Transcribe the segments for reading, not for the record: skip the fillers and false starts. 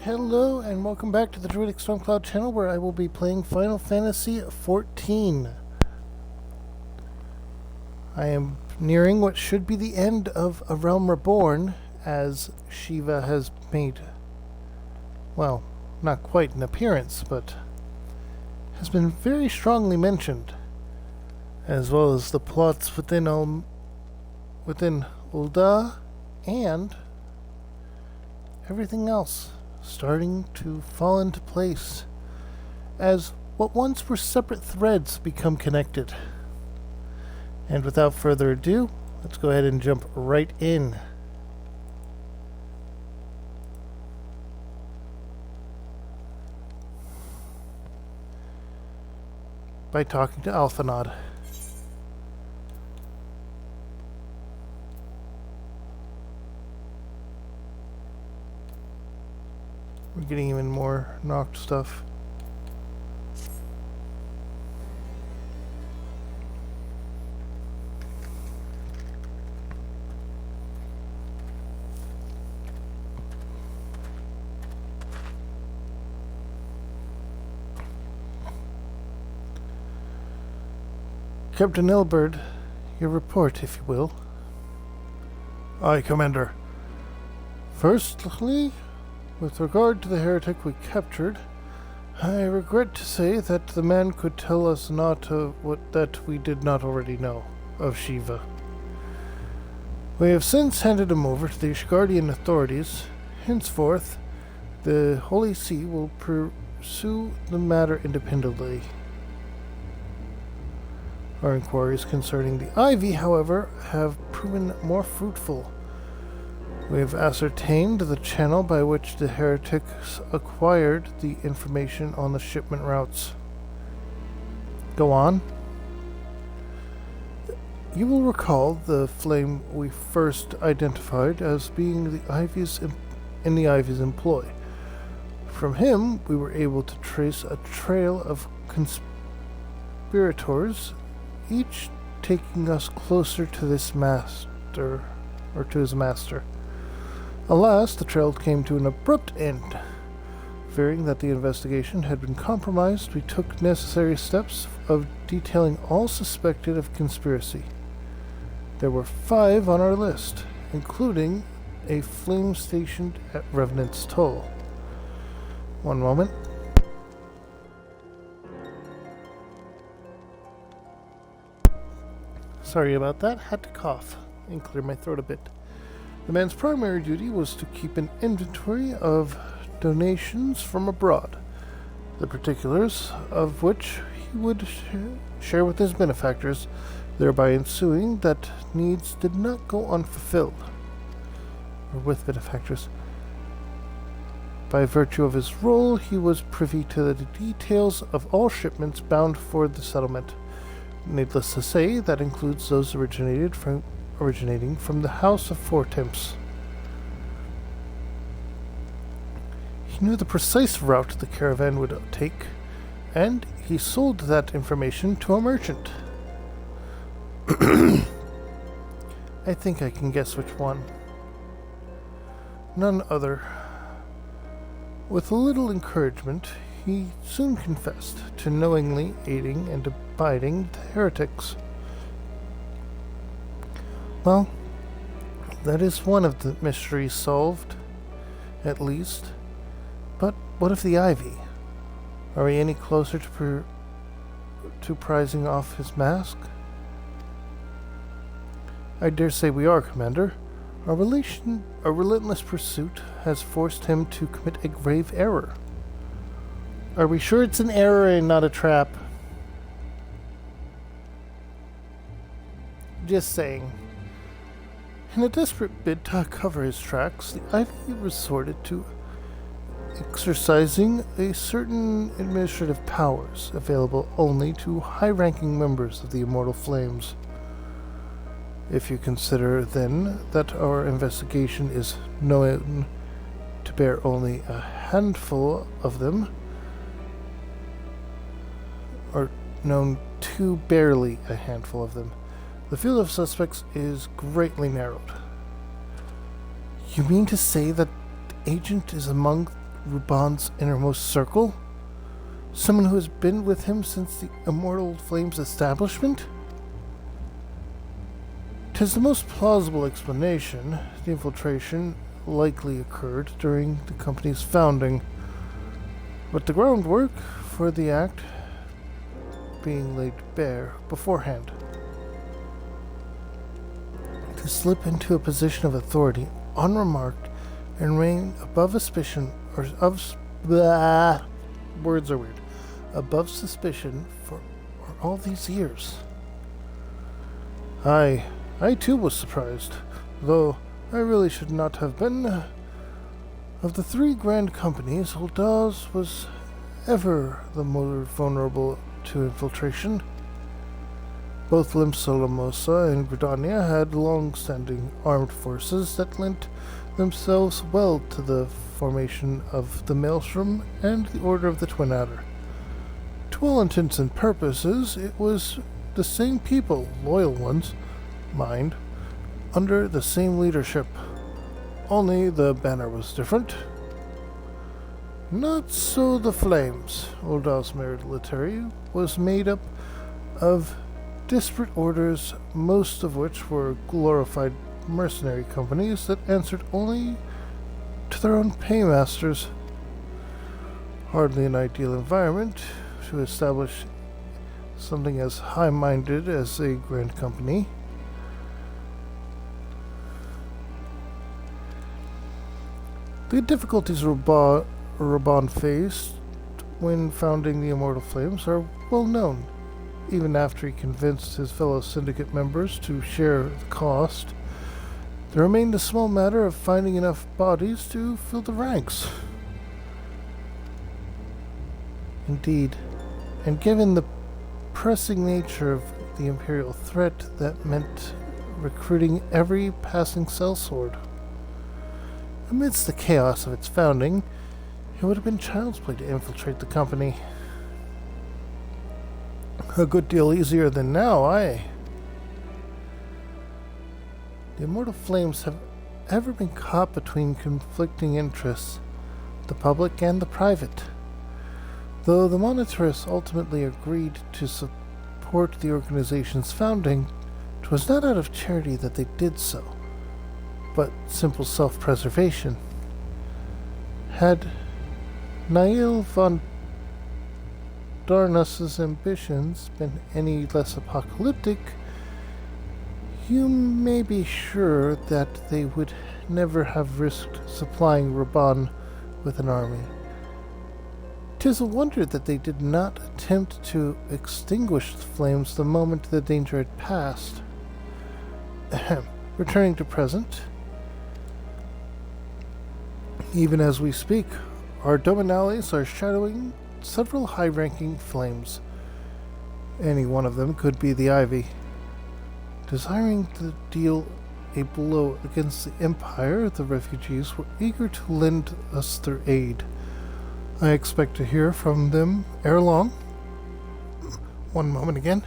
Hello and welcome back to the Druidic Stormcloud channel where I will be playing Final Fantasy XIV. I am nearing what should be the end of A Realm Reborn as Shiva has made, well, not quite an appearance, but has been very strongly mentioned, as well as the plots within Ul'dah and everything else starting to fall into place as what once were separate threads become connected. And without further ado, let's go ahead and jump right in. By talking to Alphanod. We're getting even more knocked stuff. Captain Ilberd, your report, if you will. Aye, Commander. Firstly, with regard to the heretic we captured, I regret to say that the man could tell us not of what that we did not already know of Shiva. We have since handed him over to the Ishgardian authorities. Henceforth, the Holy See will pursue the matter independently. Our inquiries concerning the Ivy, however, have proven more fruitful. We have ascertained the channel by which the heretics acquired the information on the shipment routes. Go on. You will recall the flame we first identified as being in the Ivy's employ. From him, we were able to trace a trail of conspirators, each taking us closer to this master, or to his master. Alas, the trail came to an abrupt end. Fearing that the investigation had been compromised, we took necessary steps of detailing all suspected of conspiracy. There were 5 on our list, including a flame stationed at Revenant's Toll. One moment. Sorry about that. Had to cough and clear my throat a bit. The man's primary duty was to keep an inventory of donations from abroad, the particulars of which he would share with his benefactors, thereby ensuing that needs did not go unfulfilled, or with benefactors. By virtue of his role, he was privy to the details of all shipments bound for the settlement. Needless to say, that includes those originating from the House of Four Temps. He knew the precise route the caravan would take, and he sold that information to a merchant. I think I can guess which one. None other. With a little encouragement, he soon confessed to knowingly aiding and abiding the heretics. Well, that is one of the mysteries solved, at least. But what of the Ivy? Are we any closer to prizing off his mask? I dare say we are, Commander. Our relentless pursuit has forced him to commit a grave error. Are we sure it's an error and not a trap? Just saying. In a desperate bid to cover his tracks, the Ivy resorted to exercising a certain administrative powers available only to high-ranking members of the Immortal Flames. If you consider, then, that our investigation is known to bear only a handful of them, or known to barely a handful of them, the field of suspects is greatly narrowed. You mean to say that the agent is among Ruban's innermost circle? Someone who has been with him since the Immortal Flame's establishment? 'Tis the most plausible explanation. The infiltration likely occurred during the company's founding, but the groundwork for the act being laid bare beforehand. To slip into a position of authority unremarked and reign above suspicion words are weird. Above suspicion for all these years. I too was surprised, though I really should not have been. Of the three grand companies, Ul'dah's was ever the more vulnerable to infiltration. Both Limsa and Gridania had long-standing armed forces that lent themselves well to the formation of the Maelstrom and the Order of the Twin Adder. To all intents and purposes, it was the same people, loyal ones, mind, under the same leadership. Only the banner was different. Not so the Flames. Ul'dah's military was made up of disparate orders, most of which were glorified mercenary companies that answered only to their own paymasters. Hardly an ideal environment to establish something as high-minded as a grand company. The difficulties Raban faced when founding the Immortal Flames are well known. Even after he convinced his fellow syndicate members to share the cost, there remained a small matter of finding enough bodies to fill the ranks. Indeed, and given the pressing nature of the Imperial threat, that meant recruiting every passing sellsword. Amidst the chaos of its founding, it would have been child's play to infiltrate the company. A good deal easier than now, aye. The Immortal Flames have ever been caught between conflicting interests, the public and the private. Though the monitorists ultimately agreed to support the organization's founding, it was not out of charity that they did so, but simple self-preservation. Had Nael von Darnus's ambitions been any less apocalyptic, you may be sure that they would never have risked supplying Raban with an army. 'Tis a wonder that they did not attempt to extinguish the flames the moment the danger had passed. Returning to present, even as we speak, our dominales are shadowing several high-ranking flames. Any one of them could be the Ivy. Desiring to deal a blow against the Empire, the refugees were eager to lend us their aid. I expect to hear from them ere long. One moment again.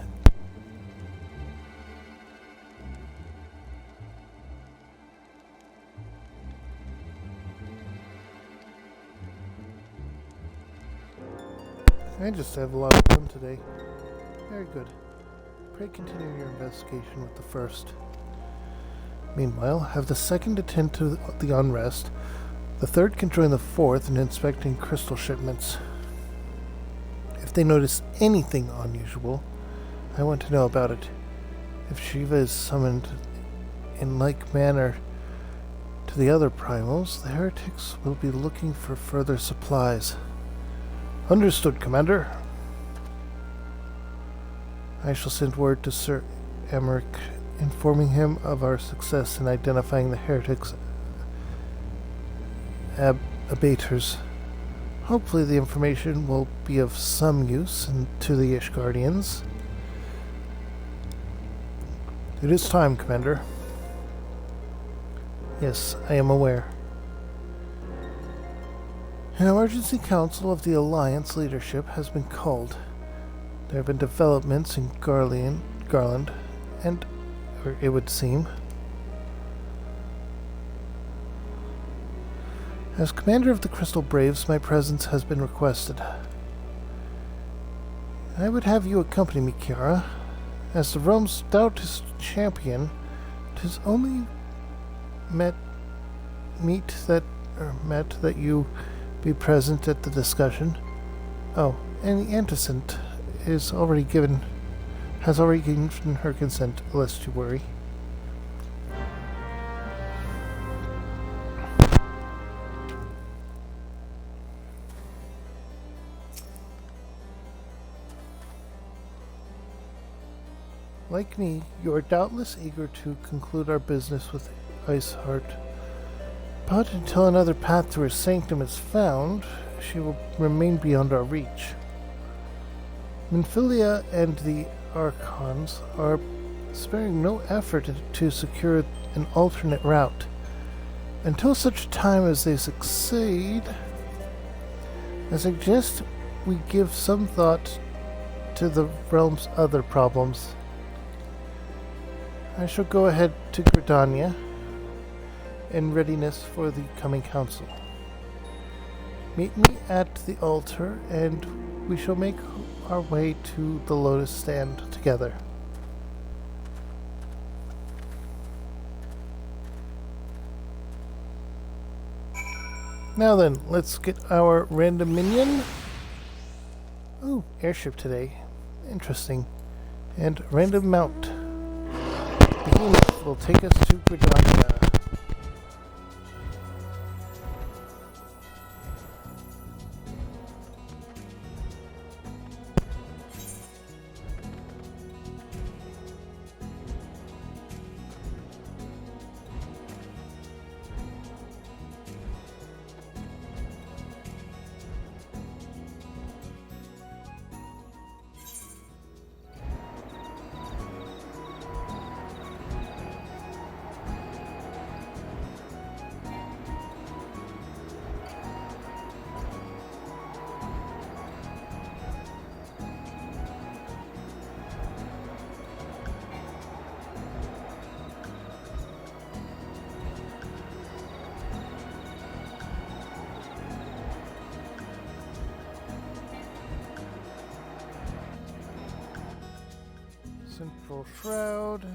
I just have a lot of fun today. Very good. Pray continue your investigation with the first. Meanwhile, have the second attend to the unrest. The third can join the fourth in inspecting crystal shipments. If they notice anything unusual, I want to know about it. If Shiva is summoned in like manner to the other primals, the heretics will be looking for further supplies. Understood, Commander. I shall send word to Sir Emmerich, informing him of our success in identifying the heretics' abaters. Hopefully the information will be of some use to the Ishgardians. It is time, Commander. Yes, I am aware. An emergency council of the Alliance leadership has been called. There have been developments in Garland, and it would seem. As commander of the Crystal Braves, my presence has been requested. I would have you accompany me, Kiara. As the realm's stoutest champion, 'tis only met that you be present at the discussion. Oh, and the antecedent has already given her consent, lest you worry. Like me, you are doubtless eager to conclude our business with Iceheart. But until another path to her sanctum is found, she will remain beyond our reach. Minfilia and the Archons are sparing no effort to secure an alternate route. Until such time as they succeed, I suggest we give some thought to the realm's other problems. I shall go ahead to Gridania in readiness for the coming council. Meet me at the altar, and we shall make our way to the Lotus Stand together. Now then, let's get our random minion. Ooh, airship today. Interesting. And random mount. Behemoth will take us to Gridania. Central Shroud.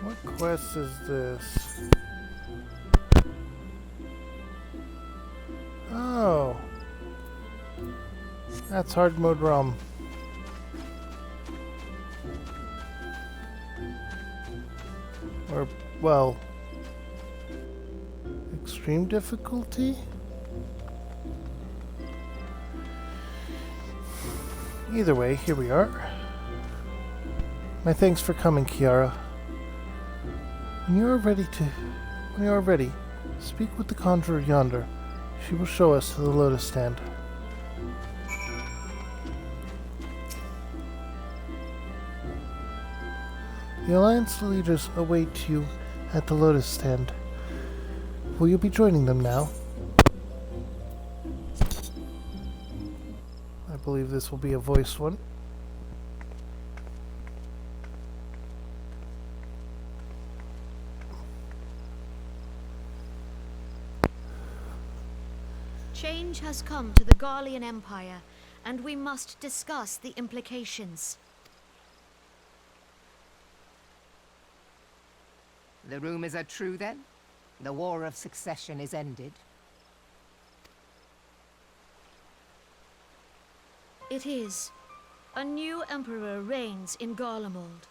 What quest is this? Oh. That's hard mode ROM. Or, well, extreme difficulty? Either way, here we are. My thanks for coming, Kiara. When you are ready, speak with the conjurer yonder. She will show us to the Lotus Stand. The Alliance leaders await you at the Lotus Stand. Will you be joining them now? I believe this will be a voiced one. Change has come to the Garlean Empire, and we must discuss the implications. The rumors are true, then? The War of Succession is ended? It is. A new emperor reigns in Garlemald.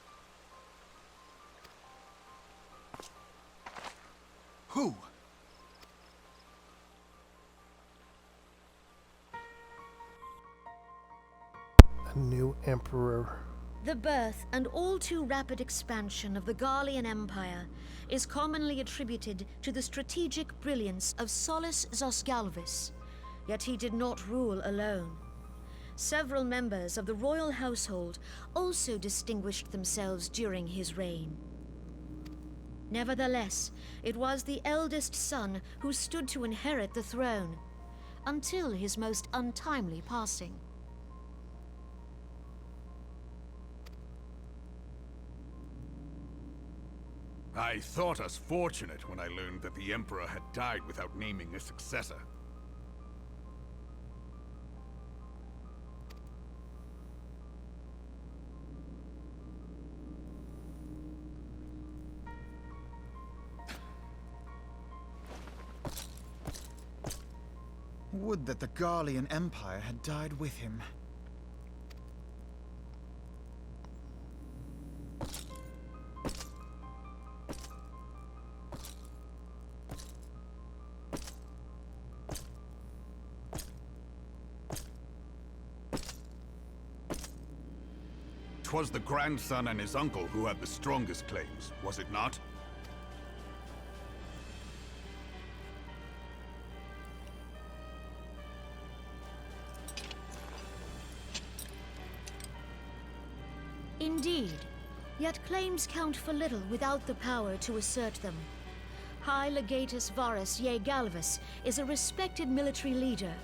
Who? A new emperor. The birth and all too rapid expansion of the Garlean Empire is commonly attributed to the strategic brilliance of Solus Zosgalvis, yet he did not rule alone. Several members of the royal household also distinguished themselves during his reign. Nevertheless, it was the eldest son who stood to inherit the throne, until his most untimely passing. I thought us fortunate when I learned that the Emperor had died without naming a successor. Would that the Garlean Empire had died with him. 'Twas the grandson and his uncle who had the strongest claims, was it not? Indeed, yet claims count for little without the power to assert them. High Legatus Varus Ye Galvus is a respected military leader,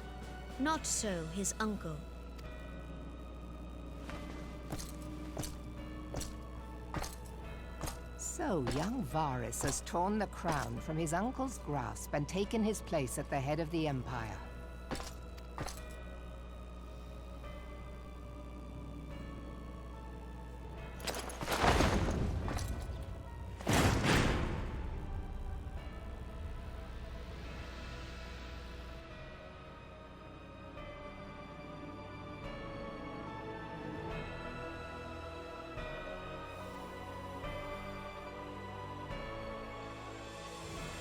not so his uncle. So young Varus has torn the crown from his uncle's grasp and taken his place at the head of the Empire.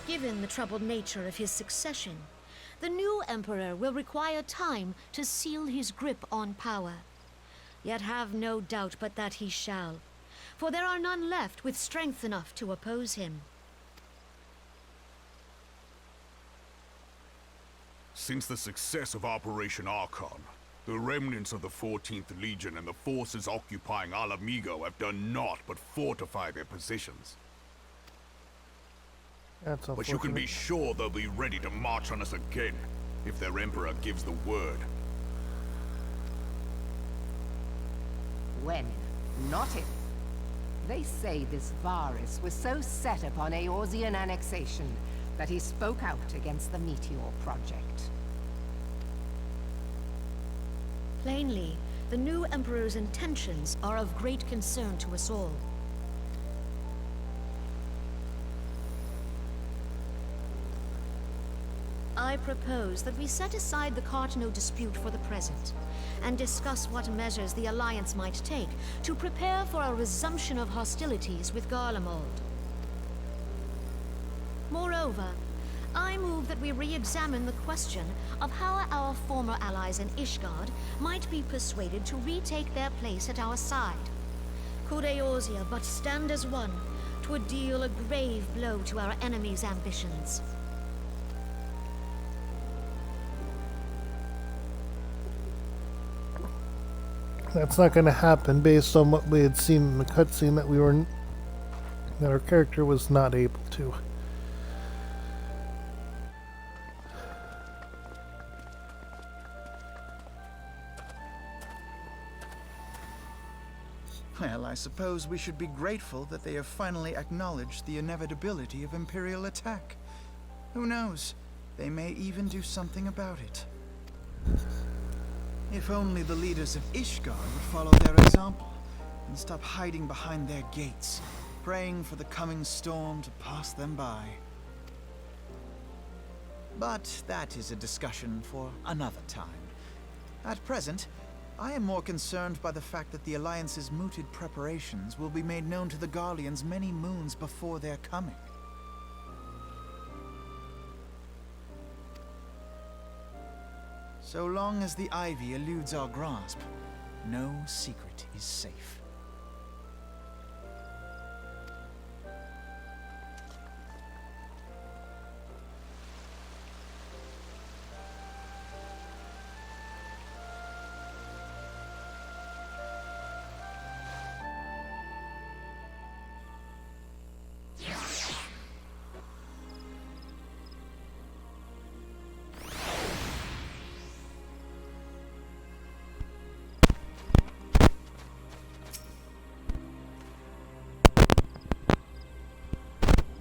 Given the troubled nature of his succession, the new emperor will require time to seal his grip on power. Yet have no doubt but that he shall, for there are none left with strength enough to oppose him. Since the success of Operation Archon, the remnants of the 14th Legion and the forces occupying Alamigo have done naught but fortify their positions. That's But you can be unfortunate. sure they'll be ready to march on us again, if their Emperor gives the word. When, not if. They say this Varus was so set upon Eorzean annexation that he spoke out against the Meteor Project. Plainly, the new emperor's intentions are of great concern to us all. I propose that we set aside the Cardinal dispute for the present, and discuss what measures the Alliance might take to prepare for a resumption of hostilities with Garlemald. Moreover, I move that we re-examine the question of how our former allies in Ishgard might be persuaded to retake their place at our side. Could Eorzea but stand as one, 'twould deal a grave blow to our enemies' ambitions. That's not going to happen based on what we had seen in the cutscene that our character was not able to. Well, I suppose we should be grateful that they have finally acknowledged the inevitability of Imperial attack. Who knows? They may even do something about it. If only the leaders of Ishgard would follow their example and stop hiding behind their gates. praying for the coming storm to pass them by. But that is a discussion for another time. At present, I am more concerned by the fact that the Alliance's mooted preparations will be made known to the Garleans many moons before their coming. So long as the Ivy eludes our grasp, no secret is safe.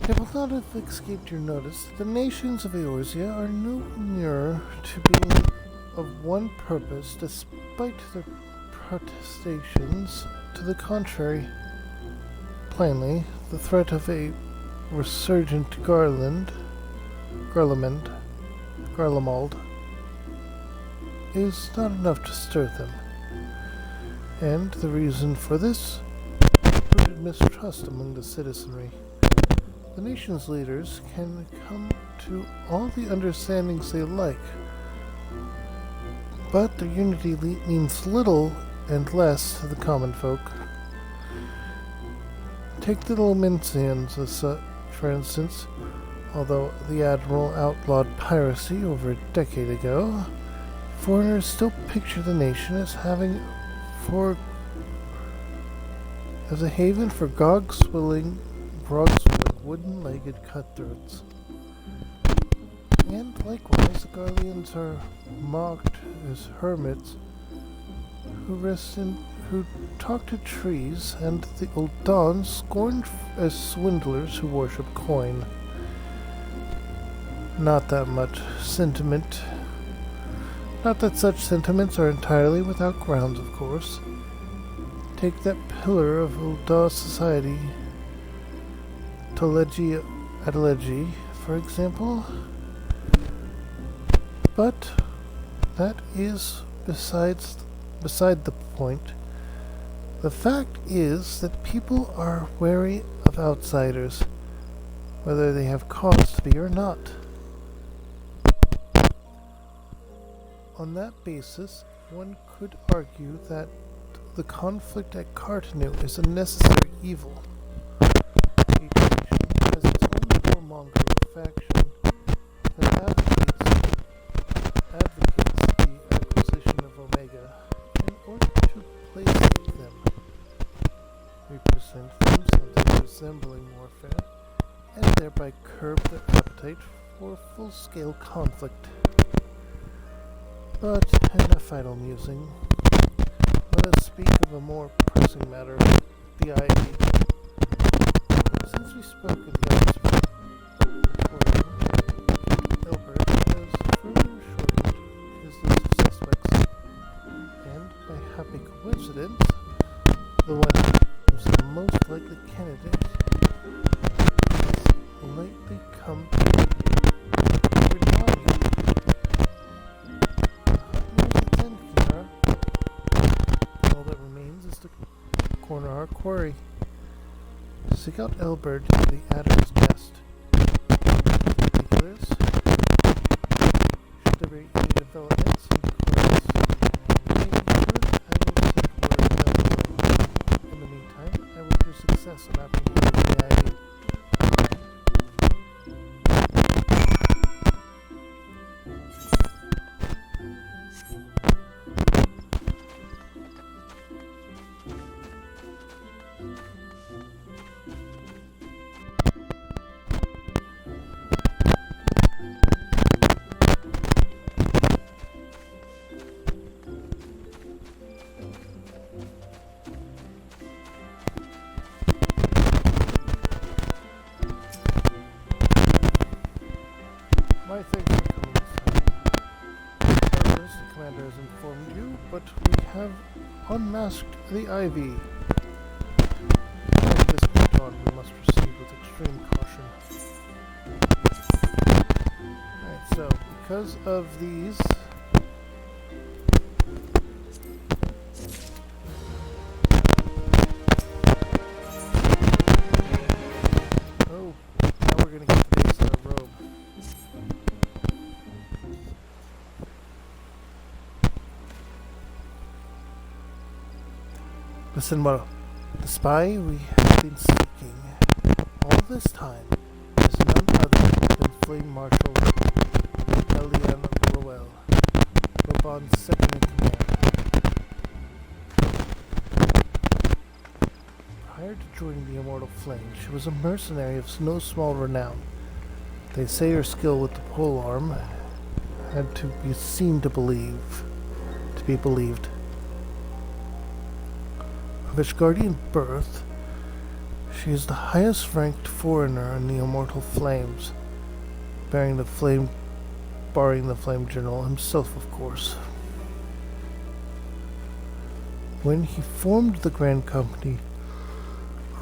It will not have escaped your notice that the nations of Eorzea are no nearer to being of one purpose despite their protestations to the contrary. Plainly, the threat of a resurgent Garlemald, is not enough to stir them. And the reason for this is rooted mistrust among the citizenry. The nation's leaders can come to all the understandings they like, but their unity means little and less to the common folk. Take the Lomensians as such, for instance. Although the Admiral outlawed piracy over a decade ago, foreigners still picture the nation as a haven for grog-swilling wooden-legged cutthroats. And likewise, the Garleans are mocked as hermits who talk to trees, and the Uldan scorned as swindlers who worship coin. Not that such sentiments are entirely without grounds, of course. Take that pillar of Ulda society, Adeleji, for example. But that is beside the point. The fact is that people are wary of outsiders, whether they have cause to be or not. On that basis, one could argue that the conflict at Cartanu is a necessary evil. Each nation has its own warmongering faction that advocates the acquisition of Omega in order to placate them, represent them something resembling warfare, and thereby curb their appetite for full-scale conflict. But enough idle musing. Let us speak of a more pressing matter, the Ivy. Since we spoke of the Ivy's recording, Elbert has further shortened his list of suspects, and by happy coincidence, the one who's the most likely candidate has lately come to Rinaldi. All that remains is to corner our quarry. Seek out Elbert in the Adder's Nest. Particulars. Should there be any developments in accordance, I will send word down below. In the meantime, I wish you success in apprehending the Ivy. My thanks for coming, son. Doubtless the commander has informed you, but we have unmasked the Ivy. At this point, on, we must proceed with extreme caution. Alright, so, because of these... Oh, now we're gonna get the base robe. Listen, well, the spy we have been seeking all this time is none other than Flame Marshal Elian Roel, Robon's second in command. Prior to joining the Immortal Flame, she was a mercenary of no small renown. They say her skill with the polearm had to be seen to be believed. Of Ishgardian birth, she is the highest ranked foreigner in the Immortal Flames, barring the Flame General himself, of course. When he formed the Grand Company,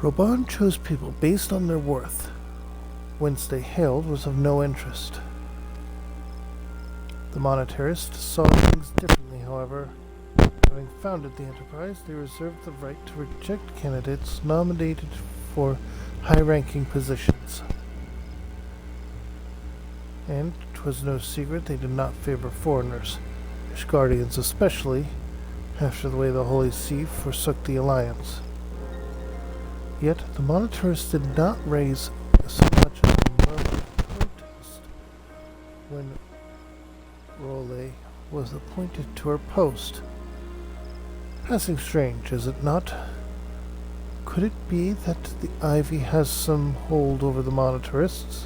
Robon chose people based on their worth. Whence they hailed was of no interest. The monetarists saw things differently, however. Having founded the enterprise, they reserved the right to reject candidates nominated for high-ranking positions. And 'twas no secret they did not favor foreigners, Ishgardians especially, after the way the Holy See forsook the Alliance. Yet the monetarists did not raise so much as a murmur of protest when Role was appointed to her post. Passing strange, is it not? Could it be that the Ivy has some hold over the monetarists?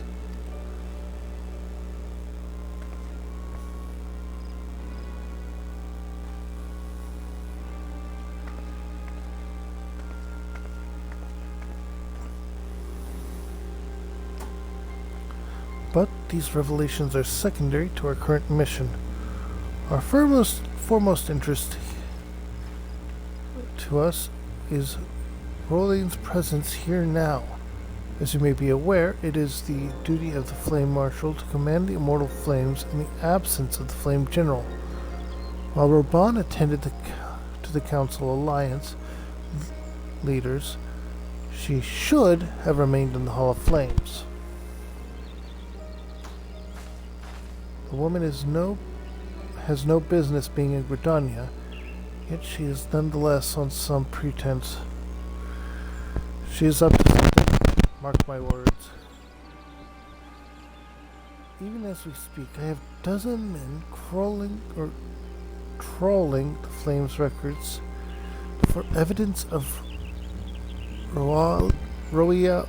But these revelations are secondary to our current mission. Our foremost interest to us is Roland's presence here now. As you may be aware, it is the duty of the Flame Marshal to command the Immortal Flames in the absence of the Flame General. While Robon attended to the Council Alliance leaders, she should have remained in the Hall of Flames. The woman has no business being in Gridania, yet she is nonetheless on some pretense. She is up to something, mark my words. Even as we speak, I have a dozen men trawling the Flames records for evidence of Roia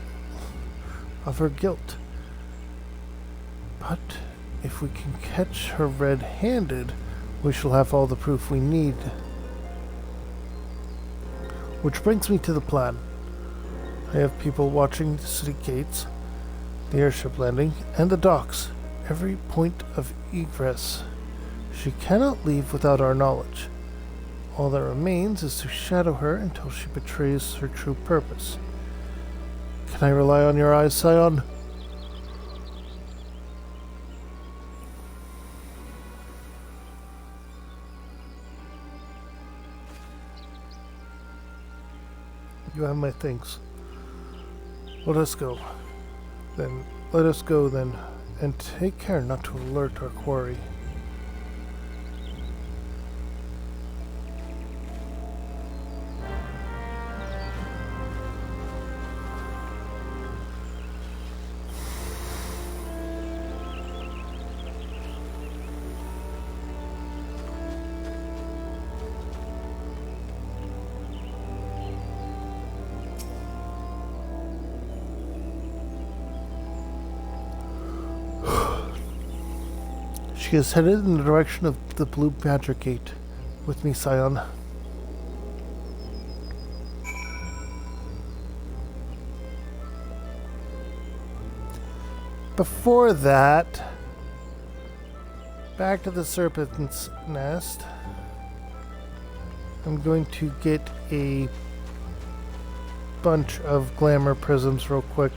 of her guilt. But if we can catch her red-handed, we shall have all the proof we need. Which brings me to the plan. I have people watching the city gates, the airship landing, and the docks, every point of egress. She cannot leave without our knowledge. All that remains is to shadow her until she betrays her true purpose. Can I rely on your eyes, Scion? You have my things. Let us go then, and take care not to alert our quarry. She is headed in the direction of the Blue Badger Gate. With me, Scion. Before that, back to the Serpent's Nest. I'm going to get a bunch of glamour prisms real quick.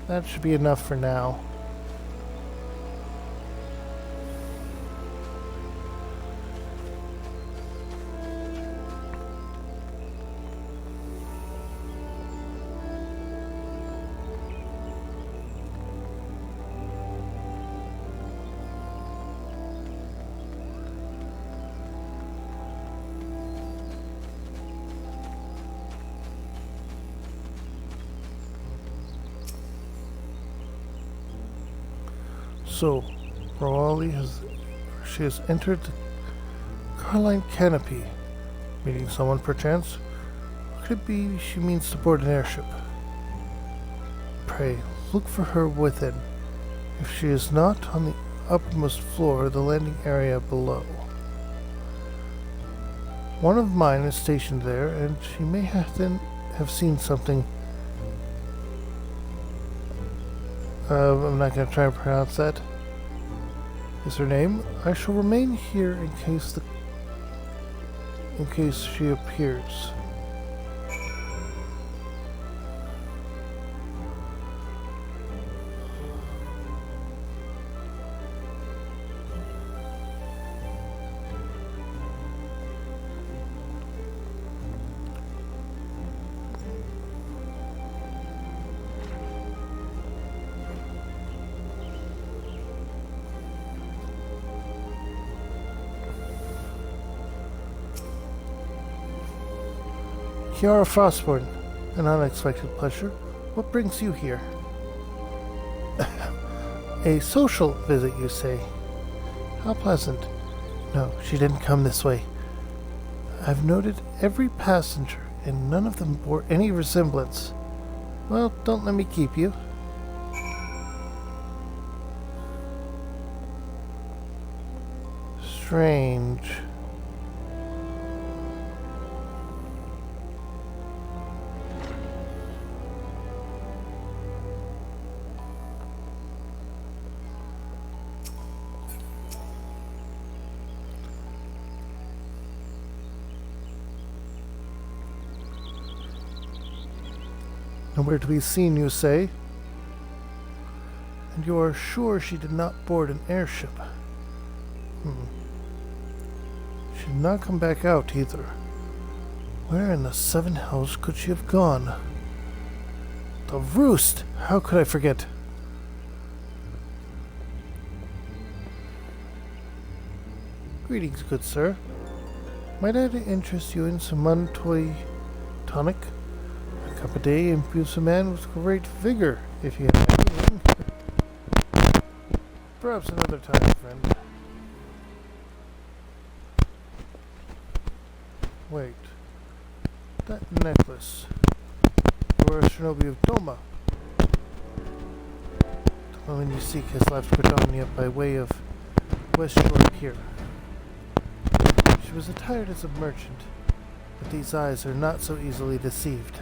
That should be enough for now. So, she has entered the Carline Canopy. Meeting someone perchance? Or could it be she means to board an airship? Pray, look for her within. If she is not on the uppermost floor, the landing area below. One of mine is stationed there, and she may have seen something. I'm not going to try and pronounce that. Is her name? I shall remain here in case she appears. Kiara Frostborn, an unexpected pleasure. What brings you here? A social visit, you say? How pleasant. No, she didn't come this way. I've noted every passenger, and none of them bore any resemblance. Well, don't let me keep you. Strange. Nowhere to be seen, you say? And you are sure she did not board an airship? She did not come back out, either. Where in the seven hells could she have gone? The Roost! How could I forget? Greetings, good sir. Might I interest you in some Montoy tonic? A cup a day imbues a man with great vigor, if you have anything. Perhaps another time, friend. Wait. That necklace. You are a shinobi of Doma. The woman you seek has left Bredonia by way of West Shore Pier. She was attired as a merchant, but these eyes are not so easily deceived.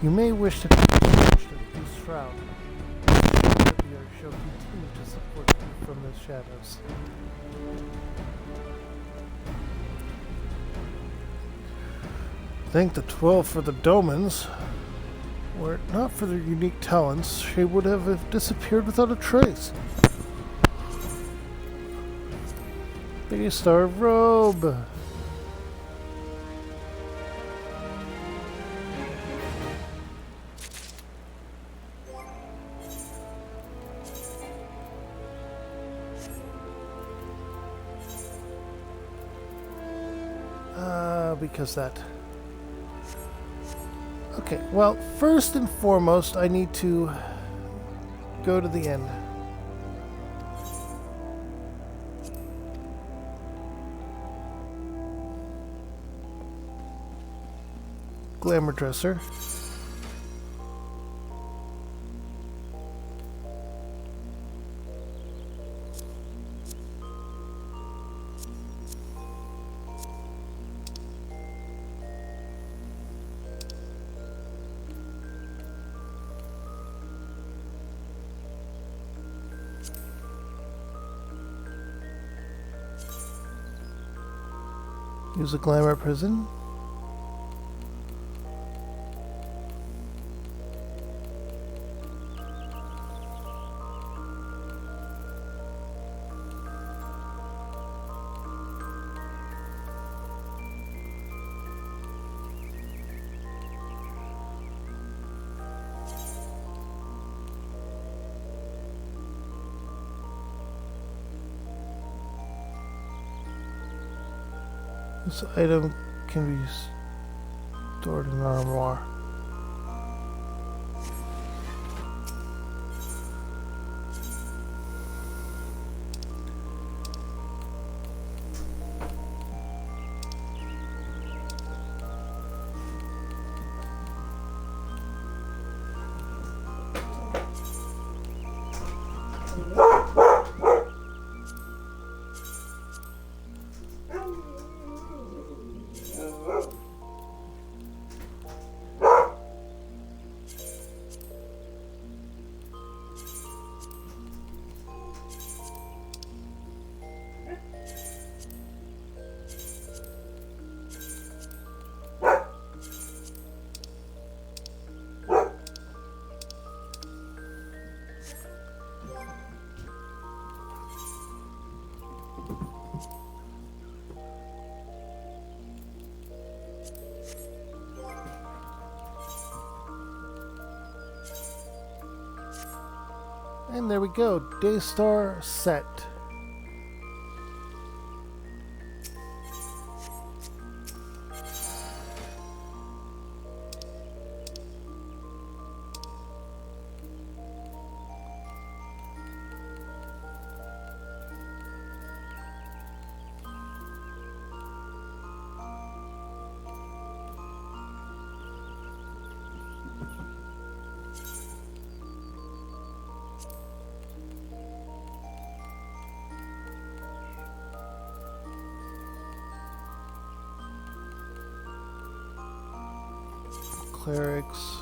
You may wish to be approached at this shroud. We shall continue to support you from the shadows. Thank the 12 for the Domans. Were it not for their unique talents, she would have disappeared without a trace. Star robe. Because that. Okay, well, first and foremost, I need to go to the inn. glamour dresser. Use a glamour prison. This item can be stored in an armoire. And there we go, Daystar set. Clerics.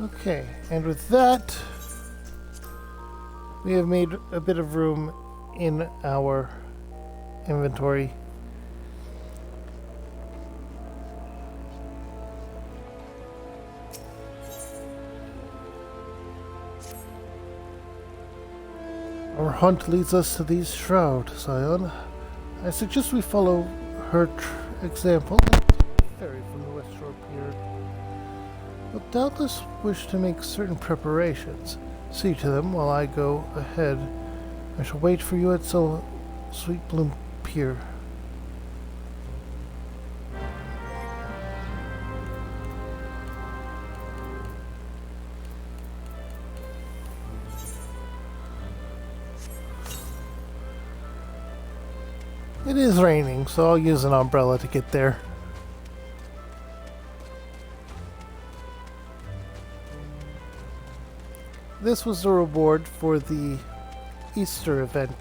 Okay, and with that, we have made a bit of room in our inventory. Our hunt leads us to these shrouds, Scion. I suggest we follow her example and ferry from the West Shore Pier. You'll doubtless wish to make certain preparations. See to them while I go ahead. I shall wait for you at Sweet Bloom Pier. It is raining, so I'll use an umbrella to get there. This was the reward for the Easter event.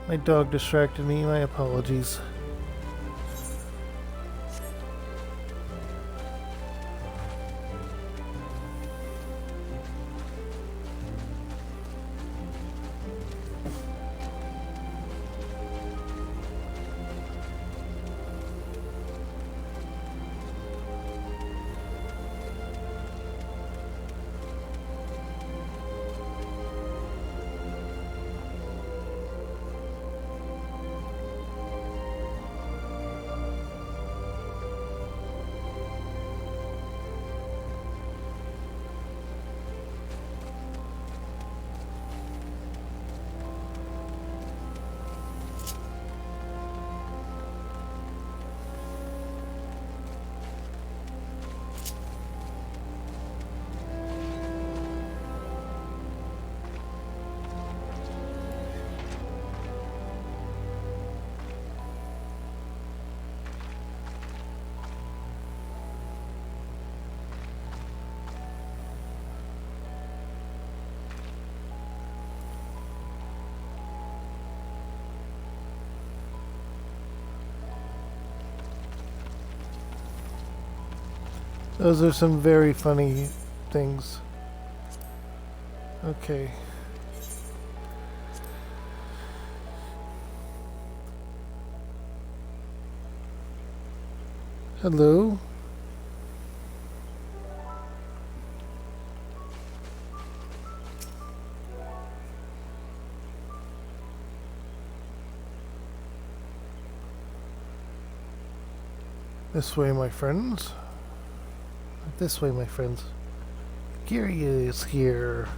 My dog distracted me, my apologies. Those are some very funny things. Okay. Hello. This way, my friends. This way, my friends. Gary is here.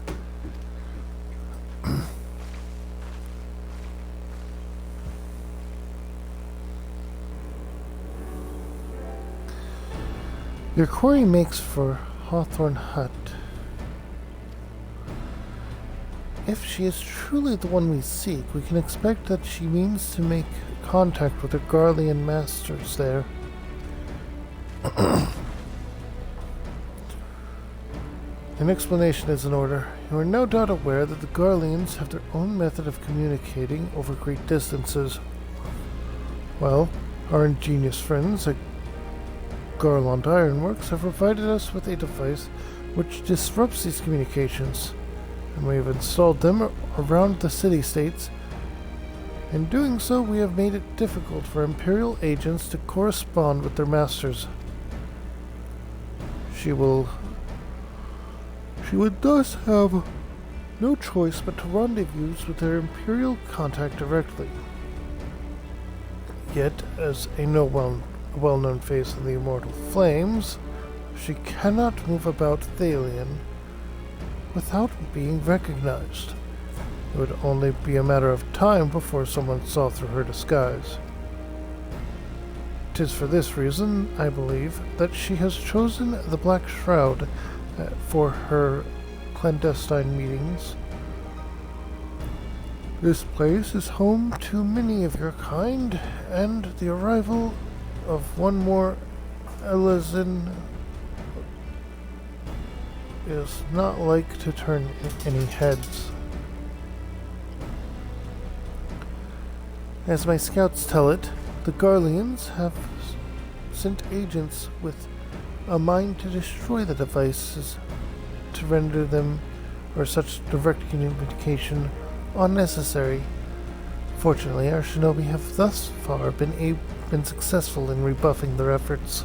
Your quarry makes for Hawthorne Hut. If she is truly the one we seek, we can expect that she means to make contact with her Garlean masters there. An explanation is in order. You are no doubt aware that the Garleans have their own method of communicating over great distances. Well, our ingenious friends at Garland Ironworks have provided us with a device which disrupts these communications, and we have installed them around the city-states. In doing so, we have made it difficult for Imperial agents to correspond with their masters. She would thus have no choice but to rendezvous with her Imperial contact directly. Yet, as a well-known face in the Immortal Flames, she cannot move about Thalian without being recognized. It would only be a matter of time before someone saw through her disguise. 'Tis for this reason, I believe, that she has chosen the Black Shroud for her clandestine meetings. This place is home to many of your kind, and the arrival of one more Elizin is not like to turn any heads. As my scouts tell it, the Garleans have sent agents with a mind to destroy the devices, to render them or such direct communication unnecessary. Fortunately, our shinobi have thus far been successful in rebuffing their efforts.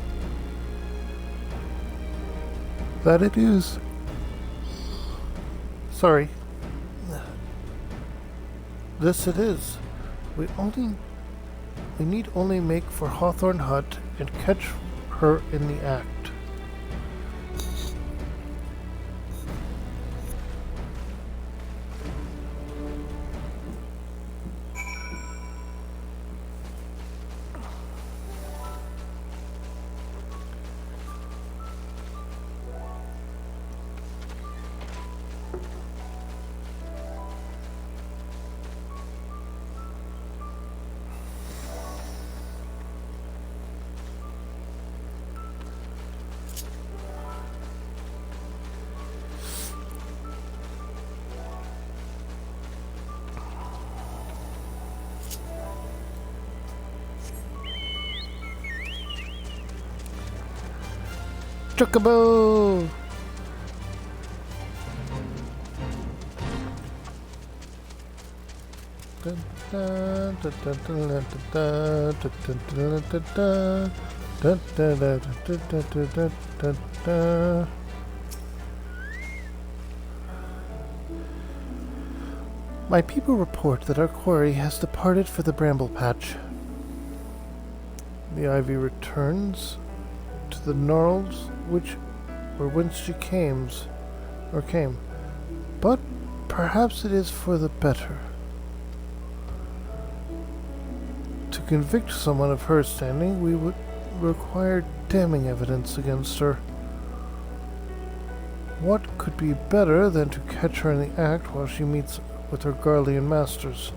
That it is. Sorry. This it is. We need only make for Hawthorne Hut and catch her in the act. Chocobo! My people report that our quarry has departed for the Bramble Patch. The ivy returns to the gnarls whence she came. But perhaps it is for the better. To convict someone of her standing, we would require damning evidence against her. What could be better than to catch her in the act while she meets with her Garlean masters?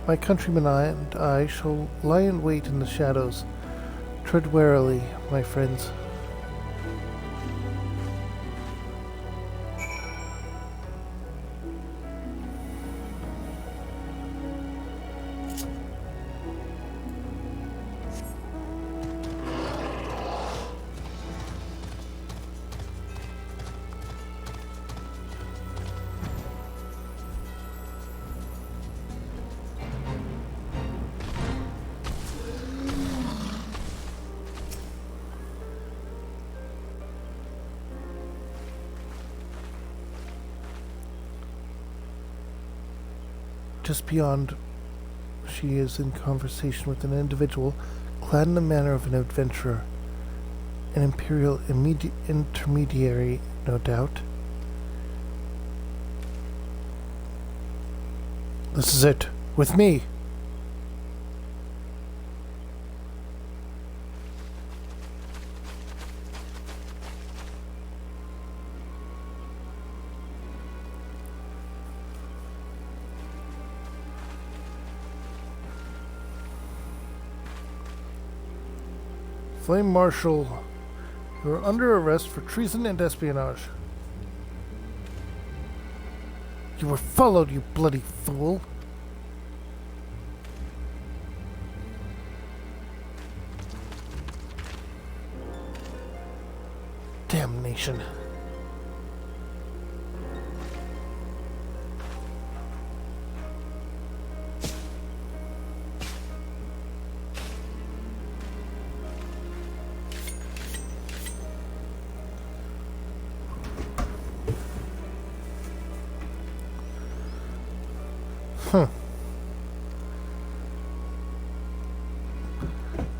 My countrymen and I shall lie in wait in the shadows. Tread warily, my friends. just beyond, she is in conversation with an individual clad in the manner of an adventurer. An imperial intermediary, no doubt. This is it. With me. Flame Marshal, you are under arrest for treason and espionage. You were followed, you bloody fool. Damnation.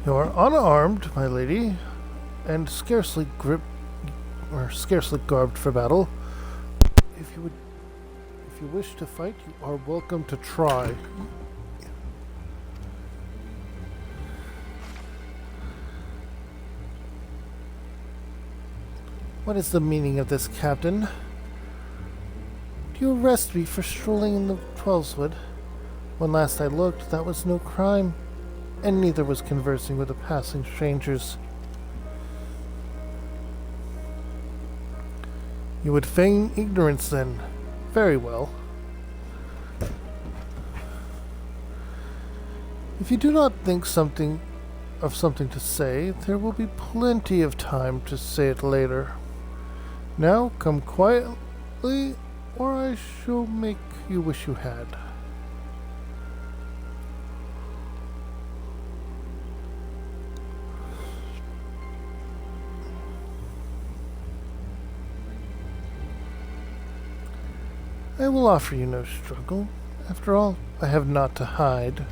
You are unarmed, my lady, and scarcely garbed for battle. If you wish to fight, you are welcome to try. What is the meaning of this, Captain? Do you arrest me for strolling in the Twelveswood? When last I looked, that was no crime, and neither was conversing with the passing strangers. You would feign ignorance, then. Very well. If you do not think something to say, there will be plenty of time to say it later. Now, come quietly, or I shall make you wish you had. I will offer you no struggle. After all, I have naught to hide.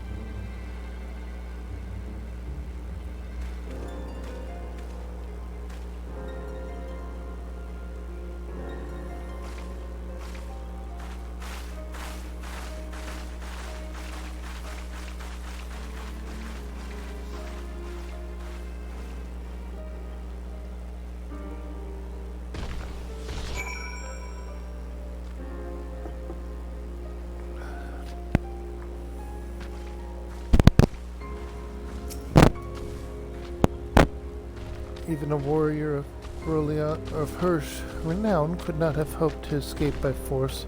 Even a warrior of her renown could not have hoped to escape by force.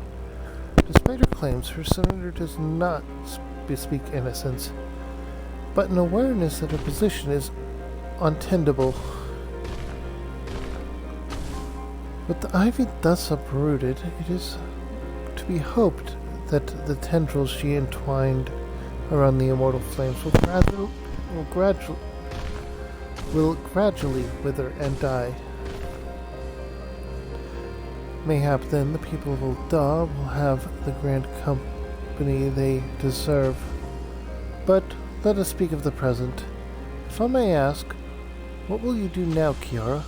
Despite her claims, her senator does not bespeak innocence, but an awareness that her position is untenable. With the ivy thus uprooted, it is to be hoped that the tendrils she entwined around the immortal flames will gradually wither and die. Mayhap then the people of Ul'dah will have the grand company they deserve. But let us speak of the present. If I may ask, what will you do now, Kiara?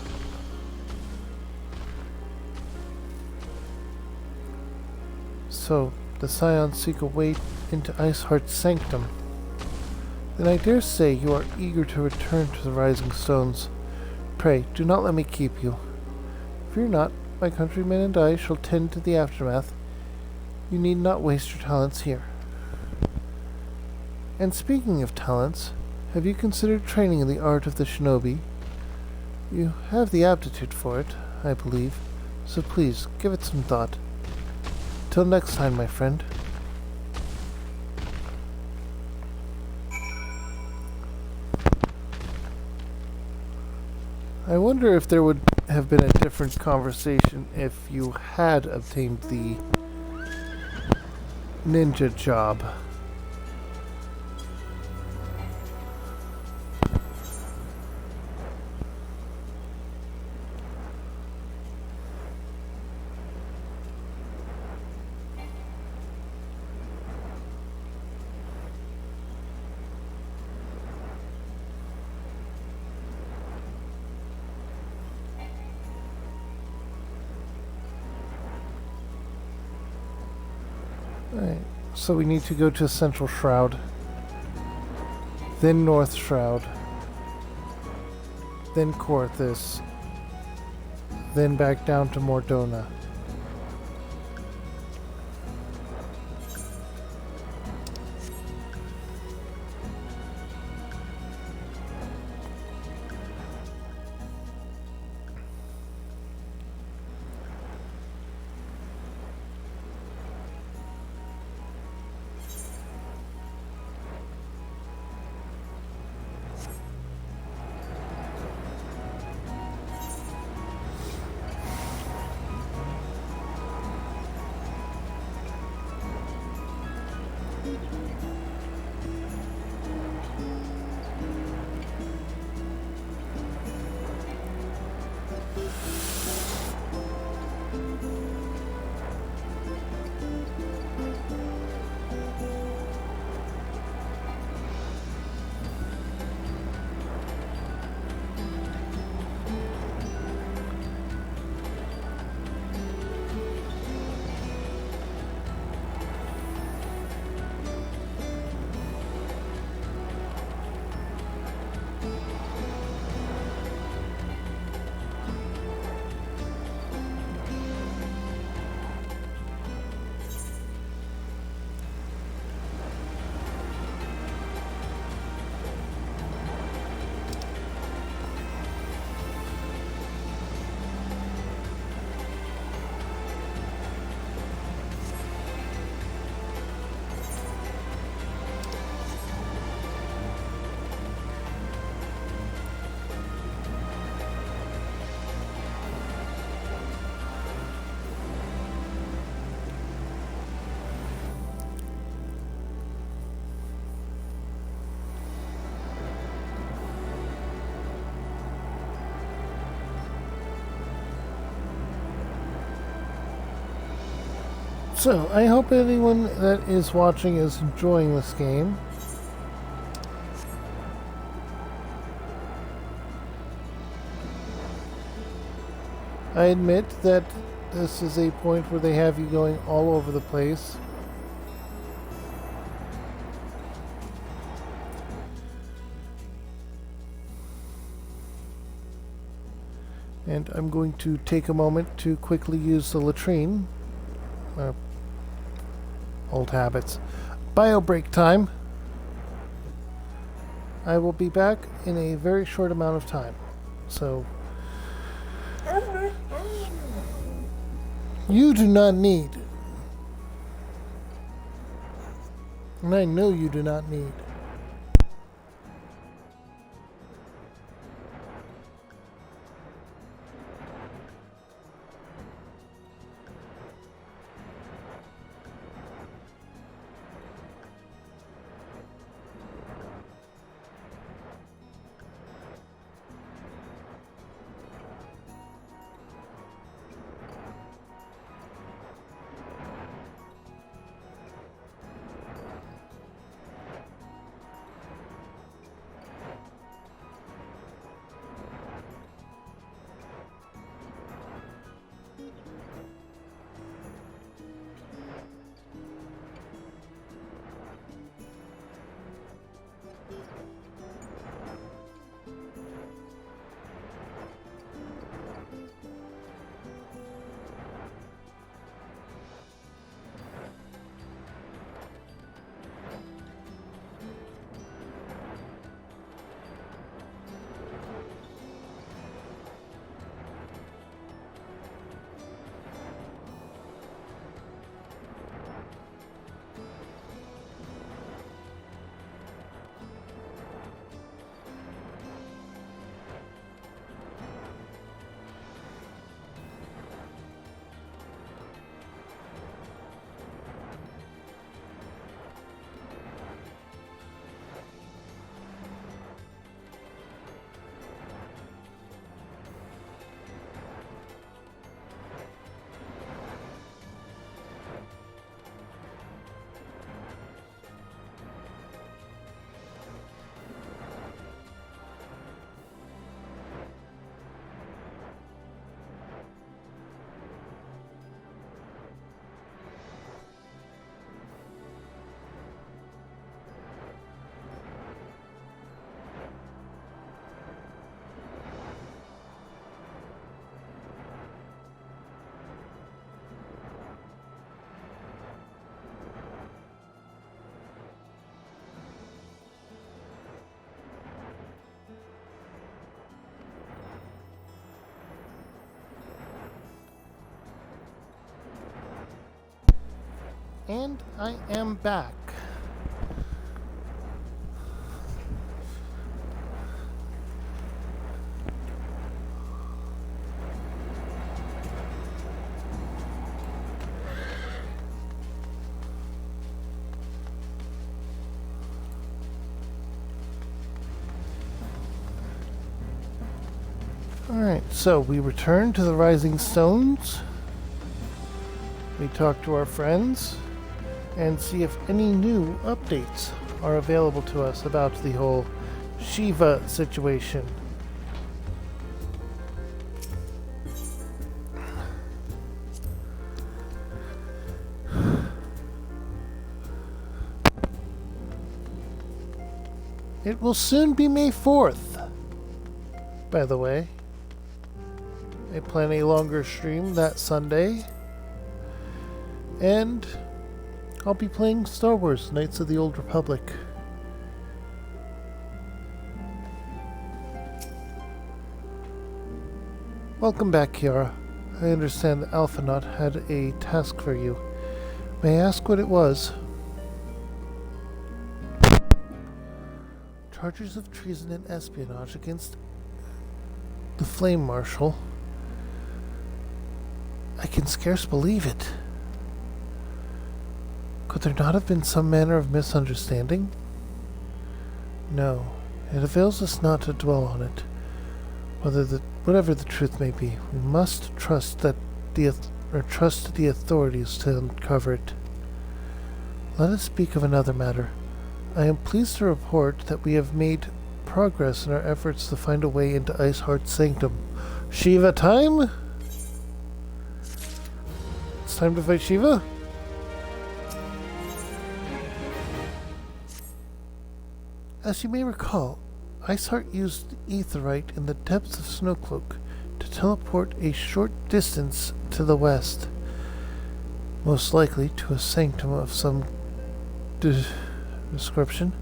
So, the Scions seek a way into Iceheart's sanctum. Then I dare say you are eager to return to the Rising Stones. Pray, do not let me keep you. Fear not, my countrymen and I shall tend to the aftermath. You need not waste your talents here. And speaking of talents, have you considered training in the art of the shinobi? You have the aptitude for it, I believe, so please, give it some thought. Till next time, my friend. I wonder if there would have been a different conversation if you had obtained the ninja job. Alright, so we need to go to Central Shroud, then North Shroud, then Korthus, then back down to Mordona. So, I hope anyone that is watching is enjoying this game. I admit that this is a point where they have you going all over the place. And I'm going to take a moment to quickly use the latrine. Old habits. Bio break time. I will be back in a very short amount of time. So, you do not need, and I know you do not need, And I am back. Alright, so we return to the Rising Stones. We talk to our friends and see if any new updates are available to us about the whole Shiva situation. It will soon be May 4th, by the way. I plan a longer stream that Sunday. And I'll be playing Star Wars Knights of the Old Republic. Welcome back, Kiara. I understand that Alphanaut had a task for you. May I ask what it was? Charges of treason and espionage against the Flame Marshal. I can scarce believe it. Could there not have been some manner of misunderstanding? No, it avails us not to dwell on it. Whatever the truth may be, we must trust the authorities to uncover it. Let us speak of another matter. I am pleased to report that we have made progress in our efforts to find a way into Iceheart's sanctum. Shiva time? It's time to fight Shiva? As you may recall, Iceheart used Aetheryte in the depths of Snowcloak to teleport a short distance to the west, most likely to a sanctum of some description.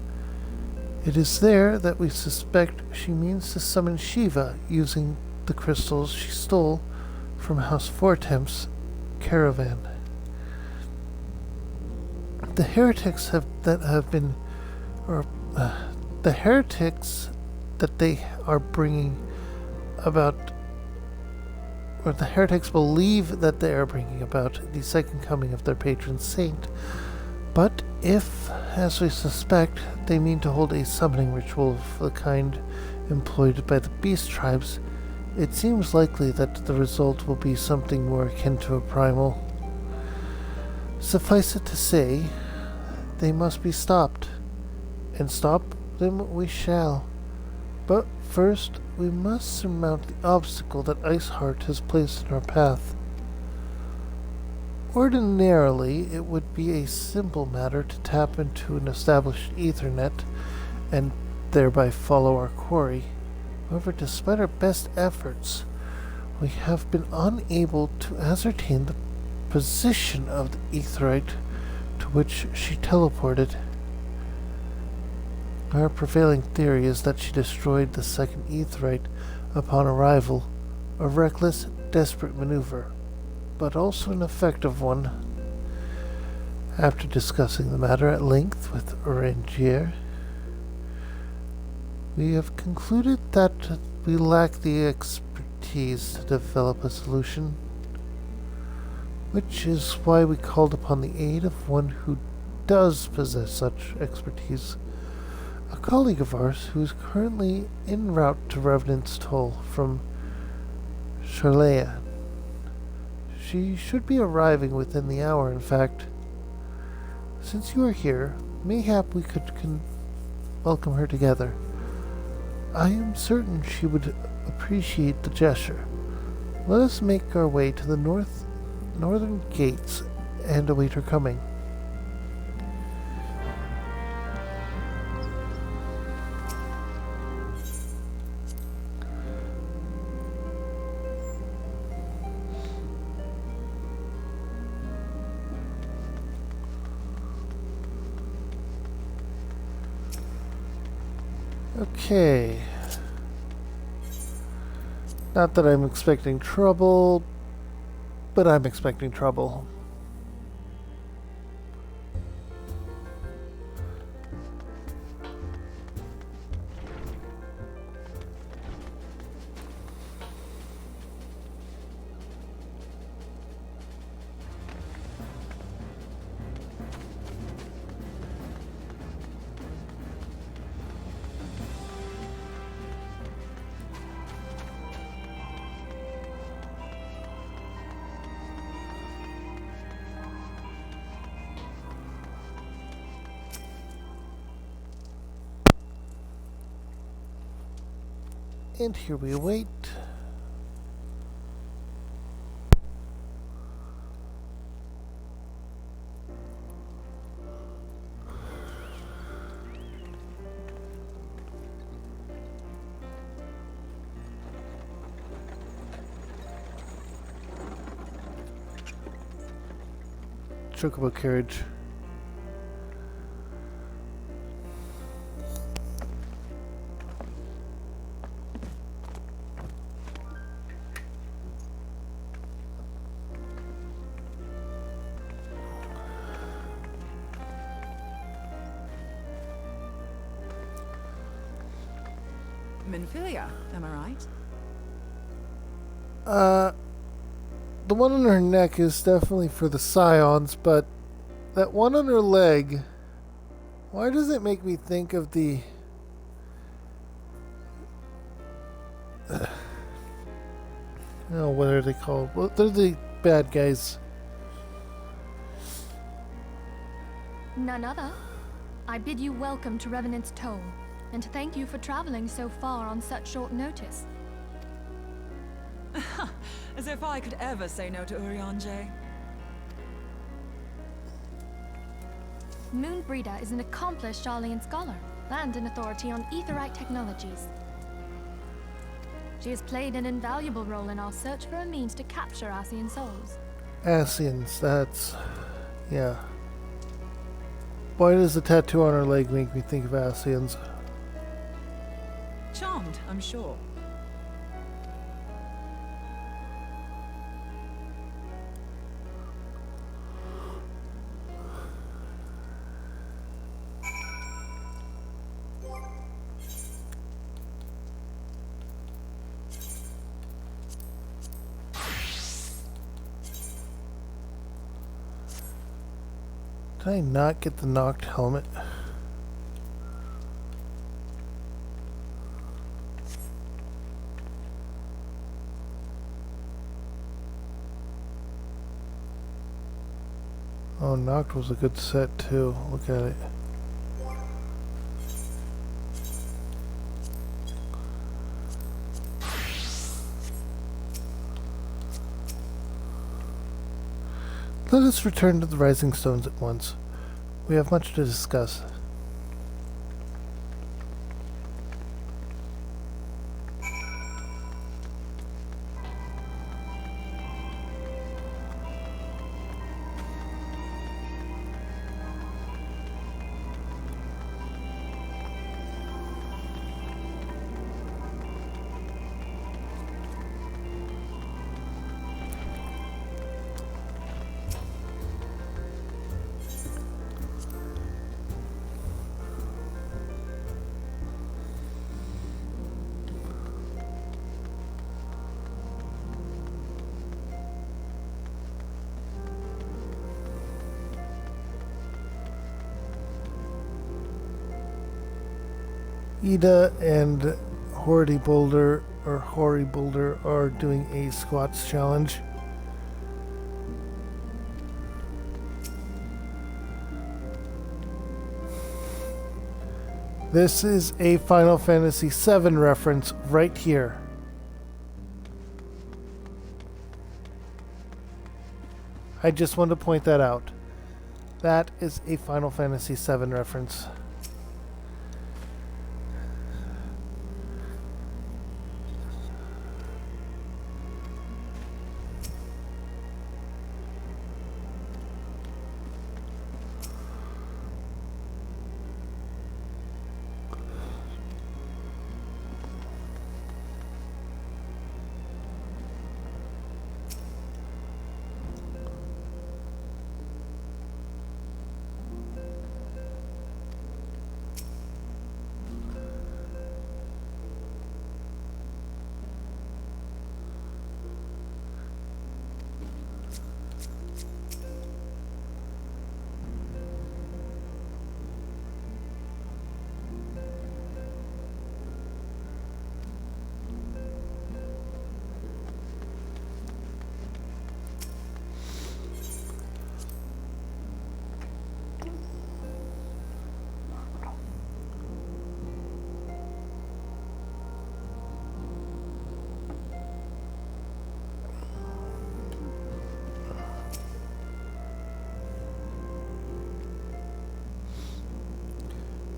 It is there that we suspect she means to summon Shiva using the crystals she stole from House Fortemp's caravan. The heretics that they are bringing about, or the heretics believe that they are bringing about the second coming of their patron saint. But if, as we suspect, they mean to hold a summoning ritual of the kind employed by the beast tribes, it seems likely that the result will be something more akin to a primal. Suffice it to say, they must be stopped, and stop them we shall. But first, we must surmount the obstacle that Iceheart has placed in our path. Ordinarily, it would be a simple matter to tap into an established Ethernet and thereby follow our quarry. However, despite our best efforts, we have been unable to ascertain the position of the Aetheryte to which she teleported. Our prevailing theory is that she destroyed the second Aetheryte upon arrival, a reckless, desperate maneuver, but also an effective one. After discussing the matter at length with Orangier, we have concluded that we lack the expertise to develop a solution, which is why we called upon the aid of one who does possess such expertise, a colleague of ours who is currently en route to Revenant's Toll from Charlea. She should be arriving within the hour, in fact. Since you are here, mayhap we could welcome her together. I am certain she would appreciate the gesture. Let us make our way to the northern gates and await her coming. Okay. Not that I'm expecting trouble, but I'm expecting trouble. And here we await. Chocobo carriage. Minfilia, am I right? The one on her neck is definitely for the scions, but that one on her leg, why does it make me think of the... oh, what are they called? Well, they're the bad guys. None other. I bid you welcome to Revenant's Toll, and to thank you for traveling so far on such short notice. As if I could ever say no to Urianger. Moonbreeder is an accomplished Sharlayan scholar and an authority on aetherite technologies. She has played an invaluable role in our search for a means to capture Ascian souls. Ascians, that's... yeah. Why does the tattoo on her leg make me think of Ascians? Charmed, I'm sure. Did I not get the knocked helmet? Oh, knocked was a good set too. Look at it. Let us return to the Rising Stones at once. We have much to discuss. Ida and Hoary Boulder are doing a squats challenge. This is a Final Fantasy VII reference right here. I just want to point that out. That is a Final Fantasy VII reference.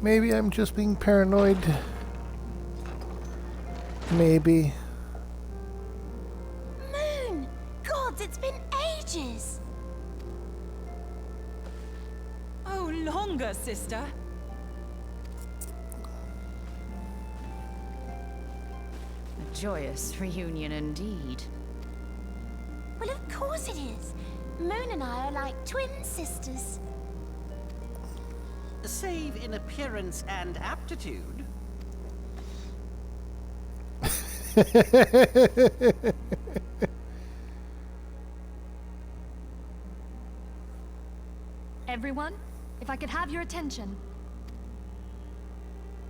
Maybe I'm just being paranoid. Maybe. Moon! Gods, it's been ages! Oh, longer, sister. A joyous reunion indeed. Well, of course it is. Moon and I are like twin sisters. Save in appearance and aptitude. Everyone, if I could have your attention.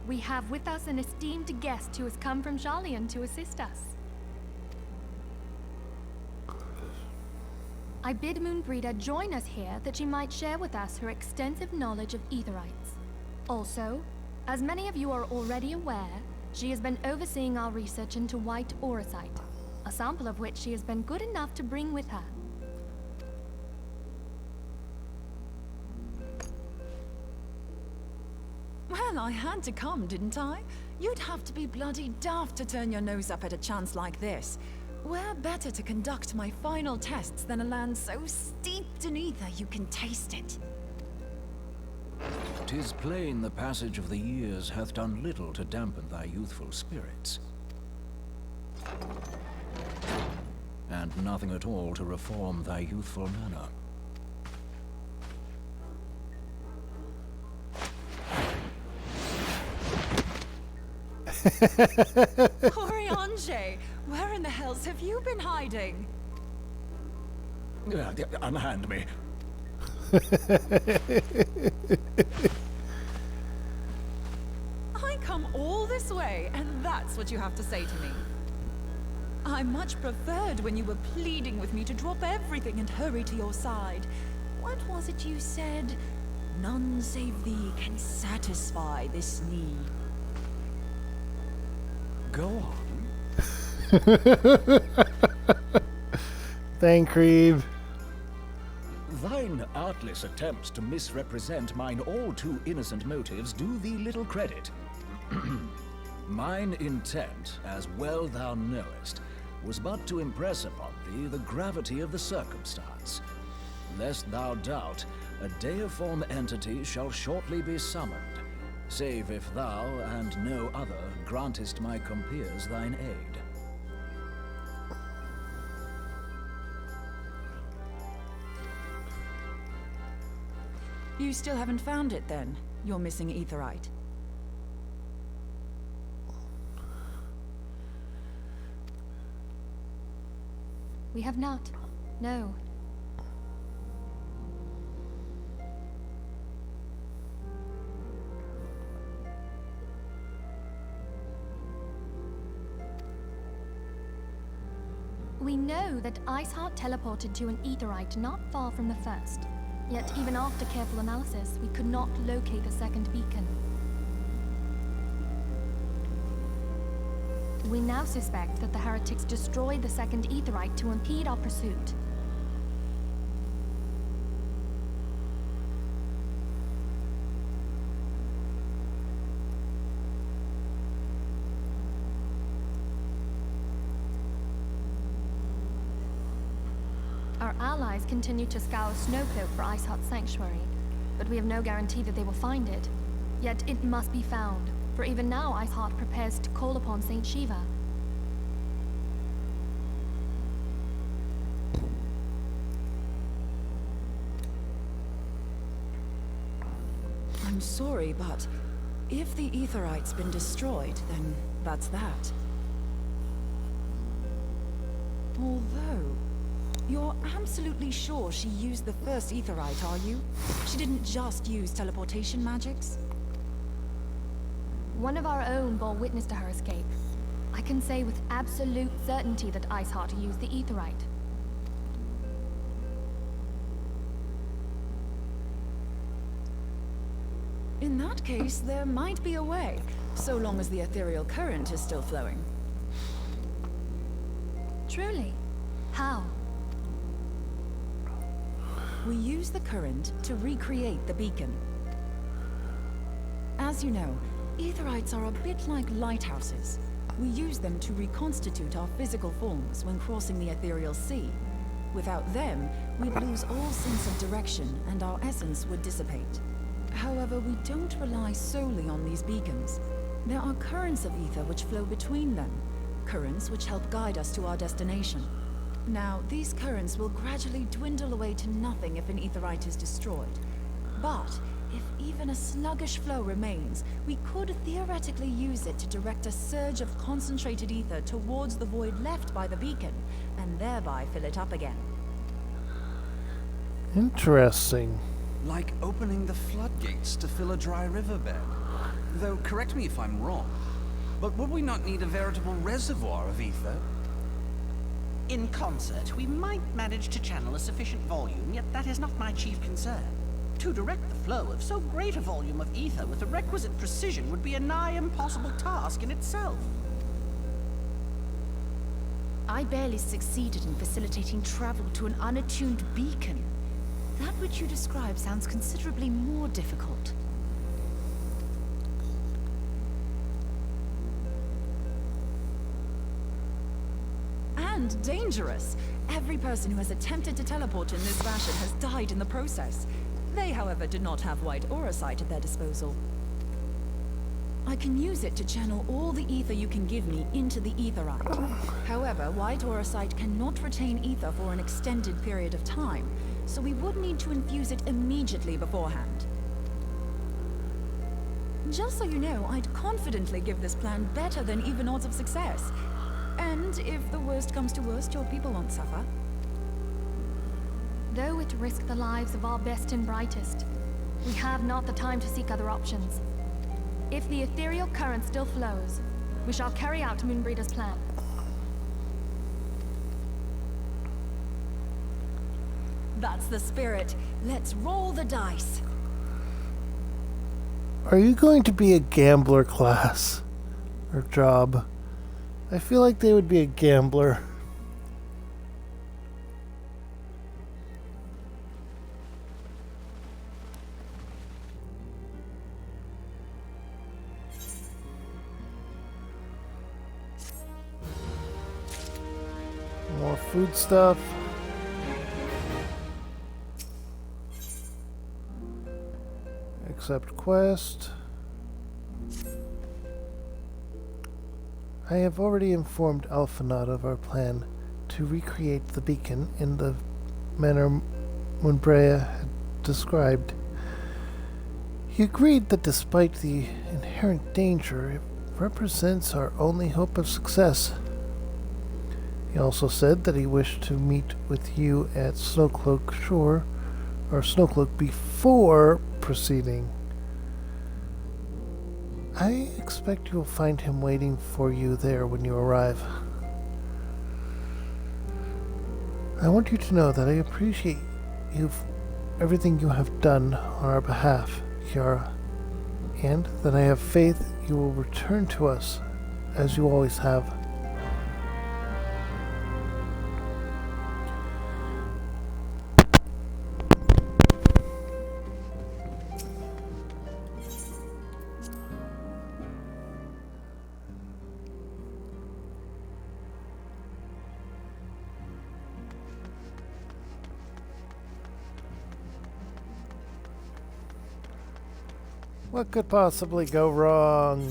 We have with us an esteemed guest who has come from Sharlayan to assist us. I bid Moonbreeder join us here that she might share with us her extensive knowledge of Aetherites. Also, as many of you are already aware, she has been overseeing our research into white auracite, a sample of which she has been good enough to bring with her. Well, I had to come, didn't I? You'd have to be bloody daft to turn your nose up at a chance like this. Where better to conduct my final tests than a land so steeped in ether you can taste it? 'Tis plain the passage of the years hath done little to dampen thy youthful spirits. And nothing at all to reform thy youthful manner. Oriange, where in the hells have you been hiding? Unhand me. I come all this way, and that's what you have to say to me. I much preferred when you were pleading with me to drop everything and hurry to your side. What was it you said? None save thee can satisfy this need. Go on. Thancred. Thine artless attempts to misrepresent mine all too innocent motives do thee little credit. Mine intent, as well thou knowest, was but to impress upon thee the gravity of the circumstance. Lest thou doubt, a deiform entity shall shortly be summoned, save if thou and no other grantest my compeers thine aid. You still haven't found it then, your missing Aetherite? We have not. No. We know that Iceheart teleported to an Aetherite not far from the first. Yet even after careful analysis, we could not locate the second beacon. We now suspect that the heretics destroyed the second Aetherite to impede our pursuit. Our allies continue to scour Snowcloak for Iceheart's sanctuary, but we have no guarantee that they will find it. Yet it must be found, for even now Iceheart prepares to call upon Saint Shiva. I'm sorry, but if the Aetherite's been destroyed, then that's that. Although, you're absolutely sure she used the first Aetherite, are you? She didn't just use teleportation magics? One of our own bore witness to her escape. I can say with absolute certainty that Iceheart used the Aetherite. In that case, there might be a way, so long as the ethereal current is still flowing. Truly? How? We use the current to recreate the beacon. As you know, Aetherites are a bit like lighthouses. We use them to reconstitute our physical forms when crossing the ethereal sea. Without them, we'd lose all sense of direction and our essence would dissipate. However, we don't rely solely on these beacons. There are currents of ether which flow between them, currents which help guide us to our destination. Now, these currents will gradually dwindle away to nothing if an Aetherite is destroyed. But if even a sluggish flow remains, we could theoretically use it to direct a surge of concentrated ether towards the void left by the beacon, and thereby fill it up again. Interesting. Like opening the floodgates to fill a dry riverbed. Though, correct me if I'm wrong, but would we not need a veritable reservoir of ether? In concert, we might manage to channel a sufficient volume, yet that is not my chief concern. To direct the flow of so great a volume of ether with the requisite precision would be a nigh impossible task in itself. I barely succeeded in facilitating travel to an unattuned beacon. That which you describe sounds considerably more difficult. And dangerous. Every person who has attempted to teleport in this fashion has died in the process. They, however, did not have white aura sight at their disposal. I can use it to channel all the ether you can give me into the Aetherite. However, white aura sight cannot retain ether for an extended period of time, so we would need to infuse it immediately beforehand. Just so you know, I'd confidently give this plan better than even odds of success. And if the worst comes to worst, your people won't suffer. Though it risk the lives of our best and brightest, we have not the time to seek other options. If the ethereal current still flows, we shall carry out Moonbreeder's plan. That's the spirit. Let's roll the dice. Are you going to be a gambler class? Or job? I feel like they would be a gambler. More food stuff. Accept quest. I have already informed Alphanot of our plan to recreate the beacon in the manner Moonbrea had described. He agreed that despite the inherent danger, it represents our only hope of success. He also said that he wished to meet with you at Snowcloak Shore, or Snowcloak, before proceeding. I expect you will find him waiting for you there when you arrive. I want you to know that I appreciate everything you have done on our behalf, Kiara, and that I have faith you will return to us as you always have. What could possibly go wrong?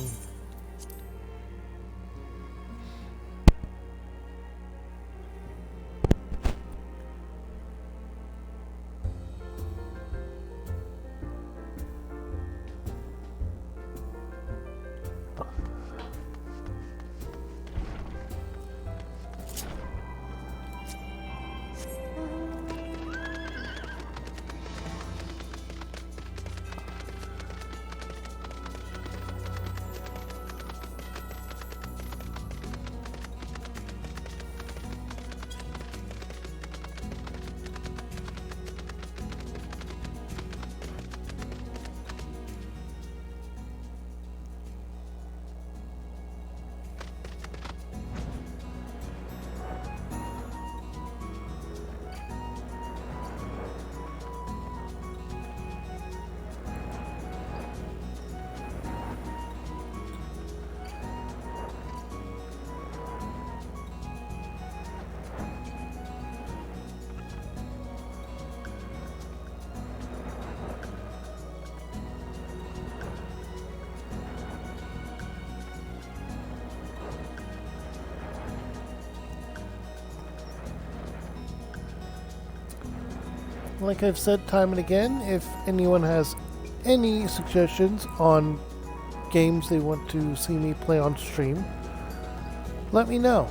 like I've said time and again, if anyone has any suggestions on games they want to see me play on stream, let me know.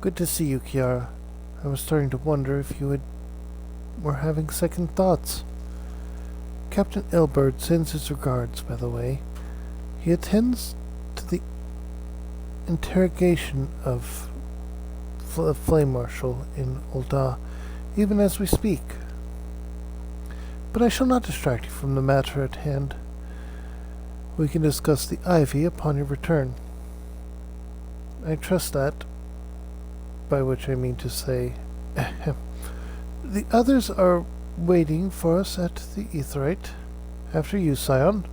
Good to see you, Kiara. I was starting to wonder if you were having second thoughts. Captain Elbert sends his regards, by the way. He attends to the interrogation of Flame Marshal in Ul'dah, even as we speak. But I shall not distract you from the matter at hand. We can discuss the Ivy upon your return. I trust that, by which I mean to say, the others are waiting for us at the Aetheryte. After you, Scion.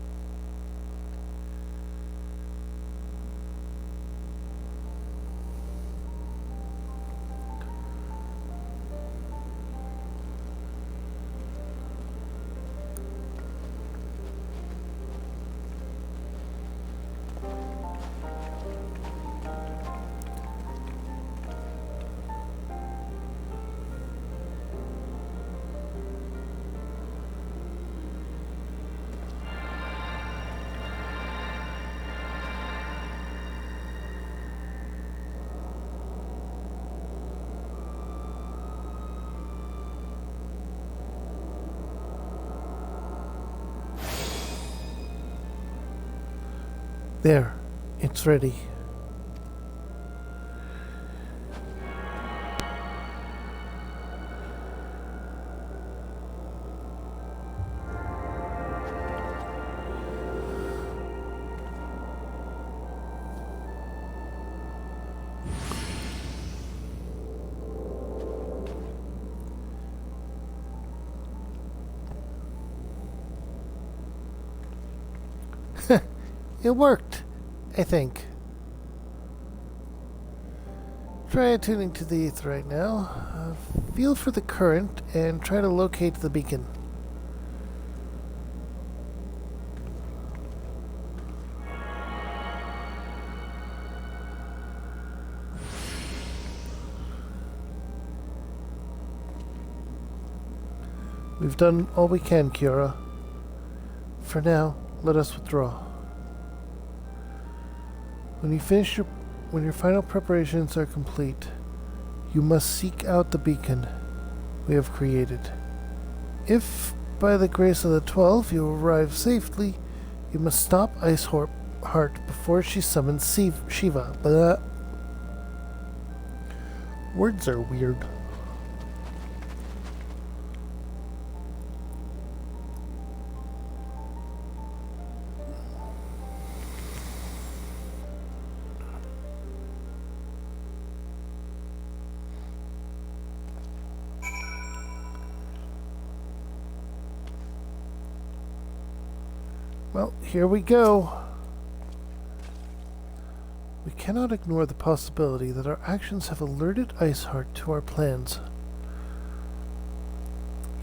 There, it's ready. It worked, I think. Try attuning to the ether right now. Feel for the current and try to locate the beacon. We've done all we can, Kiara. For now, let us withdraw. When your final preparations are complete, you must seek out the beacon we have created. If, by the grace of the 12, you arrive safely, you must stop Iceheart before she summons Shiva. Blah. Words are weird. Well, here we go. We cannot ignore the possibility that our actions have alerted Iceheart to our plans.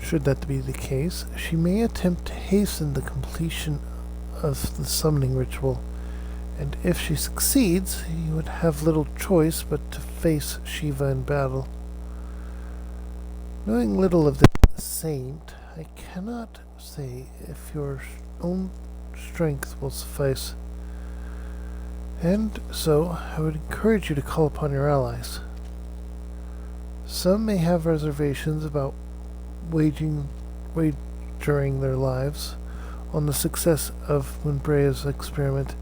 Should that be the case, she may attempt to hasten the completion of the summoning ritual, and if she succeeds, you would have little choice but to face Shiva in battle. Knowing little of the saint, I cannot say if your own strength will suffice. And so, I would encourage you to call upon your allies. Some may have reservations about wagering their lives on the success of Winbrea's experiment,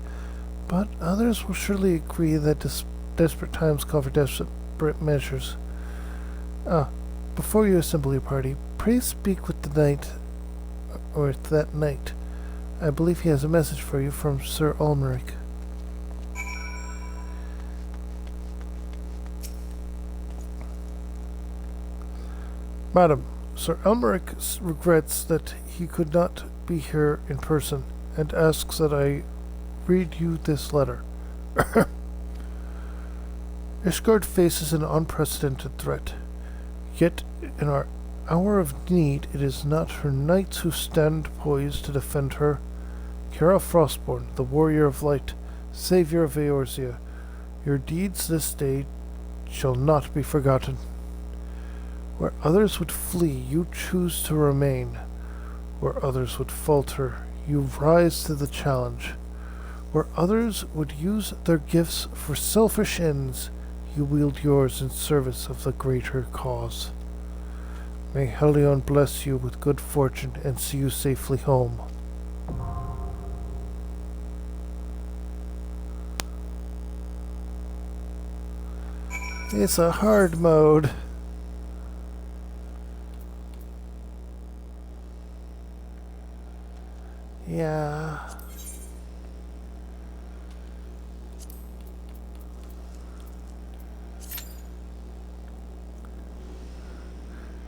but others will surely agree that desperate times call for desperate measures. Before you assemble your party, pray speak with the knight, or that knight. I believe he has a message for you from Sir Ulmeric. Madam, Sir Ulmeric regrets that he could not be here in person, and asks that I read you this letter. Ishgard faces an unprecedented threat. Yet, in our hour of need, it is not her knights who stand poised to defend her. Kara Frostborn, the warrior of light, savior of Eorzea, your deeds this day shall not be forgotten. Where others would flee, you choose to remain. Where others would falter, you rise to the challenge. Where others would use their gifts for selfish ends, you wield yours in service of the greater cause. May Helion bless you with good fortune and see you safely home. It's a hard mode. Yeah.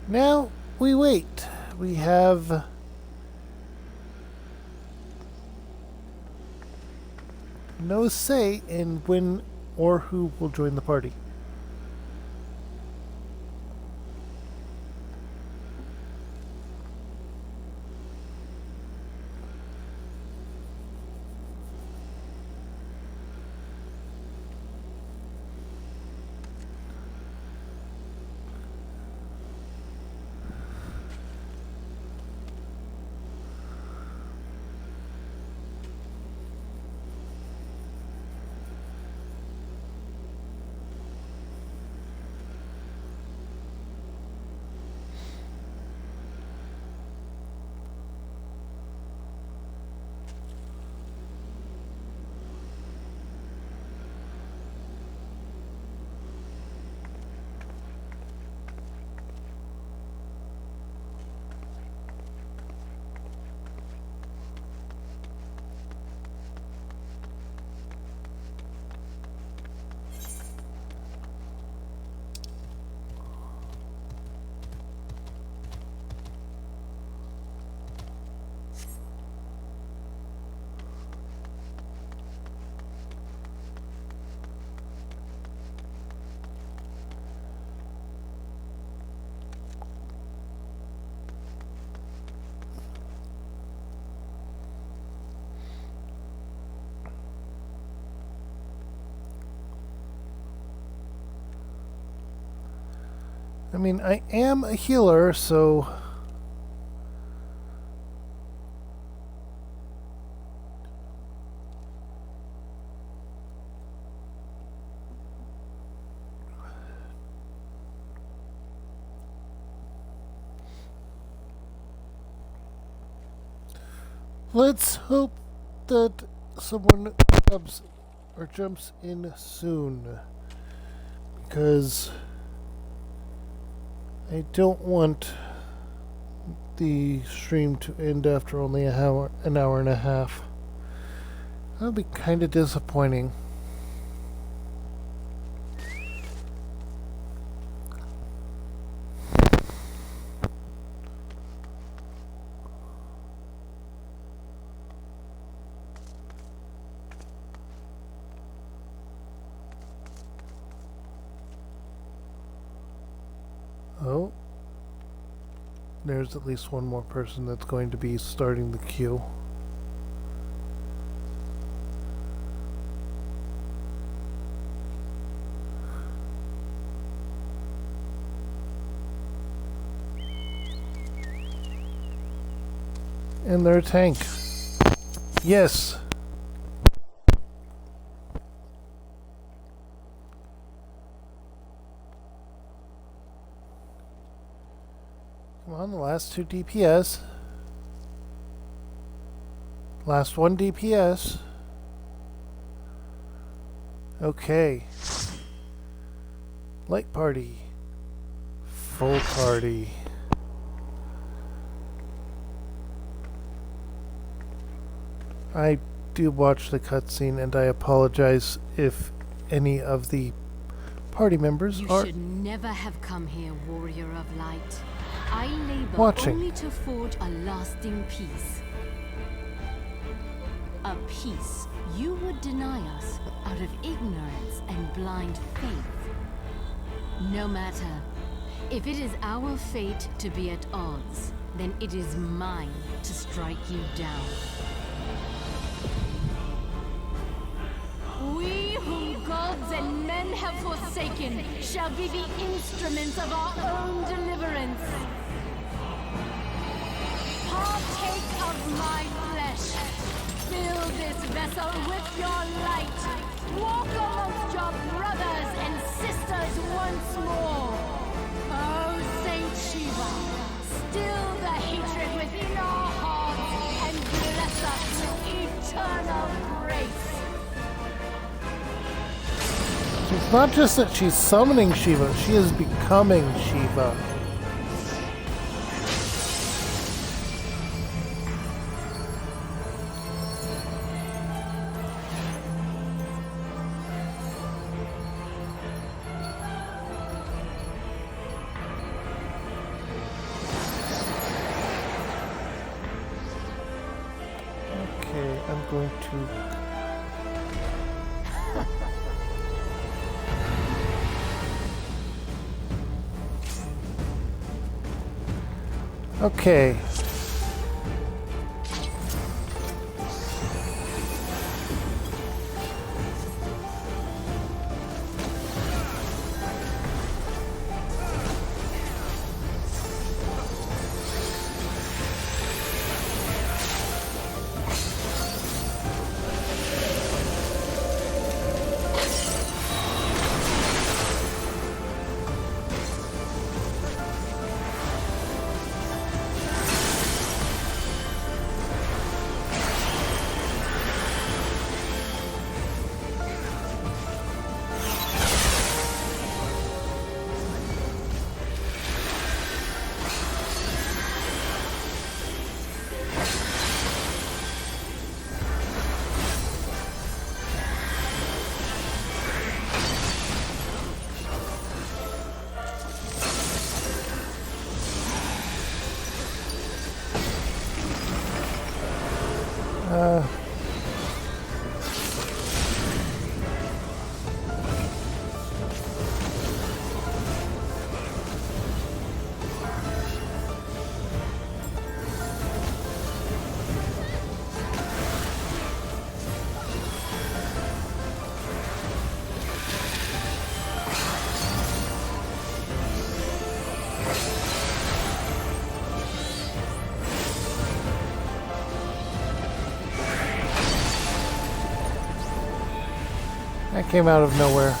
Now we wait. We have no say in when or who will join the party. I mean, I am a healer, so let's hope that someone comes or jumps in soon, because I don't want the stream to end after only an hour and a half. That would be kind of disappointing. Oh, there's at least one more person that's going to be starting the queue. And they're a tank. Yes! Come on, the last two DPS. Last one DPS. Okay. Light party. Full party. I do watch the cutscene, and I apologize if any of the party members You are should never have come here, warrior of light. I labor watching. only to forge a lasting peace. A peace you would deny us out of ignorance and blind faith. No matter. If it is our fate to be at odds, then it is mine to strike you down. We whom gods and men have forsaken shall be the instruments of our own deliverance. Partake of my flesh. Fill this vessel with your light. Walk amongst your brothers and sisters once more. Oh, Saint Shiva, still the hatred within our hearts and bless us with eternal grace. It's not just that she's summoning Shiva, she is becoming Shiva. Okay, I'm going to... Okay. That came out of nowhere.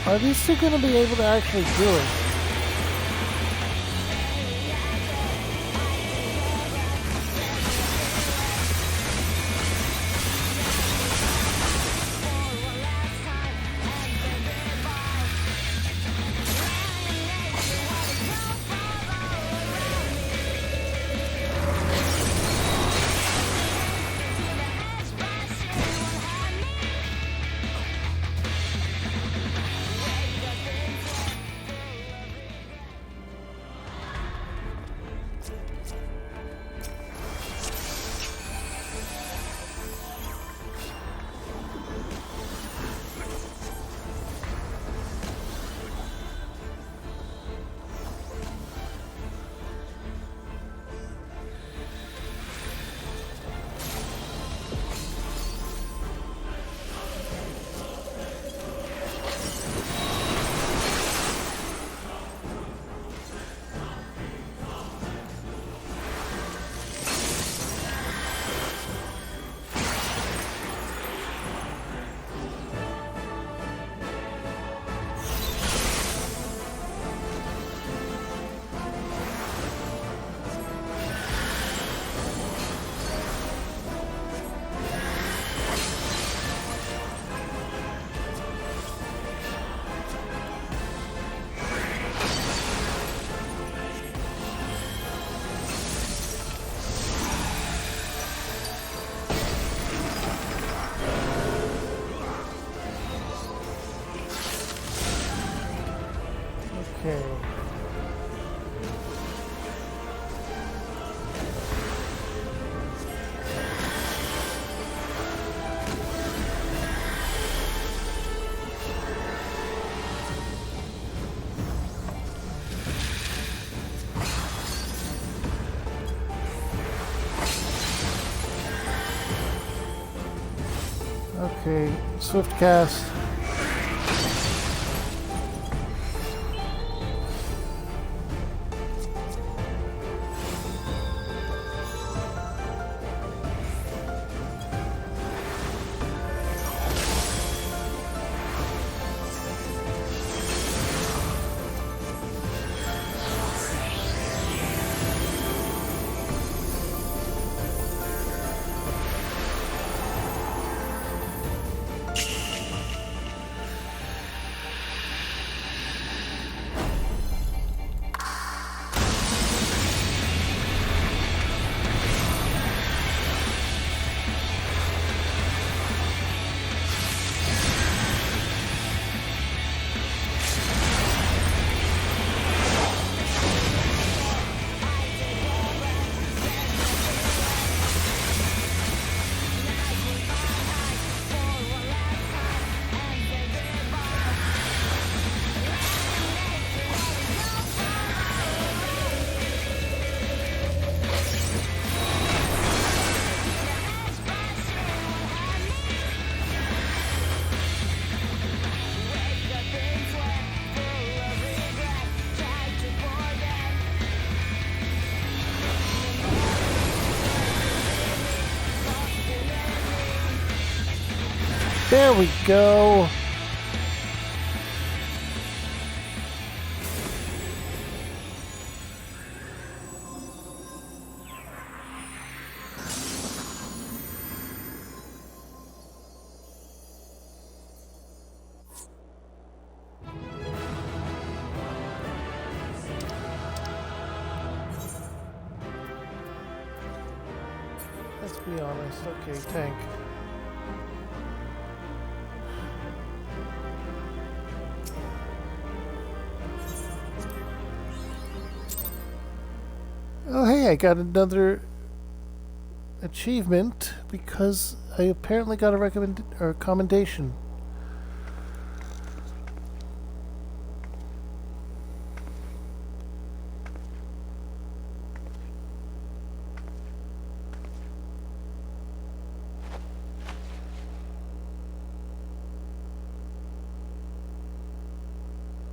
Are these two going to be able to actually do it? Okay, swift cast. There we go. Let's be honest. Okay, tank. Oh, hey, I got another achievement because I apparently got a commendation.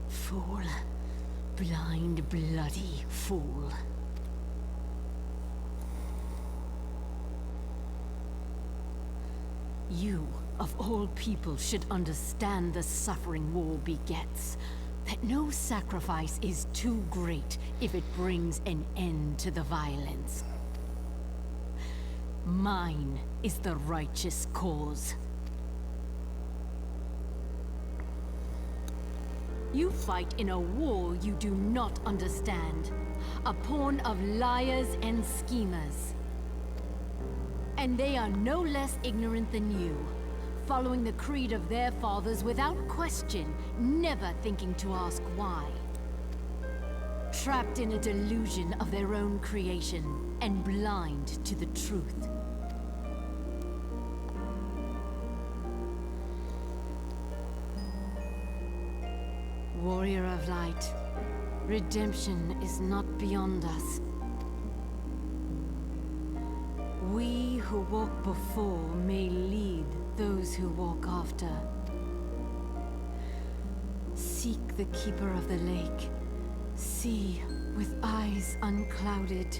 Fool. Blind, bloody fool. You, of all people, should understand the suffering war begets. That no sacrifice is too great if it brings an end to the violence. Mine is the righteous cause. You fight in a war you do not understand. A pawn of liars and schemers. And they are no less ignorant than you, following the creed of their fathers without question, never thinking to ask why. Trapped in a delusion of their own creation, and blind to the truth. Warrior of light, redemption is not beyond us. We who walk before may lead those who walk after. Seek the Keeper of the Lake. See with eyes unclouded.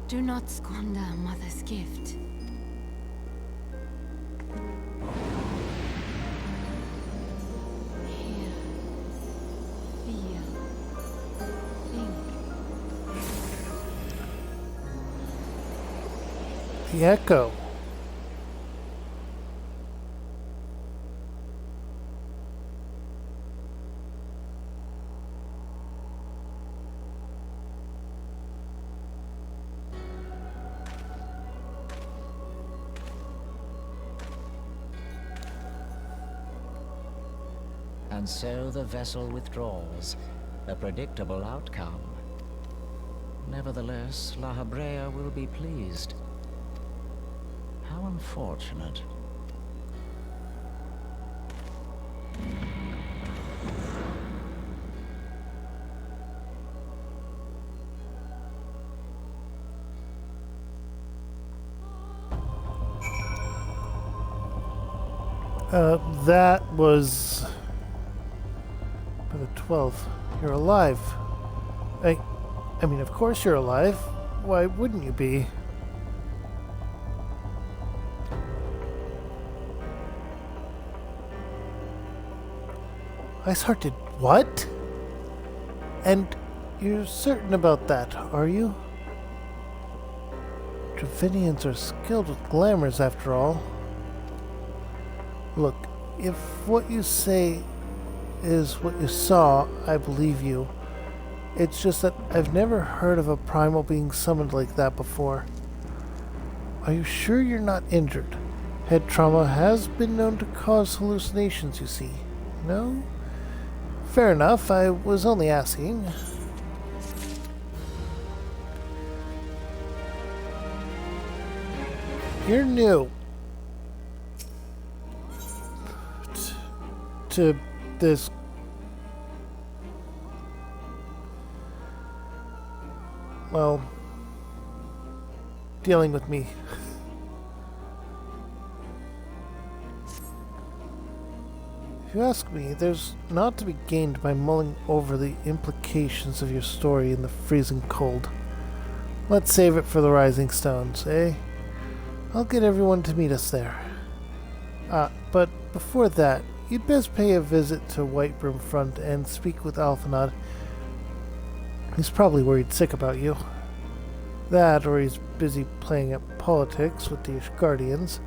Do not squander Mother's gift. Hear, feel, think. The Echo. And so the vessel withdraws, a predictable outcome. Nevertheless, La Habrea will be pleased. How unfortunate. That was... by the 12th. You're alive. I mean, of course you're alive. Why wouldn't you be? Iceheart did what? And you're certain about that, are you? Dravinians are skilled with glamours, after all. Look, if what you say is what you saw, I believe you. It's just that I've never heard of a primal being summoned like that before. Are you sure you're not injured? Head trauma has been known to cause hallucinations, you see. No? Fair enough, I was only asking. You're new to this. Well, dealing with me. If you ask me, there's naught to be gained by mulling over the implications of your story in the freezing cold. Let's save it for the Rising Stones, eh? I'll get everyone to meet us there. But before that, you'd best pay a visit to Whitebrim Front and speak with Alphanod. He's probably worried sick about you. That, or he's busy playing at politics with the Ishgardians.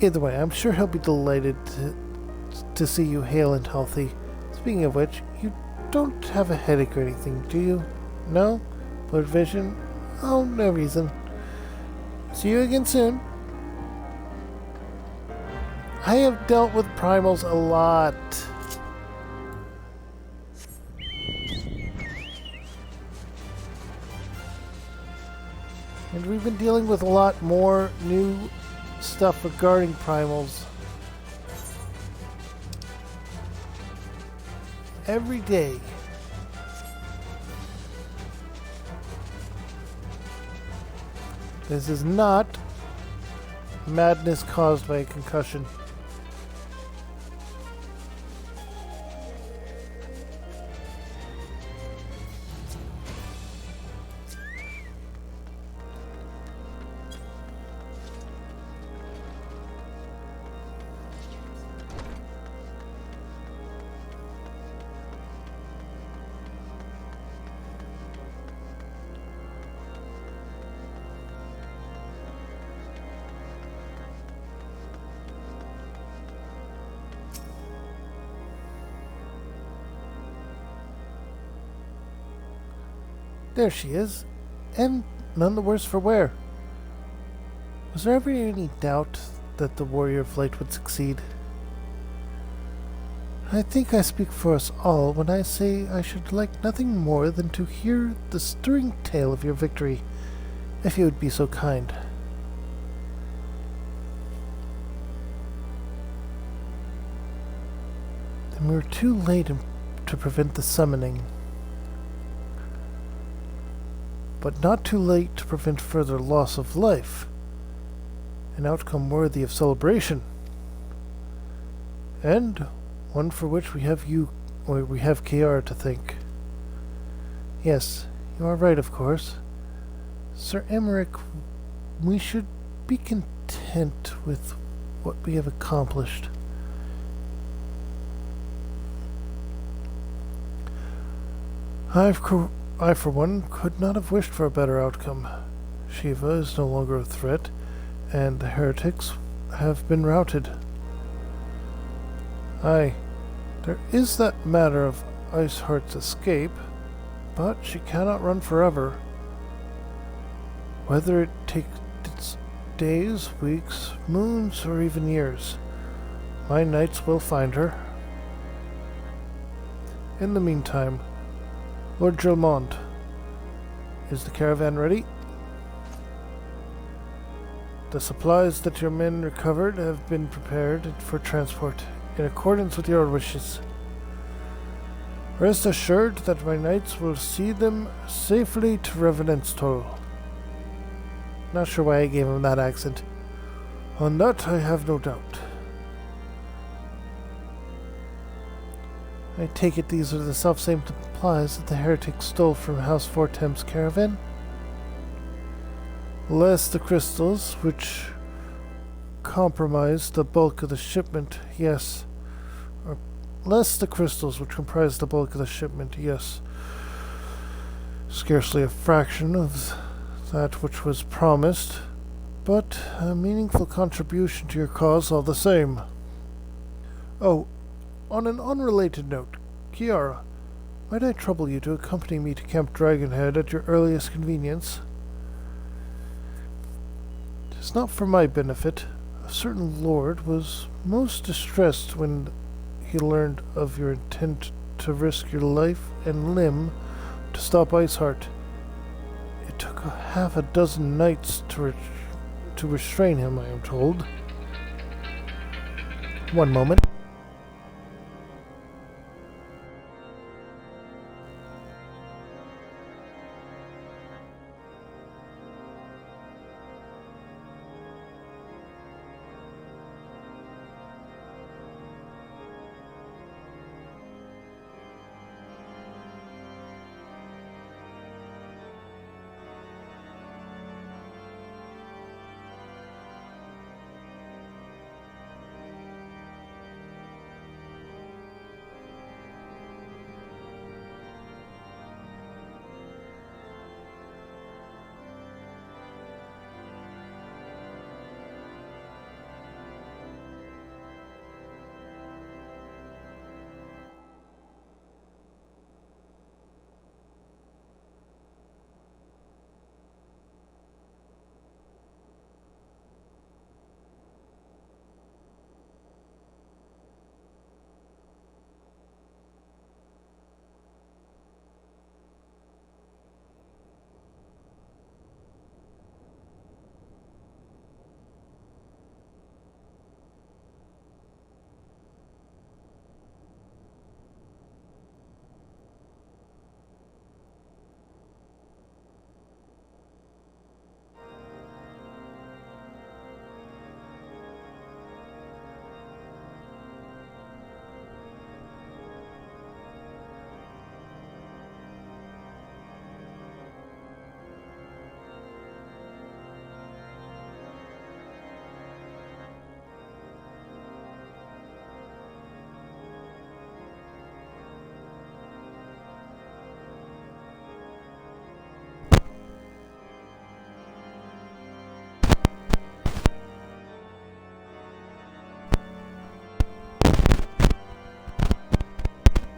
Either way, I'm sure he'll be delighted to see you hale and healthy. Speaking of which, you don't have a headache or anything, do you? No? Blurred vision? Oh, no reason. See you again soon. I have dealt with primals a lot. And we've been dealing with a lot more new stuff regarding primals. Every day. This is not madness caused by a concussion. There she is, and none the worse for wear. Was there ever any doubt that the warrior of light would succeed? I think I speak for us all when I say I should like nothing more than to hear the stirring tale of your victory, if you would be so kind. Then we were too late to prevent the summoning. But not too late to prevent further loss of life. An outcome worthy of celebration. And one for which we have KR to thank. Yes, you are right, of course. Sir Emmerich, we should be content with what we have accomplished. I, for one, could not have wished for a better outcome. Shiva is no longer a threat, and the heretics have been routed. Aye, there is that matter of Iceheart's escape, but she cannot run forever. Whether it takes days, weeks, moons, or even years, my knights will find her. In the meantime, Lord Drillmont, is the caravan ready? The supplies that your men recovered have been prepared for transport, in accordance with your wishes. Rest assured that my knights will see them safely to Revenant's-Toll. Not sure why I gave him that accent. On that I have no doubt. I take it these are the selfsame supplies that the heretics stole from House Fortem's caravan? Less the crystals, which compromised the bulk of the shipment, yes. Or less the crystals, which comprised the bulk of the shipment, yes. Scarcely a fraction of that which was promised, but a meaningful contribution to your cause all the same. Oh, on an unrelated note, Kiara, might I trouble you to accompany me to Camp Dragonhead at your earliest convenience? Tis not for my benefit. A certain lord was most distressed when he learned of your intent to risk your life and limb to stop Iceheart. It took half a dozen knights to restrain him, I am told. One moment.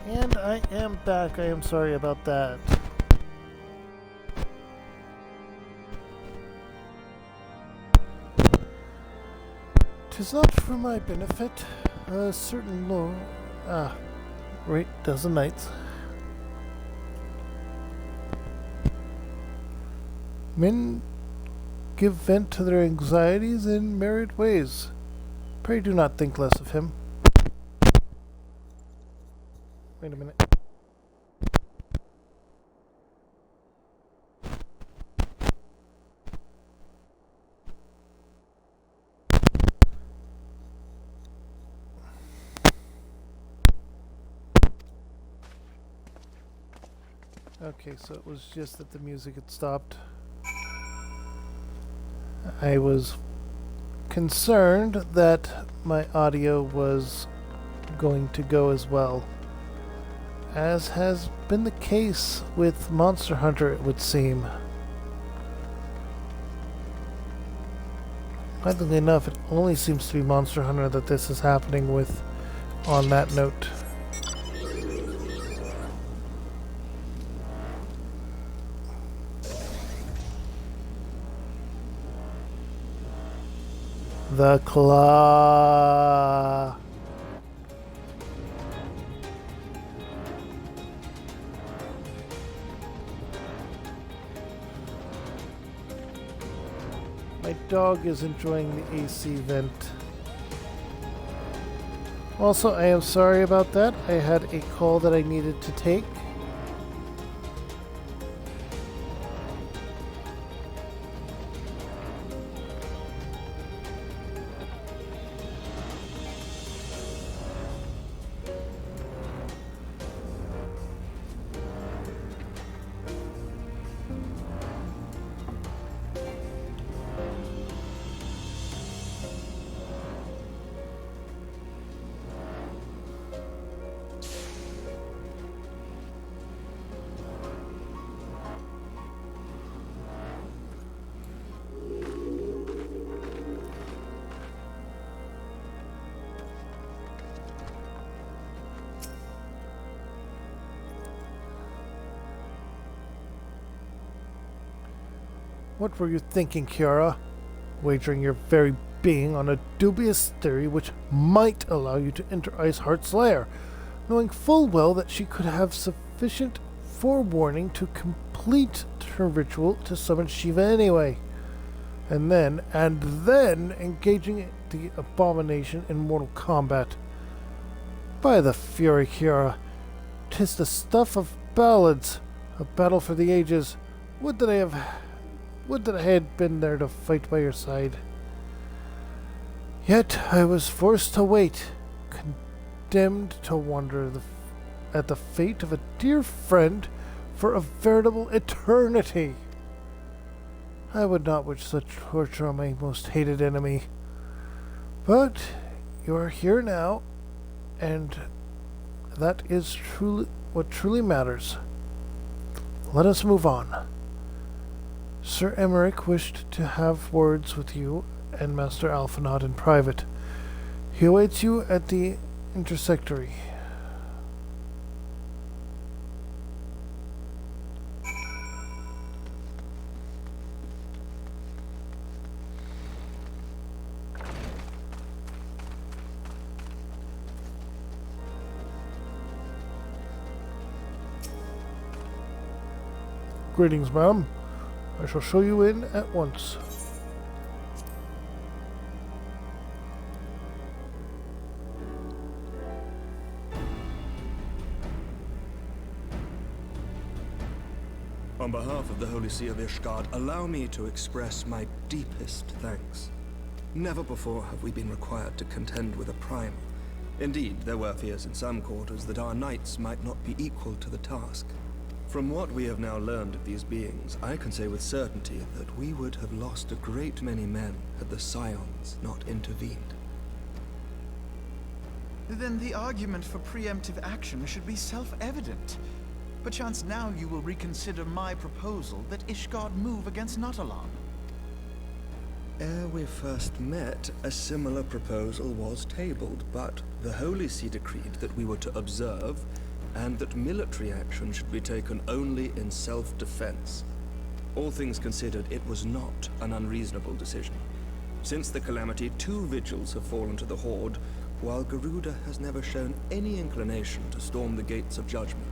And I am back. I am sorry about that. Tis not for my benefit. A certain lord... great dozen knights. Men give vent to their anxieties in myriad ways. Pray do not think less of him. Wait a minute. Okay, so it was just that the music had stopped. I was concerned that my audio was going to go as well, as has been the case with Monster Hunter, it would seem. Oddly enough, it only seems to be Monster Hunter that this is happening with on that note. The claw. My dog is enjoying the AC vent. Also, I am sorry about that. I had a call that I needed to take. What were you thinking, Kiara? Wagering your very being on a dubious theory which might allow you to enter Iceheart's lair, knowing full well that she could have sufficient forewarning to complete her ritual to summon Shiva anyway. And then engaging the abomination in mortal combat. By the fury, Kiara, 'tis the stuff of ballads, a battle for the ages. Would that I had been there to fight by your side. Yet I was forced to wait, condemned to wonder at the fate of a dear friend for a veritable eternity. I would not wish such torture on my most hated enemy. But you are here now, and that is what truly matters. Let us move on. Sir Emmerich wished to have words with you and Master Alphinaud in private. He awaits you at the intersectory. Greetings, ma'am. I shall show you in at once. On behalf of the Holy See of Ishgard, allow me to express my deepest thanks. Never before have we been required to contend with a primal. Indeed, there were fears in some quarters that our knights might not be equal to the task. From what we have now learned of these beings, I can say with certainty that we would have lost a great many men had the Scions not intervened. Then the argument for preemptive action should be self-evident. Perchance now you will reconsider my proposal that Ishgard move against Nautalon. Ere we first met, a similar proposal was tabled, but the Holy See decreed that we were to observe, and that military action should be taken only in self-defense. All things considered, it was not an unreasonable decision. Since the calamity, 2 vigils have fallen to the Horde, while Garuda has never shown any inclination to storm the gates of judgment.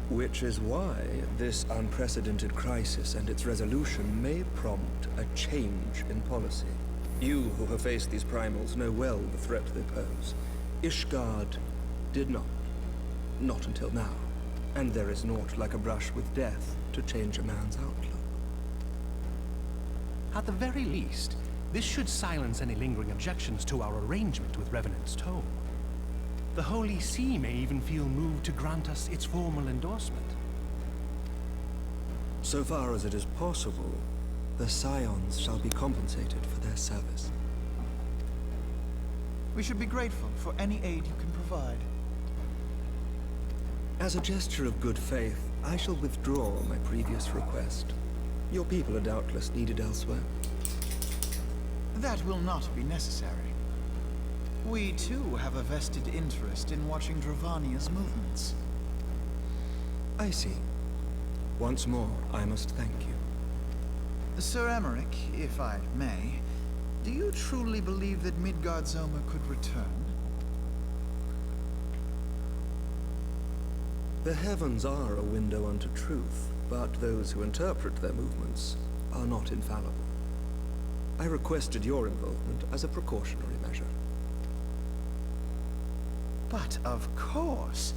Which is why this unprecedented crisis and its resolution may prompt a change in policy. You who have faced these primals know well the threat they pose. Ishgard did not. Not until now. And there is naught like a brush with death to change a man's outlook. At the very least, this should silence any lingering objections to our arrangement with Revenant's Toll. The Holy See may even feel moved to grant us its formal endorsement. So far as it is possible, the Scions shall be compensated for their service. We should be grateful for any aid you can provide. As a gesture of good faith, I shall withdraw my previous request. Your people are doubtless needed elsewhere. That will not be necessary. We, too, have a vested interest in watching Dravania's movements. I see. Once more, I must thank you. Sir Emmerich, if I may, do you truly believe that Midgard-Zoma could return? The heavens are a window unto truth, but those who interpret their movements are not infallible. I requested your involvement as a precautionary measure. But of course,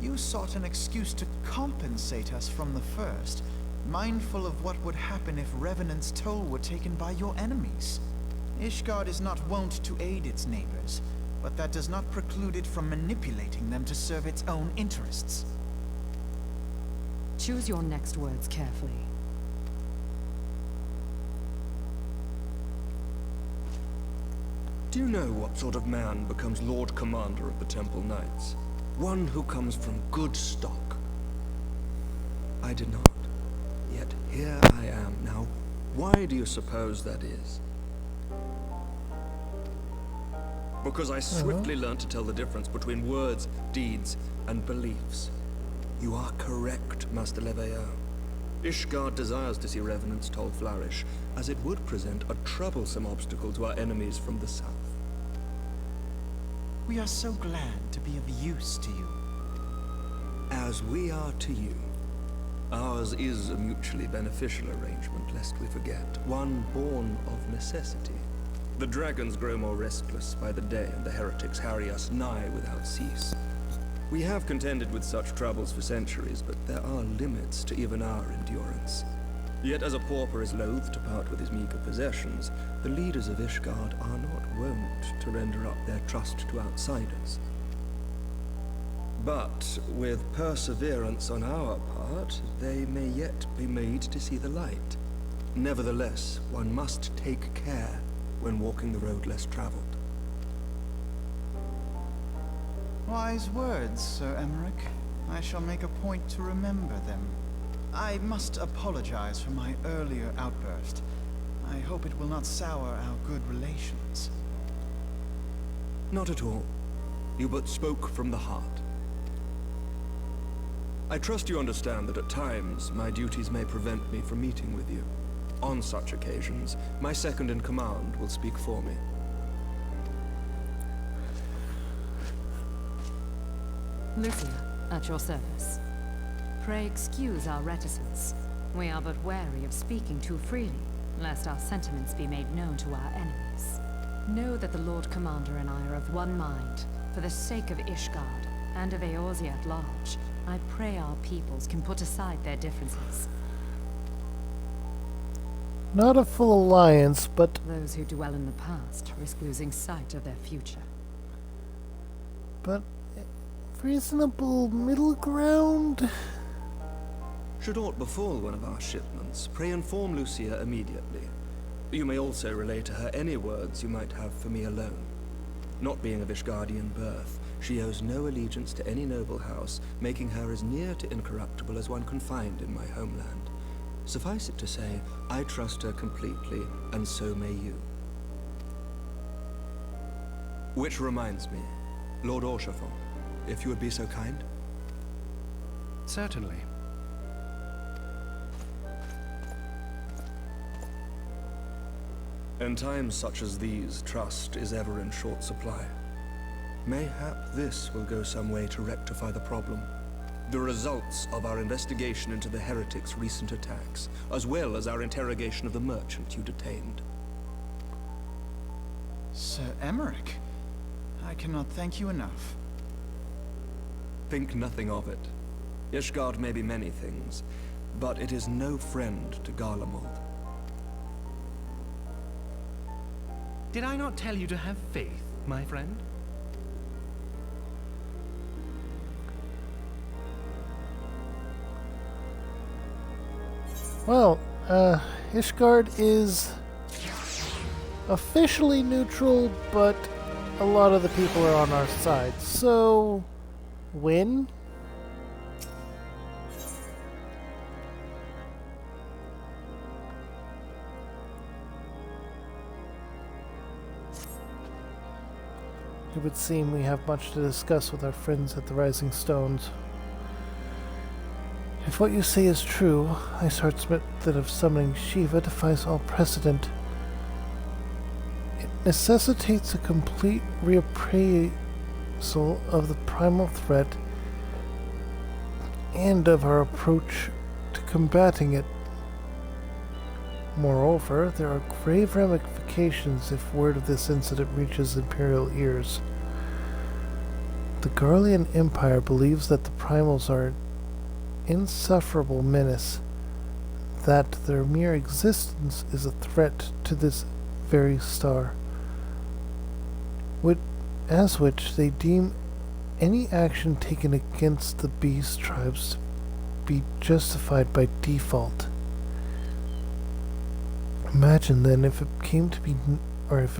you sought an excuse to compensate us from the first, mindful of what would happen if Revenant's Toll were taken by your enemies. Ishgard is not wont to aid its neighbors, but that does not preclude it from manipulating them to serve its own interests. Choose your next words carefully. Do you know what sort of man becomes Lord Commander of the Temple Knights? One who comes from good stock. I did not. Yet here I am now. Why do you suppose that is? Because I swiftly learned to tell the difference between words, deeds, and beliefs. You are correct, Master Leveilleur. Ishgard desires to see Revenant's Toll flourish, as it would present a troublesome obstacle to our enemies from the south. We are so glad to be of use to you. As we are to you. Ours is a mutually beneficial arrangement, lest we forget, one born of necessity. The dragons grow more restless by the day, and the heretics harry us nigh without cease. We have contended with such troubles for centuries, but there are limits to even our endurance. Yet as a pauper is loath to part with his meager possessions, the leaders of Ishgard are not wont to render up their trust to outsiders. But with perseverance on our part, they may yet be made to see the light. Nevertheless, one must take care when walking the road less traveled. Wise words, Sir Emmerich. I shall make a point to remember them. I must apologize for my earlier outburst. I hope it will not sour our good relations. Not at all. You but spoke from the heart. I trust you understand that at times my duties may prevent me from meeting with you. On such occasions, my second-in-command will speak for me. Lucia, at your service. Pray excuse our reticence. We are but wary of speaking too freely, lest our sentiments be made known to our enemies. Know that the Lord Commander and I are of one mind. For the sake of Ishgard, and of Eorzea at large, I pray our peoples can put aside their differences. Not a full alliance, but... Those who dwell in the past risk losing sight of their future. But... reasonable middle ground? Should aught befall one of our shipments, pray inform Lucia immediately. You may also relay to her any words you might have for me alone. Not being of Ishgardian birth, she owes no allegiance to any noble house, making her as near to incorruptible as one can find in my homeland. Suffice it to say, I trust her completely, and so may you. Which reminds me, Lord Orshafon, if you would be so kind? Certainly. In times such as these, trust is ever in short supply. Mayhap this will go some way to rectify the problem. The results of our investigation into the heretics' recent attacks, as well as our interrogation of the merchant you detained. Sir Emmerich, I cannot thank you enough. Think nothing of it. Ishgard may be many things, but it is no friend to Garlemald. Did I not tell you to have faith, my friend? Well, Ishgard is officially neutral, but a lot of the people are on our side. So, win? It would seem we have much to discuss with our friends at the Rising Stones. If what you say is true, Iceheart's method of summoning Shiva defies all precedent. It necessitates a complete reappraisal of the primal threat and of our approach to combating it. Moreover, there are grave ramifications if word of this incident reaches Imperial ears. The Garlean Empire believes that the primals are an insufferable menace, that their mere existence is a threat to this very star, as which they deem any action taken against the beast tribes to be justified by default. Imagine then if it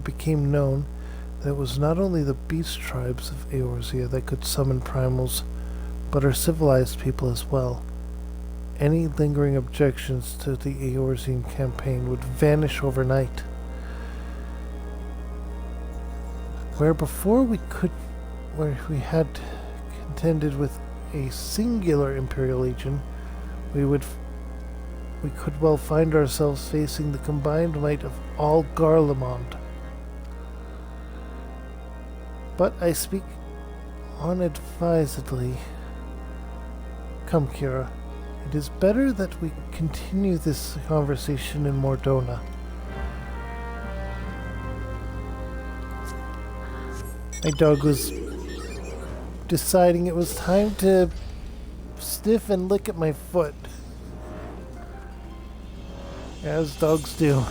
became known that it was not only the beast tribes of Eorzea that could summon primals, but our civilized people as well. Any lingering objections to the Eorzean campaign would vanish overnight. Where before we had contended with a singular Imperial Legion, we would we could well find ourselves facing the combined might of all Garlemald. But I speak unadvisedly. Come, Kira. It is better that we continue this conversation in Mordona. My dog was deciding it was time to sniff and lick at my foot. As dogs do.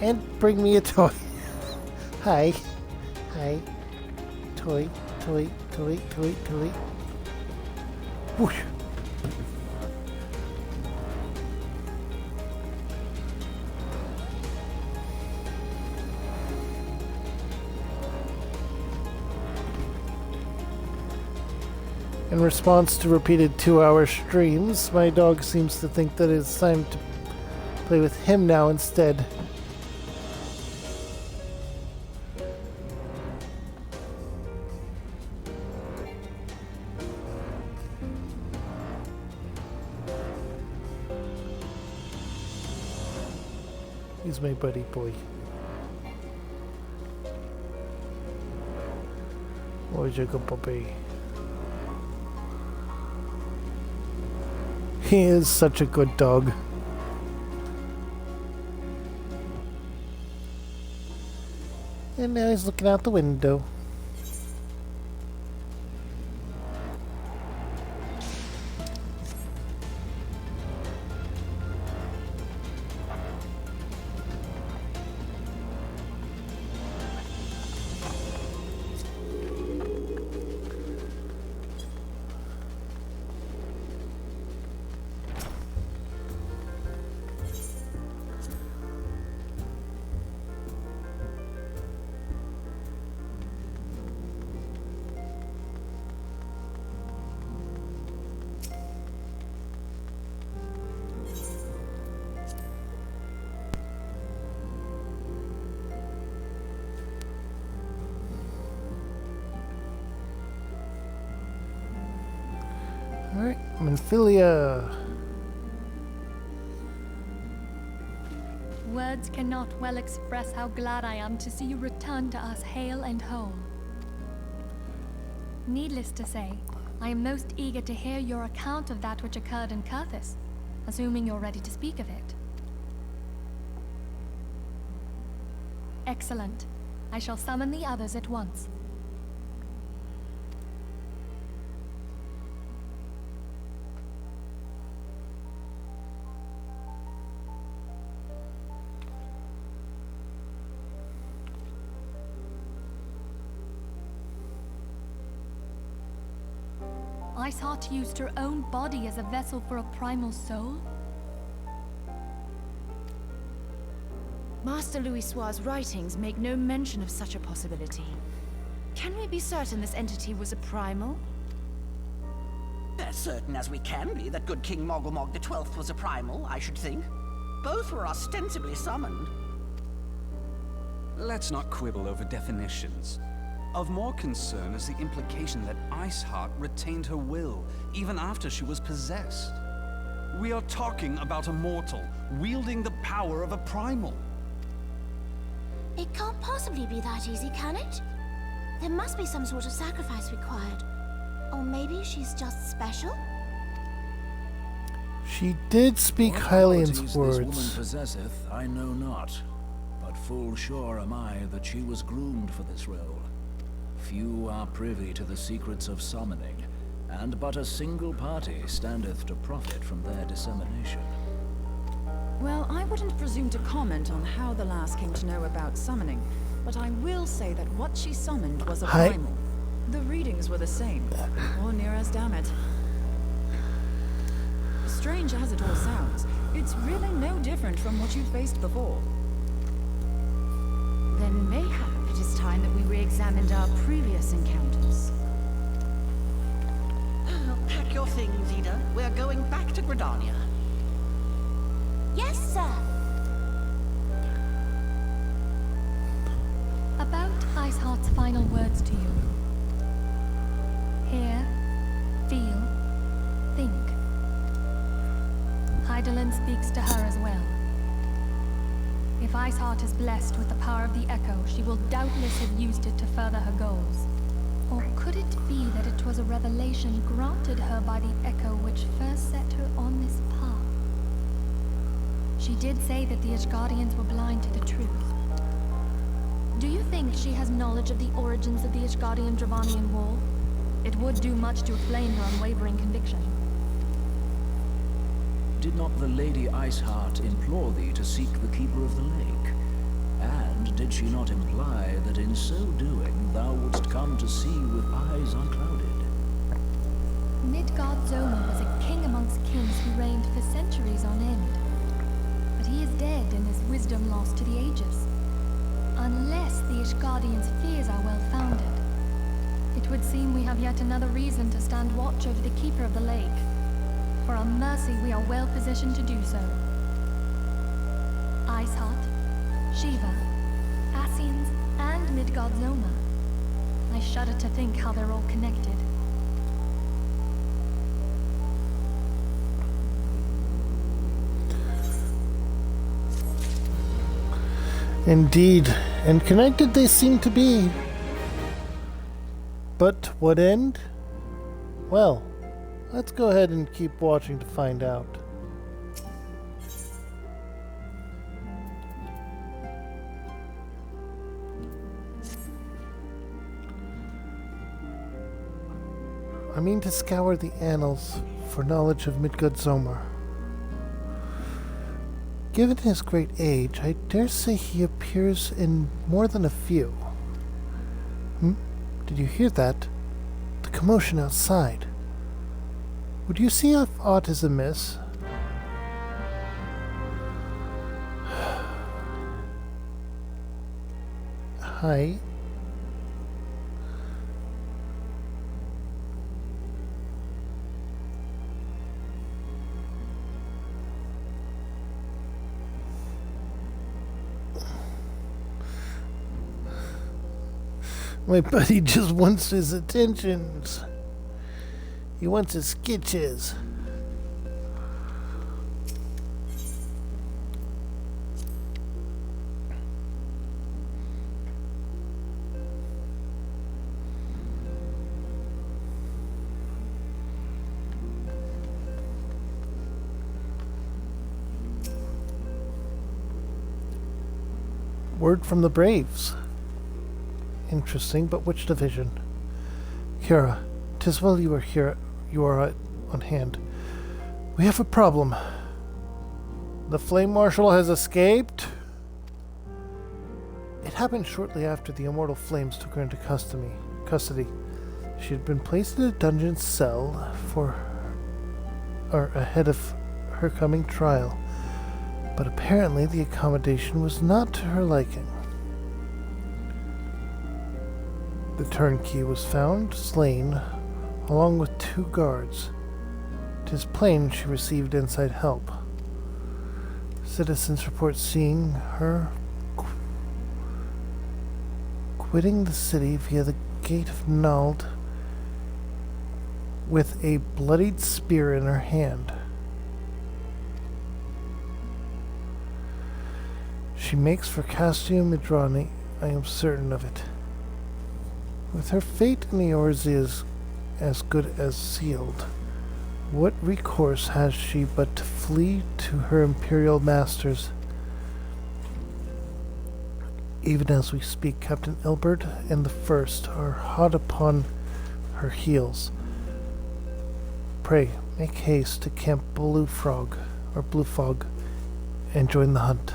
And bring me a toy. Hi. Hi. Toy, toy, toy, toy, toy. Whoosh. In response to repeated 2-hour streams, my dog seems to think that it's time to play with him now instead. He's my buddy boy. Where's your good puppy? He is such a good dog. And now he's looking out the window. Alright, Menphilia. Words cannot well express how glad I am to see you return to us hale and whole. Needless to say, I am most eager to hear your account of that which occurred in Kurthis, assuming you're ready to speak of it. Excellent. I shall summon the others at once. Iceheart used her own body as a vessel for a primal soul? Master Louisoir's writings make no mention of such a possibility. Can we be certain this entity was a primal? As certain as we can be that good King Mogglmog the 12th was a primal, I should think. Both were ostensibly summoned. Let's not quibble over definitions. Of more concern is the implication that Iceheart retained her will, even after she was possessed. We are talking about a mortal, wielding the power of a primal. It can't possibly be that easy, can it? There must be some sort of sacrifice required. Or maybe she's just special? She did speak What Hylian's qualities words. This woman possesseth, I know not, but full sure am I that she was groomed for this role. Few are privy to the secrets of summoning, and but a single party standeth to profit from their dissemination. Well, I wouldn't presume to comment on how the lass came to know about summoning, but I will say that what she summoned was a primal. The readings were the same, or near as, damn it. Strange as it all sounds, it's really no different from what you faced before. Then mayhap it is time that we re-examined our previous encounters. Pack your things, Ida. We're going back to Gridania. Yes, sir. About Iceheart's final words to you. Hear, feel, think. speaks to her as well. If Iceheart is blessed with the power of the Echo, she will doubtless have used it to further her goals. Or could it be that it was a revelation granted her by the Echo which first set her on this path? She did say that the Ishgardians were blind to the truth. Do you think she has knowledge of the origins of the Ishgardian-Dravanian War? It would do much to explain her unwavering conviction. Did not the Lady Iceheart implore thee to seek the Keeper of the Lake? And did she not imply that in so doing thou wouldst come to see with eyes unclouded? Midgard Zoma was a king amongst kings who reigned for centuries on end. But he is dead and his wisdom lost to the ages. Unless the Ishgardians' fears are well founded. It would seem we have yet another reason to stand watch over the Keeper of the Lake. For our mercy, we are well positioned to do so. Iceheart, Shiva, Ascians, and Midgard Zoma. I shudder to think how they're all connected. Indeed, and connected they seem to be. But what end? Well, let's go ahead and keep watching to find out. I mean to scour the annals for knowledge of Midgard Zoma. Given his great age, I dare say he appears in more than a few. Did you hear that? The commotion outside. Would you see if aught is amiss? Hi. My buddy just wants his attentions. He wants his sketches. Word from the Braves. Interesting, but which division? Kira, 'tis well you are here. You are on hand. We have a problem. The Flame Marshal has escaped. It happened shortly after the Immortal Flames took her into custody. She had been placed in a dungeon cell ahead of her coming trial, but apparently the accommodation was not to her liking. The turnkey was found slain, along with 2 guards. 'Tis plain she received inside help. Citizens report seeing her quitting the city via the Gate of Nald with a bloodied spear in her hand. She makes for Castia Midrani, I am certain of it. With her fate in Eorzea as good as sealed, what recourse has she but to flee to her imperial masters? Even as we speak, Captain Ilbert and the First are hot upon her heels. Pray, make haste to Camp Blue Fog, and join the hunt.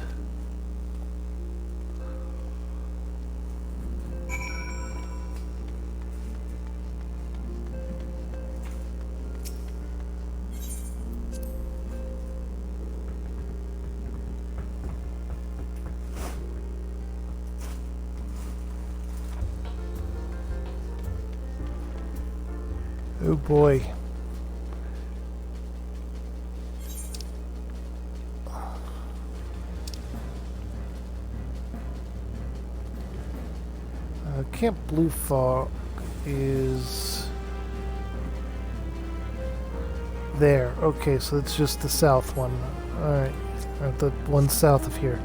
Oh boy. Camp Blue Fog is there. Okay, so it's just the south one. Alright, the one south of here.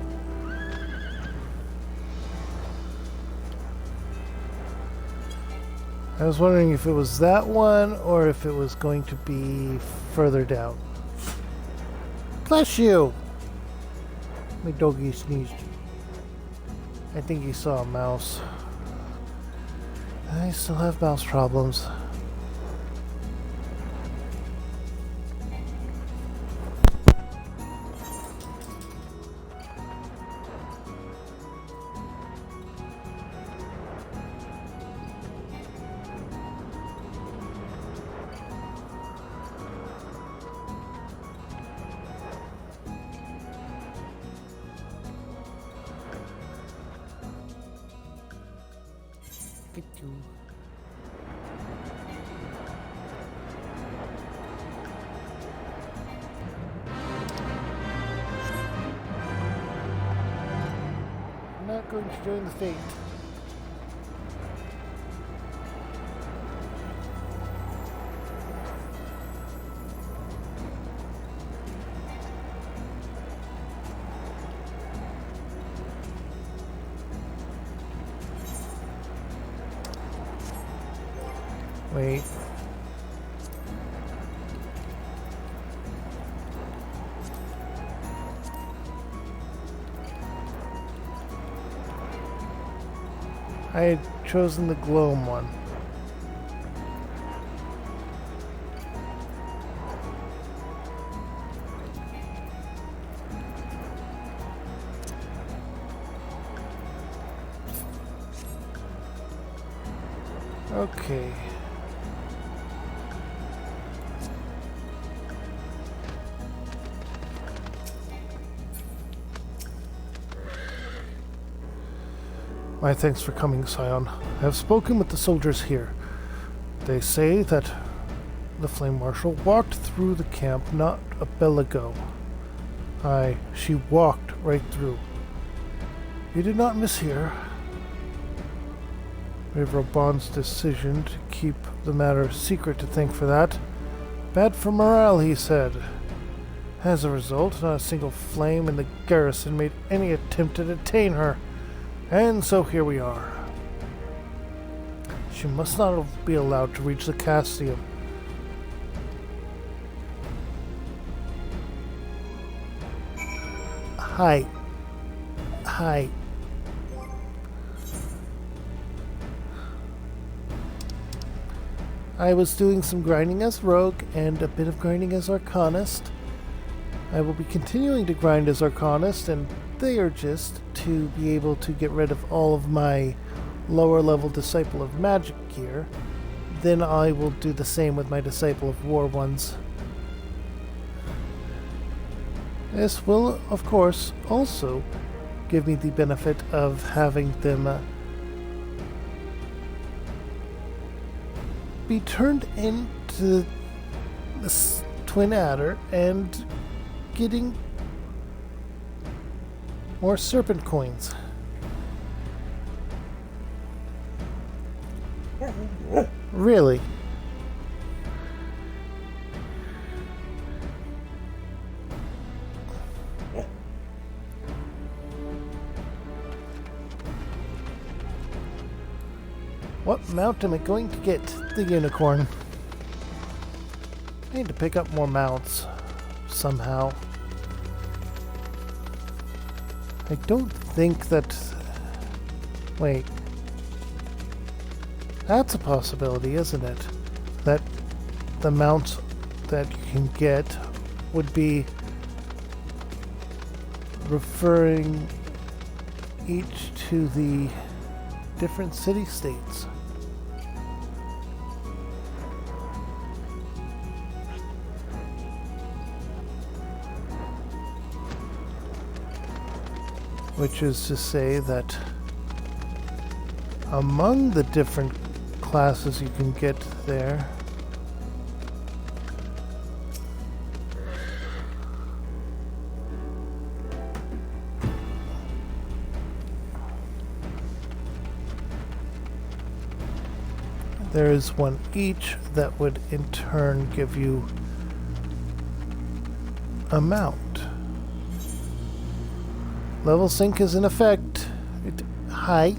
I was wondering if it was that one or if it was going to be further down. Bless you! My doggy sneezed. I think he saw a mouse. I still have mouse problems. I'm not going to join the fate. Wait. I had chosen the gloam one. Okay. My thanks for coming, Scion. I have spoken with the soldiers here. They say that the Flame Marshal walked through the camp not a bell ago. Aye, she walked right through. You did not mishear. We have Raban's decision to keep the matter secret to thank for that. Bad for morale, he said. As a result, not a single flame in the garrison made any attempt to detain her. And so here we are. She must not be allowed to reach the Castium. Hi. Hi. I was doing some grinding as Rogue and a bit of grinding as Arcanist. I will be continuing to grind as Arcanist and Theurgist to be able to get rid of all of my lower level Disciple of Magic gear. Then I will do the same with my Disciple of War ones. This will, of course, also give me the benefit of having them be turned into this Twin Adder and getting more serpent coins. Really? What mount am I going to get? The unicorn. I need to pick up more mounts somehow. I don't think that... Wait. That's a possibility, isn't it? That the mounts that you can get would be referring each to the different city-states. Which is to say that among the different classes you can get there, there is one each that would in turn give you a mount. Level sync is in effect. Hi.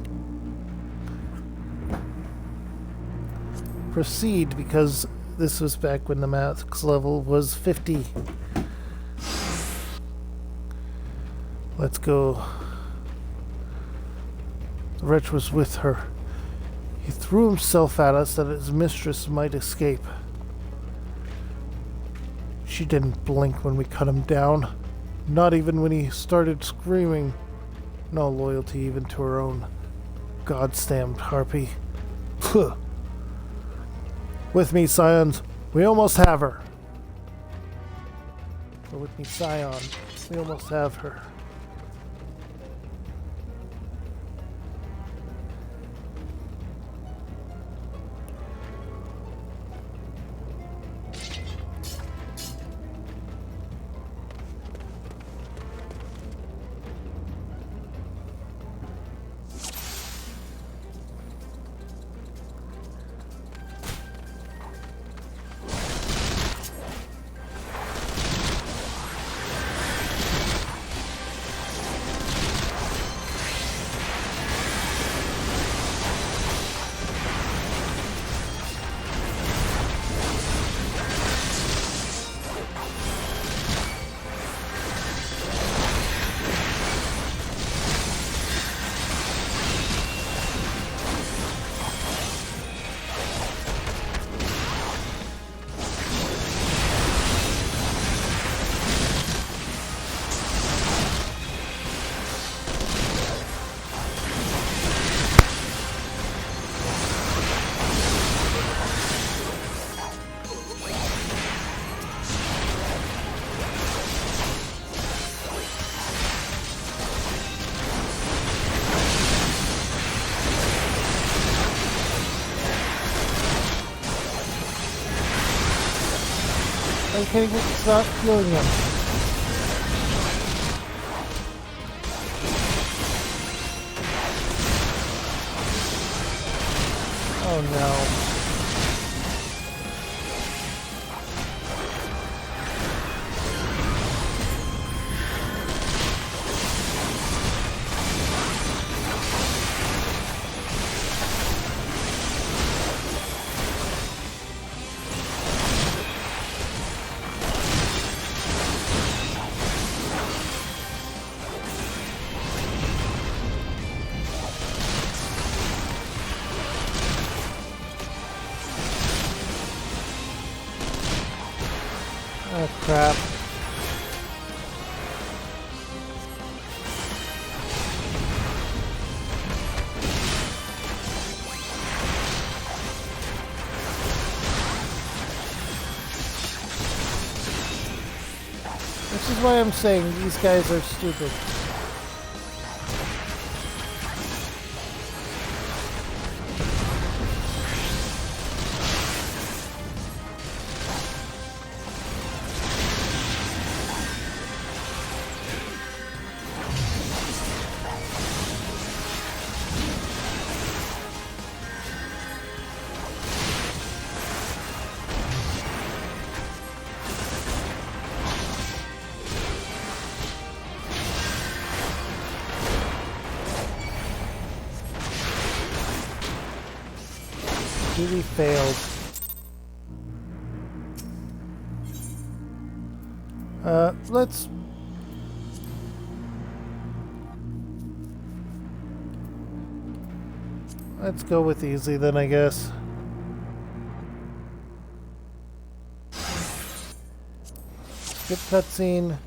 Proceed, because this was back when the max level was 50. Let's go. The wretch was with her. He threw himself at us that his mistress might escape. She didn't blink when we cut him down. Not even when he started screaming. No loyalty even to her own god-stamped harpy. Puh. With me, Scions. We almost have her. Or with me, Scion. We almost have her. I can't stop feeling him. Oh no. Oh crap. This is why I'm saying these guys are stupid. Really failed. Let's go with easy then, I guess. Skip cutscene.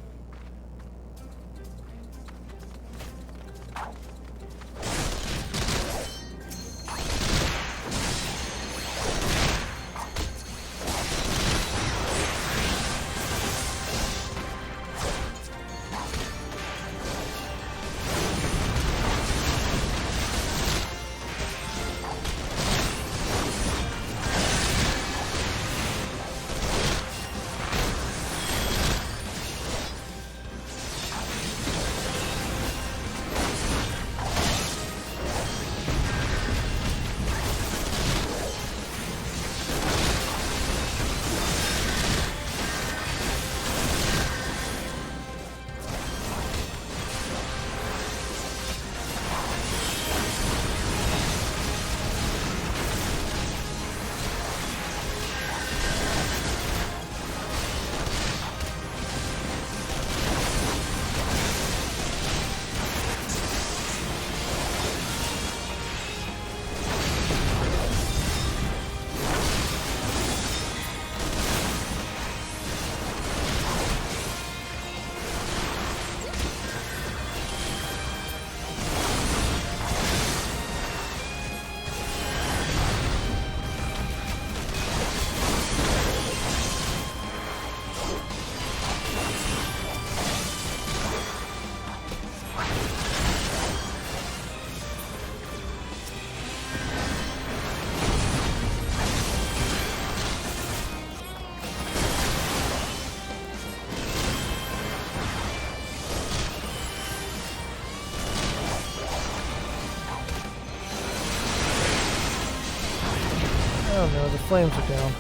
Oh no, the flames are down.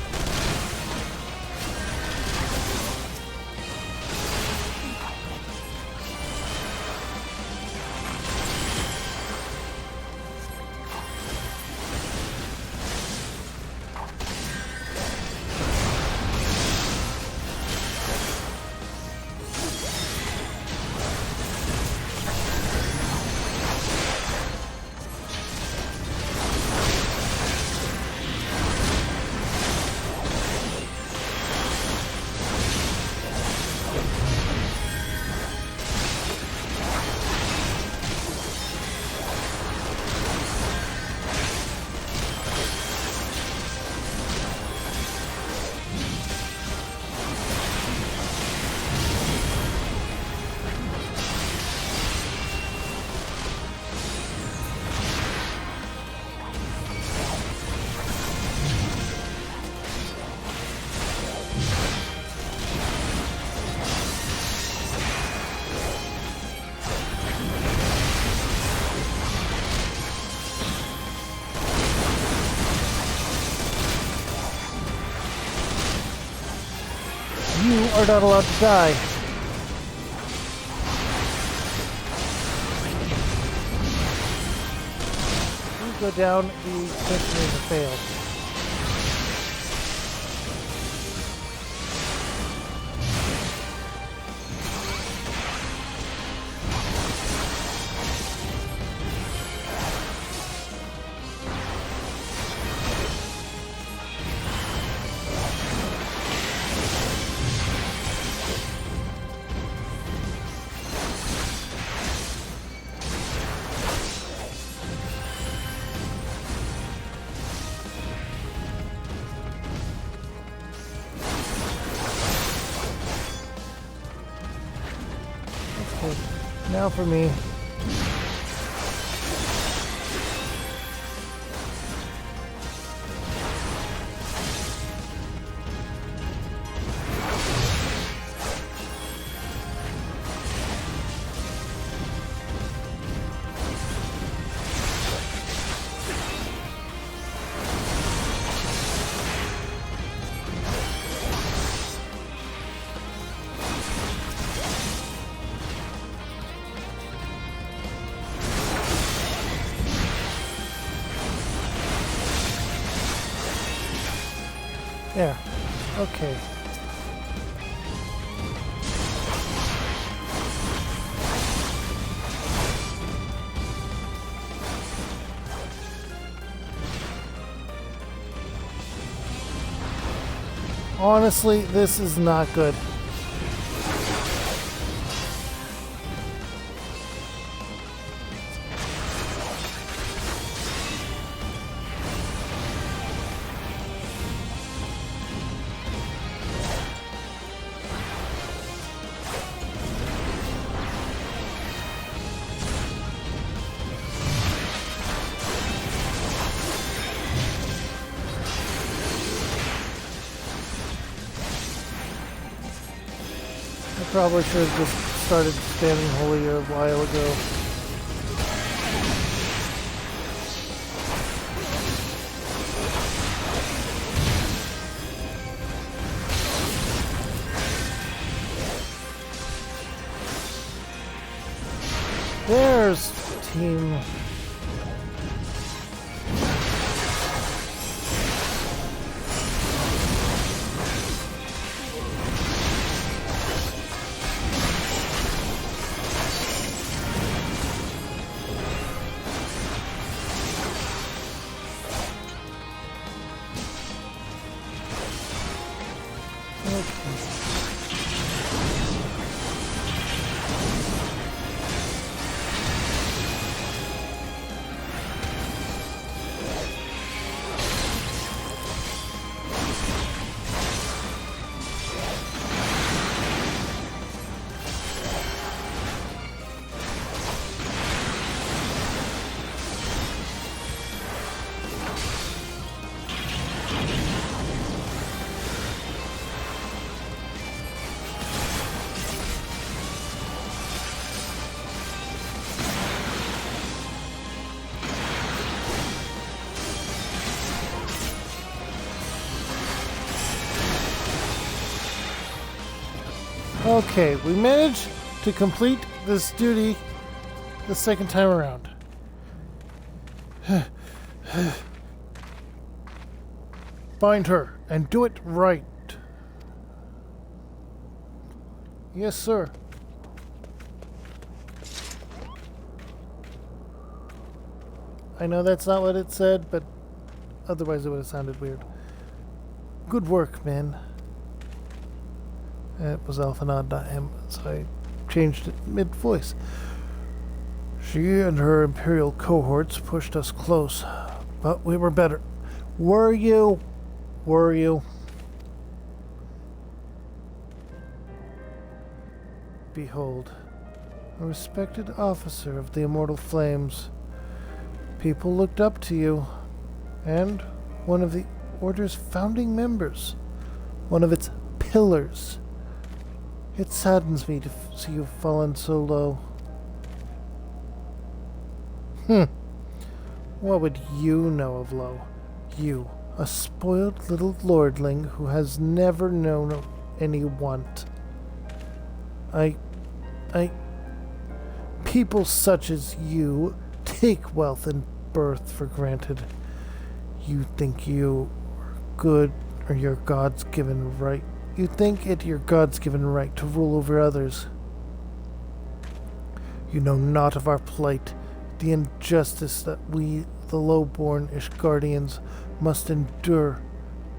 You are not allowed to die. You go down, the mission is a fail. Now for me. There. Okay. Honestly, this is not good. Probably should have just started spamming Holy a while ago. There's team. Okay, we managed to complete this duty the second time around. Find her and do it right. Yes, sir. I know that's not what it said, but otherwise it would have sounded weird. Good work, man. It was Alphanod, not him, so I changed it mid-voice. She and her Imperial cohorts pushed us close, but we were better. Were you? Were you? Behold, a respected officer of the Immortal Flames. People looked up to you, and one of the Order's founding members, one of its pillars. It saddens me to see you fallen so low. What would you know of low? You, a spoiled little lordling who has never known any want. People such as you take wealth and birth for granted. You think you are good or your God's given right. You think it your God's given right to rule over others. You know not of our plight, the injustice that we, the low-born Ishgardians, must endure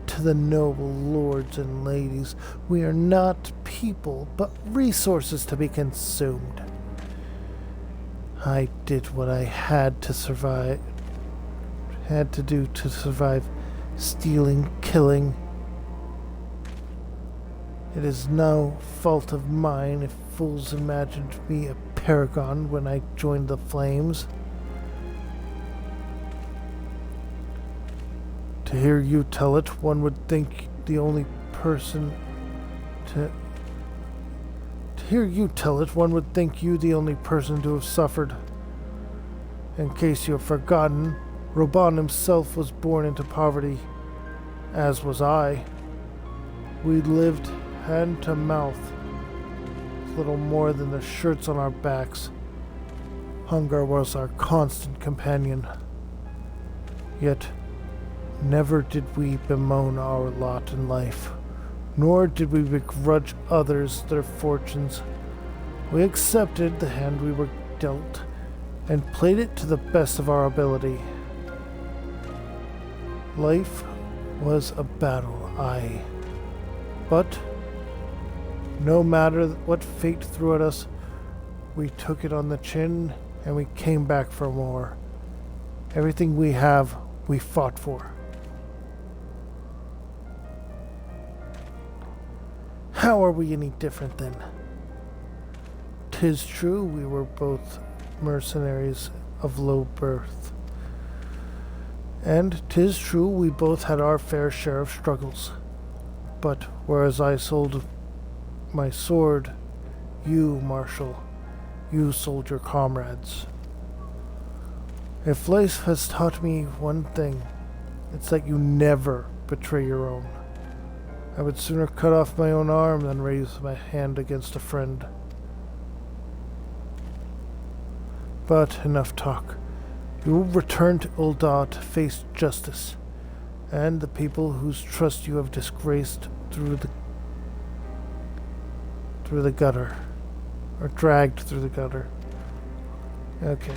to the noble lords and ladies. We are not people, but resources to be consumed. I did what I had to do to survive, stealing, killing. It is no fault of mine if fools imagined me a paragon when I joined the Flames. To hear you tell it, one would think the only person to hear you tell it, one would think you the only person to have suffered. In case you have forgotten, Roban himself was born into poverty, as was I. We lived hand to mouth, with little more than the shirts on our backs. Hunger was our constant companion. Yet, never did we bemoan our lot in life, nor did we begrudge others their fortunes. We accepted the hand we were dealt, and played it to the best of our ability. Life was a battle, aye. But, no matter what fate threw at us, we took it on the chin, and we came back for more. Everything we have, we fought for. How are we any different then? 'Tis true we were both mercenaries of low birth. And 'tis true we both had our fair share of struggles. But whereas I sold my sword, you, Marshal, you sold your comrades. If life has taught me one thing, it's that you never betray your own. I would sooner cut off my own arm than raise my hand against a friend. But enough talk. You will return to Ul'dah to face justice, and the people whose trust you have disgraced through the gutter, or dragged through the gutter. Okay.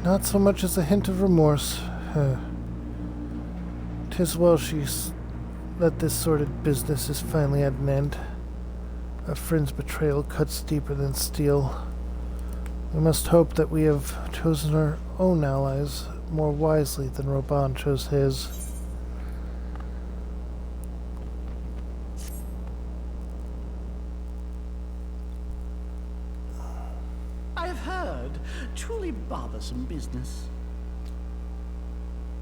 Not so much as a hint of remorse. 'Tis well that this sordid business is finally at an end. A friend's betrayal cuts deeper than steel. We must hope that we have chosen our own allies more wisely than Roban chose his. I have heard. Truly bothersome business.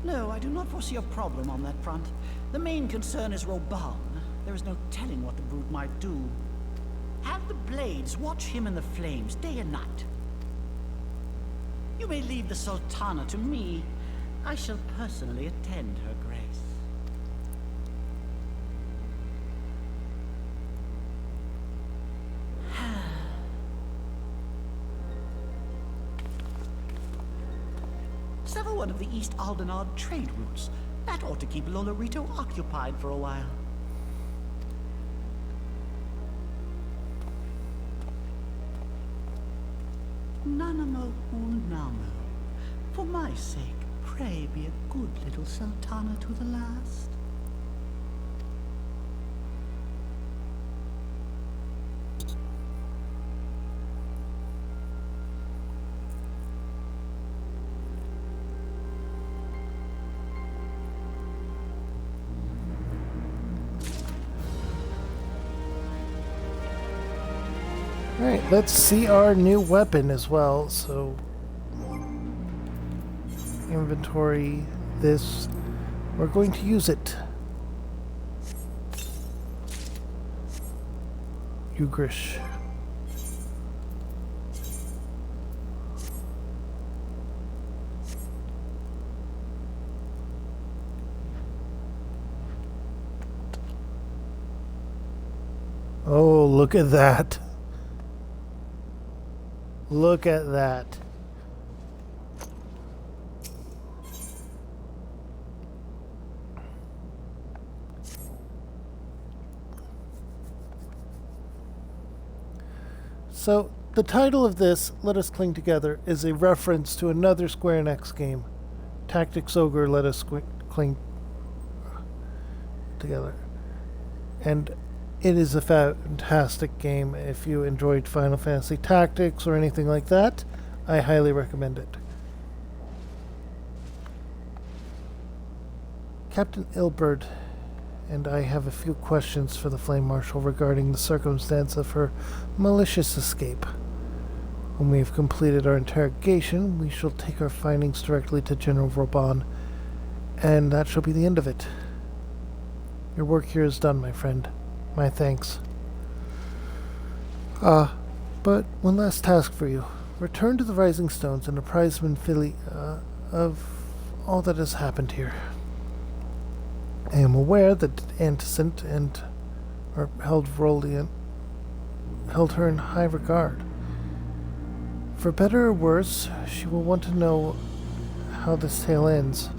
No, I do not foresee a problem on that front. The main concern is Roban. There is no telling what the brute might do. Have the blades watch him in the flames day and night. You may leave the Sultana to me. I shall personally attend her grace. Sever one of the East Aldenard trade routes. That ought to keep Lolorito occupied for a while. Nanamo Unamo. For my sake, pray be a good little Sultana to the last. Alright, let's see our new weapon as well. So, inventory this. We're going to use it. Ugrish. Oh, look at that. Look at that. So, the title of this, Let Us Cling Together, is a reference to another Square Enix game, Tactics Ogre, Let Us Cling Together. And it is a fantastic game. If you enjoyed Final Fantasy Tactics or anything like that, I highly recommend it. Captain Ilbert and I have a few questions for the Flame Marshal regarding the circumstance of her malicious escape. When we have completed our interrogation, we shall take our findings directly to General Vauban, and that shall be the end of it. Your work here is done, my friend. My thanks. But one last task for you. Return to the Rising Stones and apprise Minfili of all that has happened here. I am aware that Antecent and held her in high regard. For better or worse, she will want to know how this tale ends.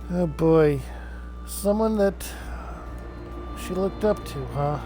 Oh boy. Someone that she looked up to, huh?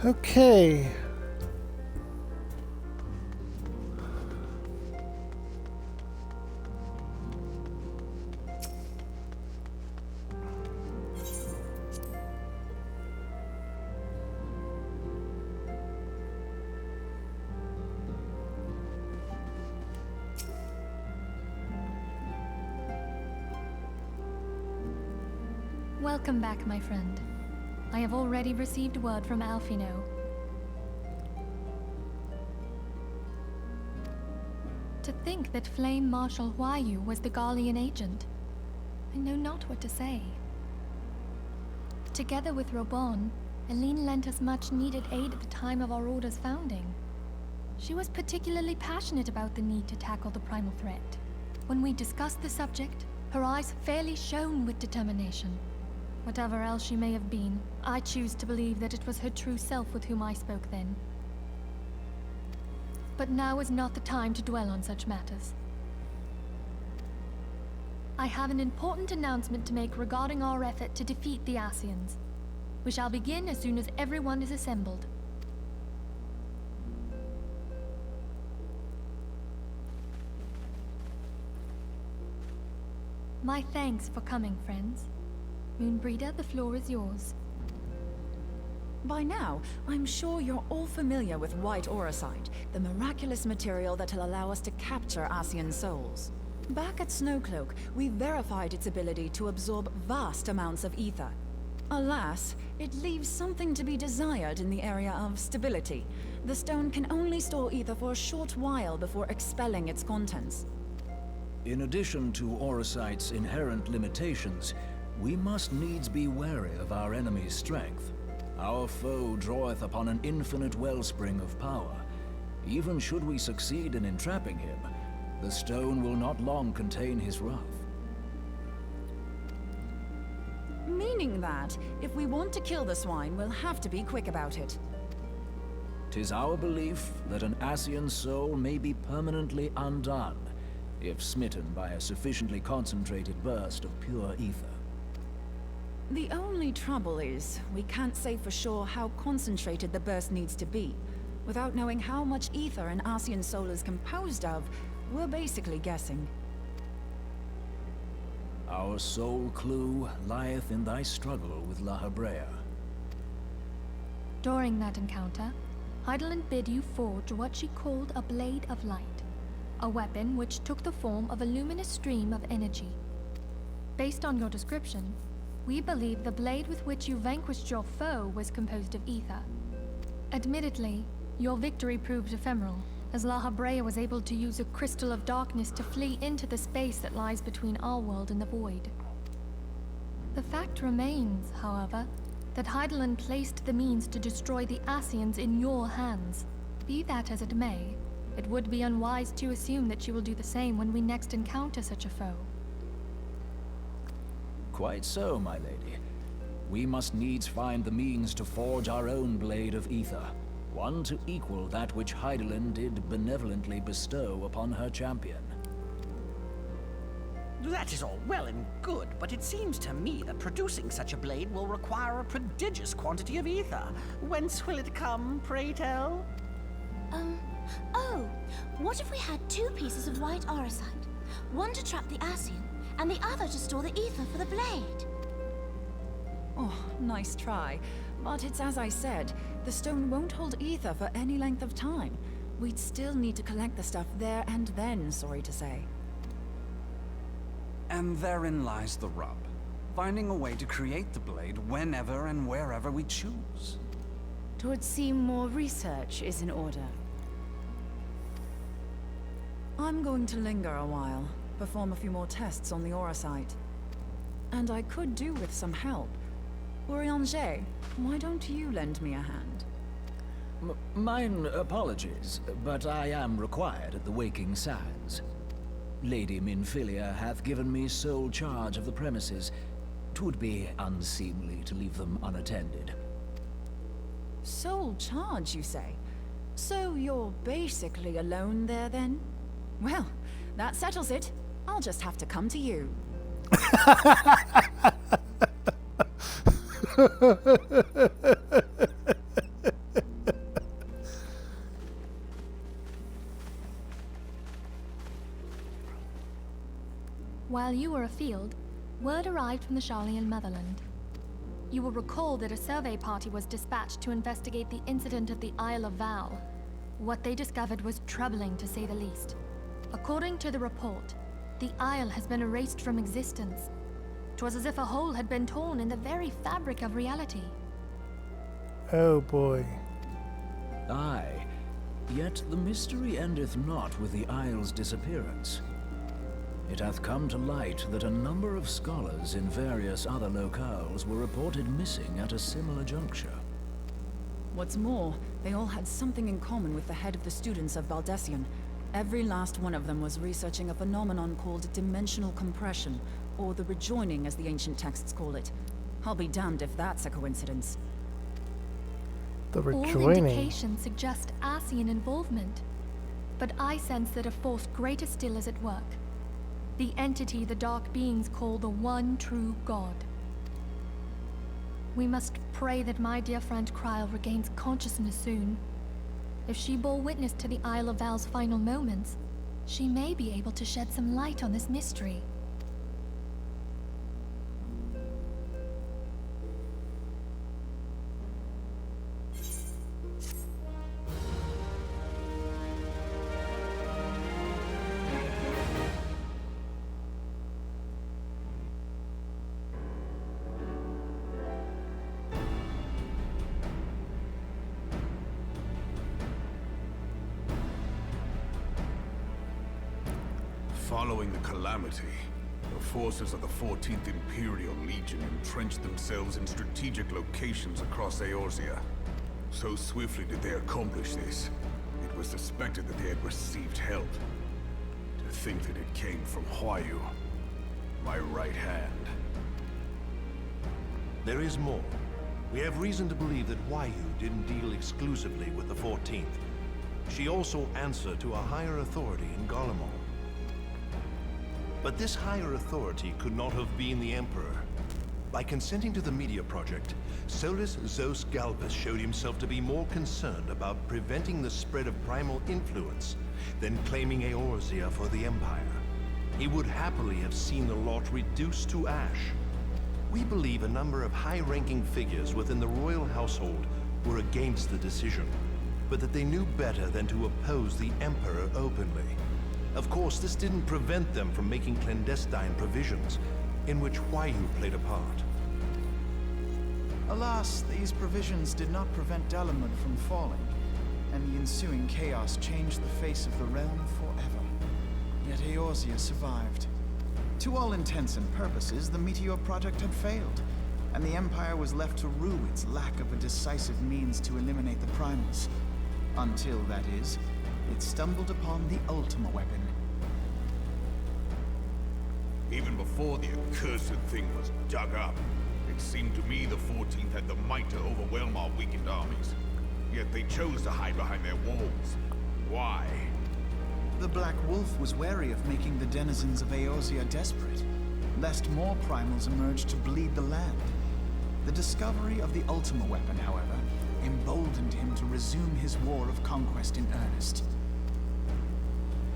Okay. Welcome back, my friend. I have already received word from Alfino. To think that Flame Marshal Huayu was the Garlean agent. I know not what to say. Together with Robon, Aline lent us much needed aid at the time of our Order's founding. She was particularly passionate about the need to tackle the primal threat. When we discussed the subject, her eyes fairly shone with determination. Whatever else she may have been, I choose to believe that it was her true self with whom I spoke then. But now is not the time to dwell on such matters. I have an important announcement to make regarding our effort to defeat the Ascians. We shall begin as soon as everyone is assembled. My thanks for coming, friends. Moonbreeder, the floor is yours. By now, I'm sure you're all familiar with white auracite, the miraculous material that'll allow us to capture Ascian souls. Back at Snowcloak, we verified its ability to absorb vast amounts of ether. Alas, it leaves something to be desired in the area of stability. The stone can only store ether for a short while before expelling its contents. In addition to auracite's inherent limitations, we must needs be wary of our enemy's strength. Our foe draweth upon an infinite wellspring of power. Even should we succeed in entrapping him, the stone will not long contain his wrath. Meaning that, if we want to kill the swine, we'll have to be quick about it. 'Tis our belief that an Ascian soul may be permanently undone, if smitten by a sufficiently concentrated burst of pure ether. The only trouble is, we can't say for sure how concentrated the burst needs to be. Without knowing how much ether an Ascian soul is composed of, we're basically guessing. Our sole clue lieth in thy struggle with La Habrea. During that encounter, Heidelin bid you forge what she called a Blade of Light, a weapon which took the form of a luminous stream of energy. Based on your description, we believe the blade with which you vanquished your foe was composed of ether. Admittedly, your victory proved ephemeral, as La Habrea was able to use a crystal of darkness to flee into the space that lies between our world and the void. The fact remains, however, that Heidelin placed the means to destroy the Ascians in your hands. Be that as it may, it would be unwise to assume that she will do the same when we next encounter such a foe. Quite so, my lady. We must needs find the means to forge our own blade of ether, one to equal that which Heidelin did benevolently bestow upon her champion. That is all well and good, but it seems to me that producing such a blade will require a prodigious quantity of ether. Whence will it come, pray tell? Oh, what if we had 2 pieces of white auracite? One to trap the Ascian, and the other to store the ether for the blade. Oh, nice try. But it's as I said, the stone won't hold ether for any length of time. We'd still need to collect the stuff there and then, sorry to say. And therein lies the rub. Finding a way to create the blade whenever and wherever we choose. Twould seem more research is in order. I'm going to linger a while, perform a few more tests on the auracite. And I could do with some help. Urianger, why don't you lend me a hand? Mine apologies, but I am required at the Waking Sands. Lady Minfilia hath given me sole charge of the premises. 'Twould be unseemly to leave them unattended. Sole charge, you say? So you're basically alone there, then? Well, that settles it. I'll just have to come to you. While you were afield, word arrived from the Sharlayan motherland. You will recall that a survey party was dispatched to investigate the incident at the Isle of Val. What they discovered was troubling, to say the least. According to the report, the Isle has been erased from existence. 'Twas as if a hole had been torn in the very fabric of reality. Oh boy. Aye. Yet the mystery endeth not with the Isle's disappearance. It hath come to light that a number of scholars in various other locales were reported missing at a similar juncture. What's more, they all had something in common with the head of the students of Baldessian. Every last one of them was researching a phenomenon called dimensional compression, or the rejoining as the ancient texts call it. I'll be damned if that's a coincidence. The All rejoining. indications suggest Ascian involvement, but I sense that a force greater still is at work. The entity the Dark Beings call the One True God. We must pray that my dear friend Kryl regains consciousness soon. If she bore witness to the Isle of Val's final moments, she may be able to shed some light on this mystery. Following the calamity, the forces of the 14th Imperial Legion entrenched themselves in strategic locations across Eorzea. So swiftly did they accomplish this, it was suspected that they had received help. To think that it came from Huayu, my right hand. There is more. We have reason to believe that Huayu didn't deal exclusively with the 14th. She also answered to a higher authority in Garlemald. But this higher authority could not have been the Emperor. By consenting to the Meteor Project, Solus Zos Galvus showed himself to be more concerned about preventing the spread of primal influence than claiming Eorzea for the Empire. He would happily have seen the lot reduced to ash. We believe a number of high-ranking figures within the royal household were against the decision, but that they knew better than to oppose the Emperor openly. Of course, this didn't prevent them from making clandestine provisions, in which Huayu played a part. Alas, these provisions did not prevent Dalamud from falling, and the ensuing chaos changed the face of the realm forever. Yet Eorzea survived. To all intents and purposes, the Meteor Project had failed, and the Empire was left to rue its lack of a decisive means to eliminate the primals. Until, that is, it stumbled upon the Ultima weapon. Even before the accursed thing was dug up, it seemed to me the 14th had the might to overwhelm our weakened armies. Yet they chose to hide behind their walls. Why? The Black Wolf was wary of making the denizens of Eorzea desperate, lest more primals emerge to bleed the land. The discovery of the Ultima weapon, however, emboldened him to resume his war of conquest in earnest.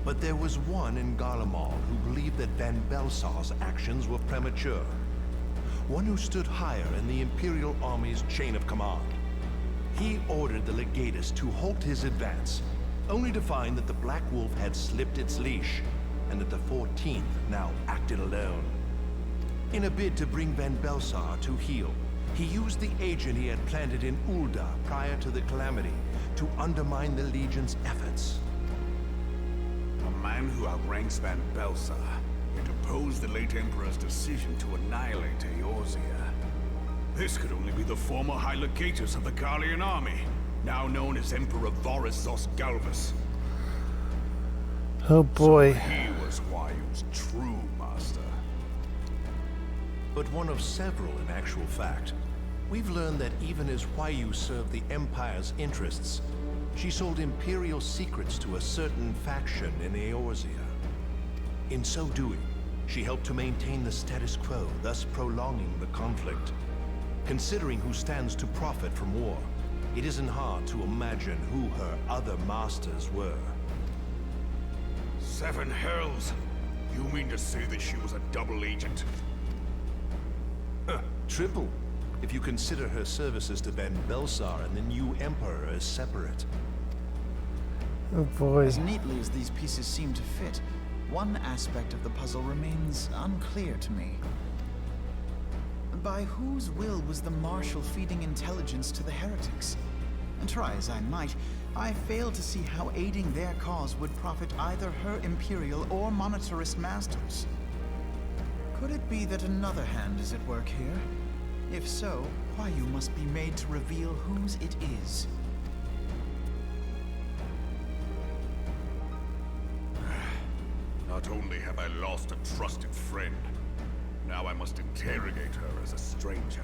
But there was one in Garlemald who believed that Van Belsar's actions were premature. One who stood higher in the Imperial Army's chain of command. He ordered the Legatus to halt his advance, only to find that the Black Wolf had slipped its leash, and that the 14th now acted alone. In a bid to bring Van Belsar to heel, he used the agent he had planted in Ul'dah prior to the calamity to undermine the Legion's efforts. A man who outranks Van Belsar, yet opposed the late Emperor's decision to annihilate Eorzea. This could only be the former High Legatus of the Garlean army, now known as Emperor Varus Zos Galvus. Oh boy. So he was Huayu's true master. But one of several in actual fact. We've learned that even as Huayu served the Empire's interests, she sold Imperial secrets to a certain faction in Eorzea. In so doing, she helped to maintain the status quo, thus prolonging the conflict. Considering who stands to profit from war, it isn't hard to imagine who her other masters were. Seven hells! You mean to say that she was a double agent? Triple, if you consider her services to Van Belsar and the new Emperor as separate. Oh boy. As neatly as these pieces seem to fit, one aspect of the puzzle remains unclear to me. By whose will was the Marshal feeding intelligence to the heretics? And try as I might, I fail to see how aiding their cause would profit either her Imperial or Monetarist masters. Could it be that another hand is at work here? If so, why you must be made to reveal whose it is. Not only have I lost a trusted friend, now I must interrogate her as a stranger.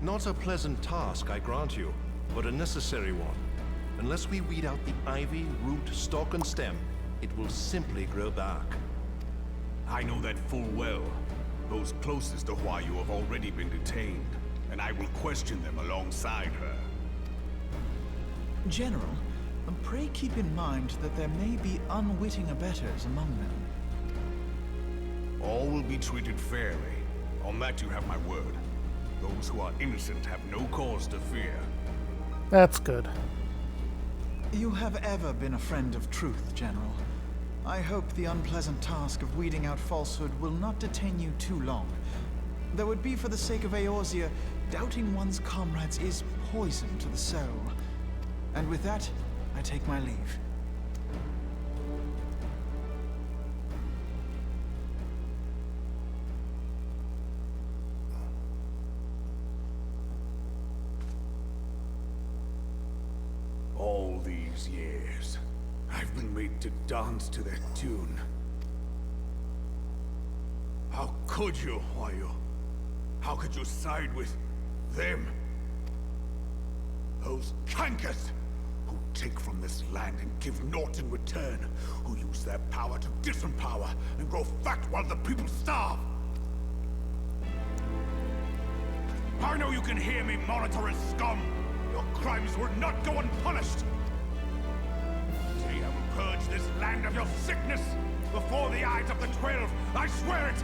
Not a pleasant task, I grant you, but a necessary one. Unless we weed out the ivy, root, stalk, and stem, it will simply grow back. I know that full well. Those closest to Huayu have already been detained, and I will question them alongside her. General, pray keep in mind that there may be unwitting abettors among them. All will be treated fairly. On that you have my word. Those who are innocent have no cause to fear. That's good. You have ever been a friend of truth, General. I hope the unpleasant task of weeding out falsehood will not detain you too long. Though it be for the sake of Eorzea, doubting one's comrades is poison to the soul. And with that, I take my leave. All these years, I've been made to dance to their tune. How could you, Huayu? How could you side with them? Those cankers who take from this land and give naught in return, who use their power to disempower and grow fat while the people starve. I know you can hear me, Monetarist scum! Your crimes will not go unpunished! Today I will purge this land of your sickness before the eyes of the 12, I swear it!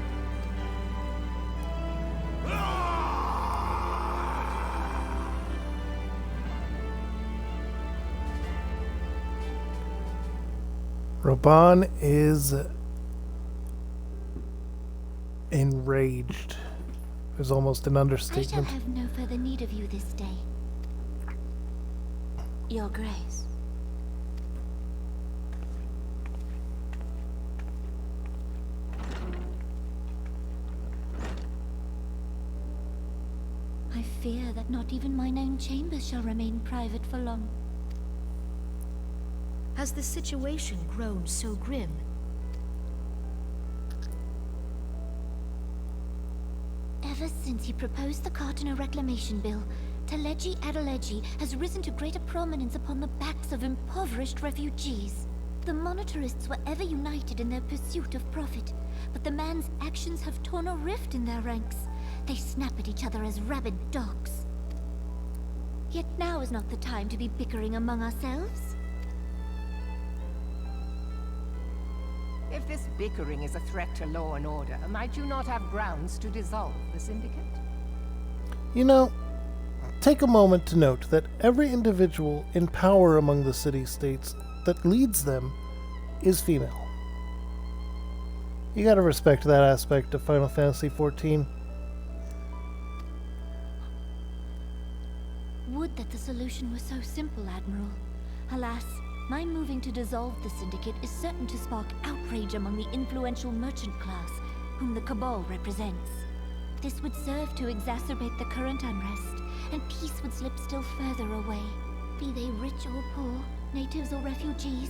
Raban is enraged. Is almost an I understatement. shall have no further need of you this day. Your Grace. I fear that not even mine own chambers shall remain private for long. Has the situation grown so grim? Ever since he proposed the Cartiner Reclamation Bill, Teleji Adeleji has risen to greater prominence upon the backs of impoverished refugees. The Monetarists were ever united in their pursuit of profit, but the man's actions have torn a rift in their ranks. They snap at each other as rabid dogs. Yet now is not the time to be bickering among ourselves. If this bickering is a threat to law and order, might you not have grounds to dissolve the Syndicate? You know, take a moment to note that every individual in power among the city-states that leads them is female. You gotta respect that aspect of Final Fantasy XIV. Would that the solution were so simple, Admiral. Alas, my moving to dissolve the Syndicate is certain to spark outrage among the influential merchant class, whom the Cabal represents. This would serve to exacerbate the current unrest, and peace would slip still further away. Be they rich or poor, natives or refugees,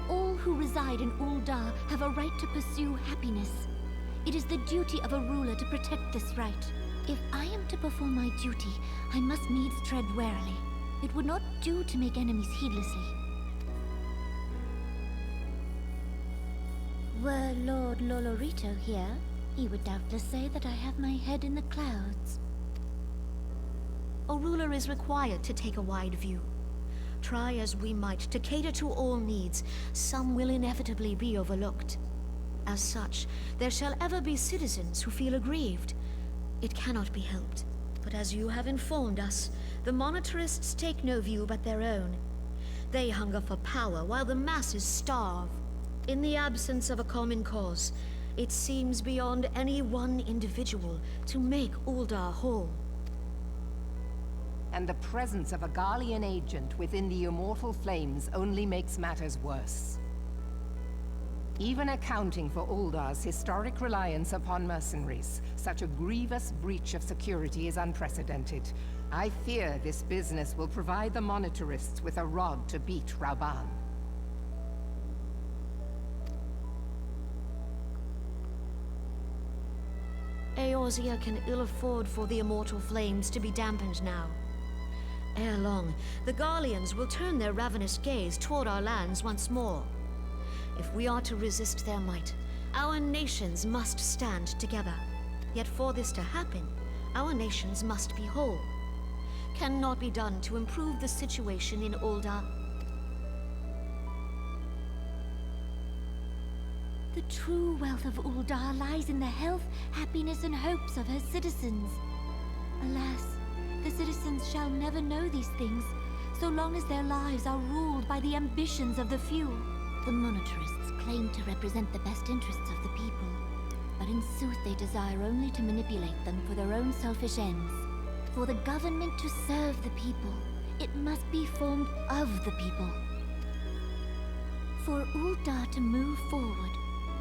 all who reside in Ul'dah have a right to pursue happiness. It is the duty of a ruler to protect this right. If I am to perform my duty, I must needs tread warily. It would not do to make enemies heedlessly. Were Lord Lolorito here, he would doubtless say that I have my head in the clouds. A ruler is required to take a wide view. Try as we might to cater to all needs, some will inevitably be overlooked. As such, there shall ever be citizens who feel aggrieved. It cannot be helped. But as you have informed us, the Monetarists take no view but their own. They hunger for power while the masses starve. In the absence of a common cause, it seems beyond any one individual to make Ul'dah whole. And the presence of a Garlean agent within the Immortal Flames only makes matters worse. Even accounting for Uldar's historic reliance upon mercenaries, such a grievous breach of security is unprecedented. I fear this business will provide the Monitorists with a rod to beat Rauban. Eorzea can ill afford for the Immortal Flames to be dampened now. Ere long, the Garleans will turn their ravenous gaze toward our lands once more. If we are to resist their might, our nations must stand together. Yet for this to happen, our nations must be whole. Cannot be done to improve the situation in Ul'dah. The true wealth of Ul'dah lies in the health, happiness, and hopes of her citizens. Alas, the citizens shall never know these things, so long as their lives are ruled by the ambitions of the few. The Monitorists claim to represent the best interests of the people, but in sooth they desire only to manipulate them for their own selfish ends. For the government to serve the people, it must be formed of the people. For Ul'dah to move forward,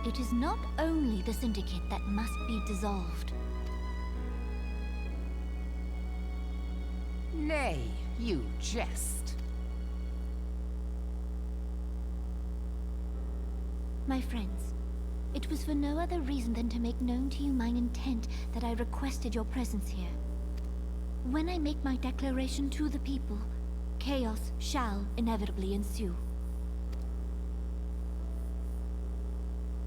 it is not only the Syndicate that must be dissolved. Nay, you jest. My friends, it was for no other reason than to make known to you mine intent that I requested your presence here. When I make my declaration to the people, chaos shall inevitably ensue.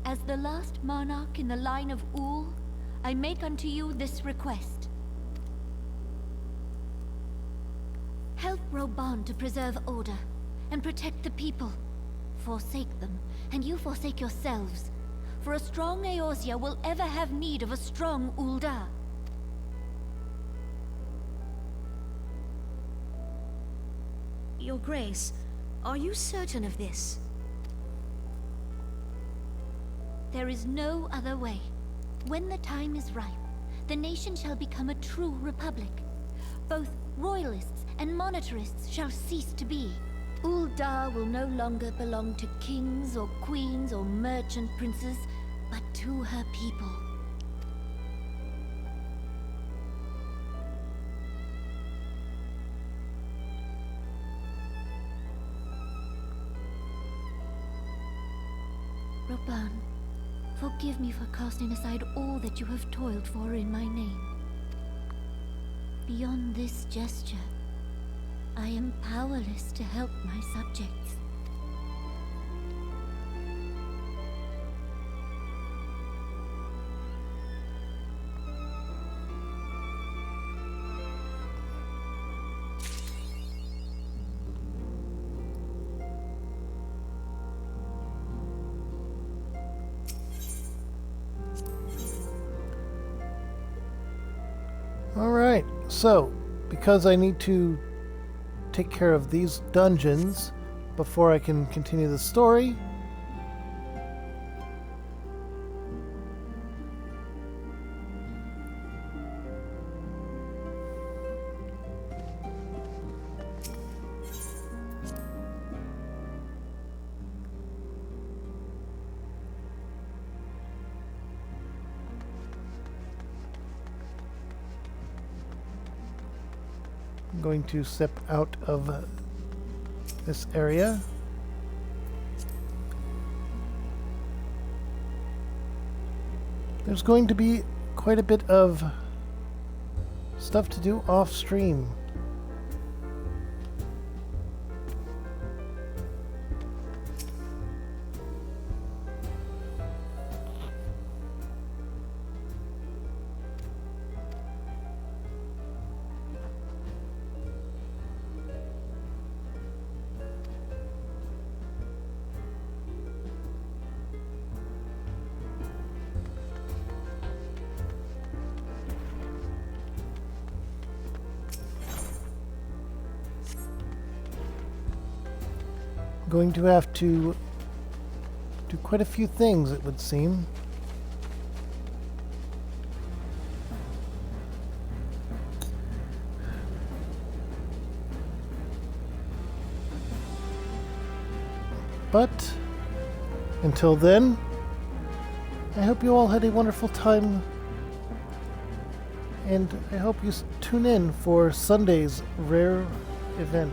As the last monarch in the line of Ul, I make unto you this request. Help Rauban to preserve order and protect the people. Forsake them, and you forsake yourselves. For a strong Eorzea will ever have need of a strong Ul'dah. Your Grace, are you certain of this? There is no other way. When the time is ripe, the nation shall become a true republic. Both royalists and monitorists shall cease to be. Ul'dah will no longer belong to kings or queens or merchant princes, but to her people. Rauban, forgive me for casting aside all that you have toiled for in my name. Beyond this gesture, I am powerless to help my subjects. Alright, so, because I need to take care of these dungeons before I can continue the story, I'm going to step out of this area. There's going to be quite a bit of stuff to do off stream. Going to have to do quite a few things, it would seem. But until then, I hope you all had a wonderful time, and I hope you tune in for Sunday's rare event.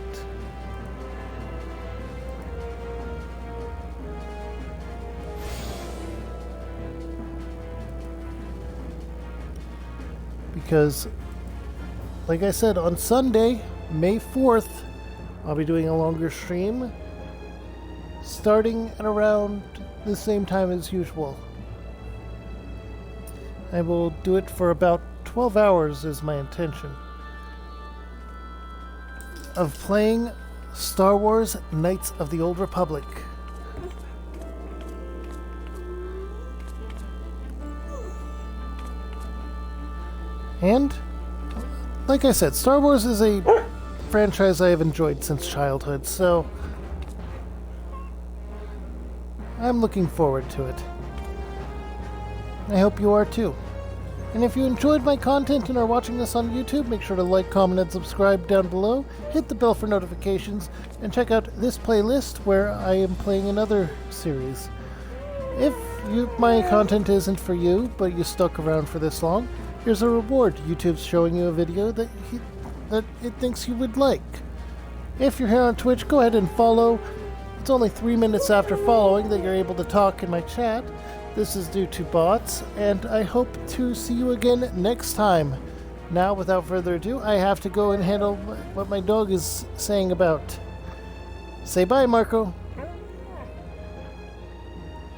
Because, like I said, on Sunday, May 4th, I'll be doing a longer stream, starting at around the same time as usual. I will do it for about 12 hours is my intention of playing Star Wars Knights of the Old Republic. And, like I said, Star Wars is a franchise I have enjoyed since childhood, so I'm looking forward to it. I hope you are too. And if you enjoyed my content and are watching this on YouTube, make sure to like, comment, and subscribe down below. Hit the bell for notifications, and check out this playlist where I am playing another series. If my content isn't for you, but you stuck around for this long, here's a reward. YouTube's showing you a video that it thinks you would like. If you're here on Twitch, go ahead and follow. It's only 3 minutes after following that you're able to talk in my chat. This is due to bots, and I hope to see you again next time. Now, without further ado, I have to go and handle what my dog is saying about. Say bye, Marco.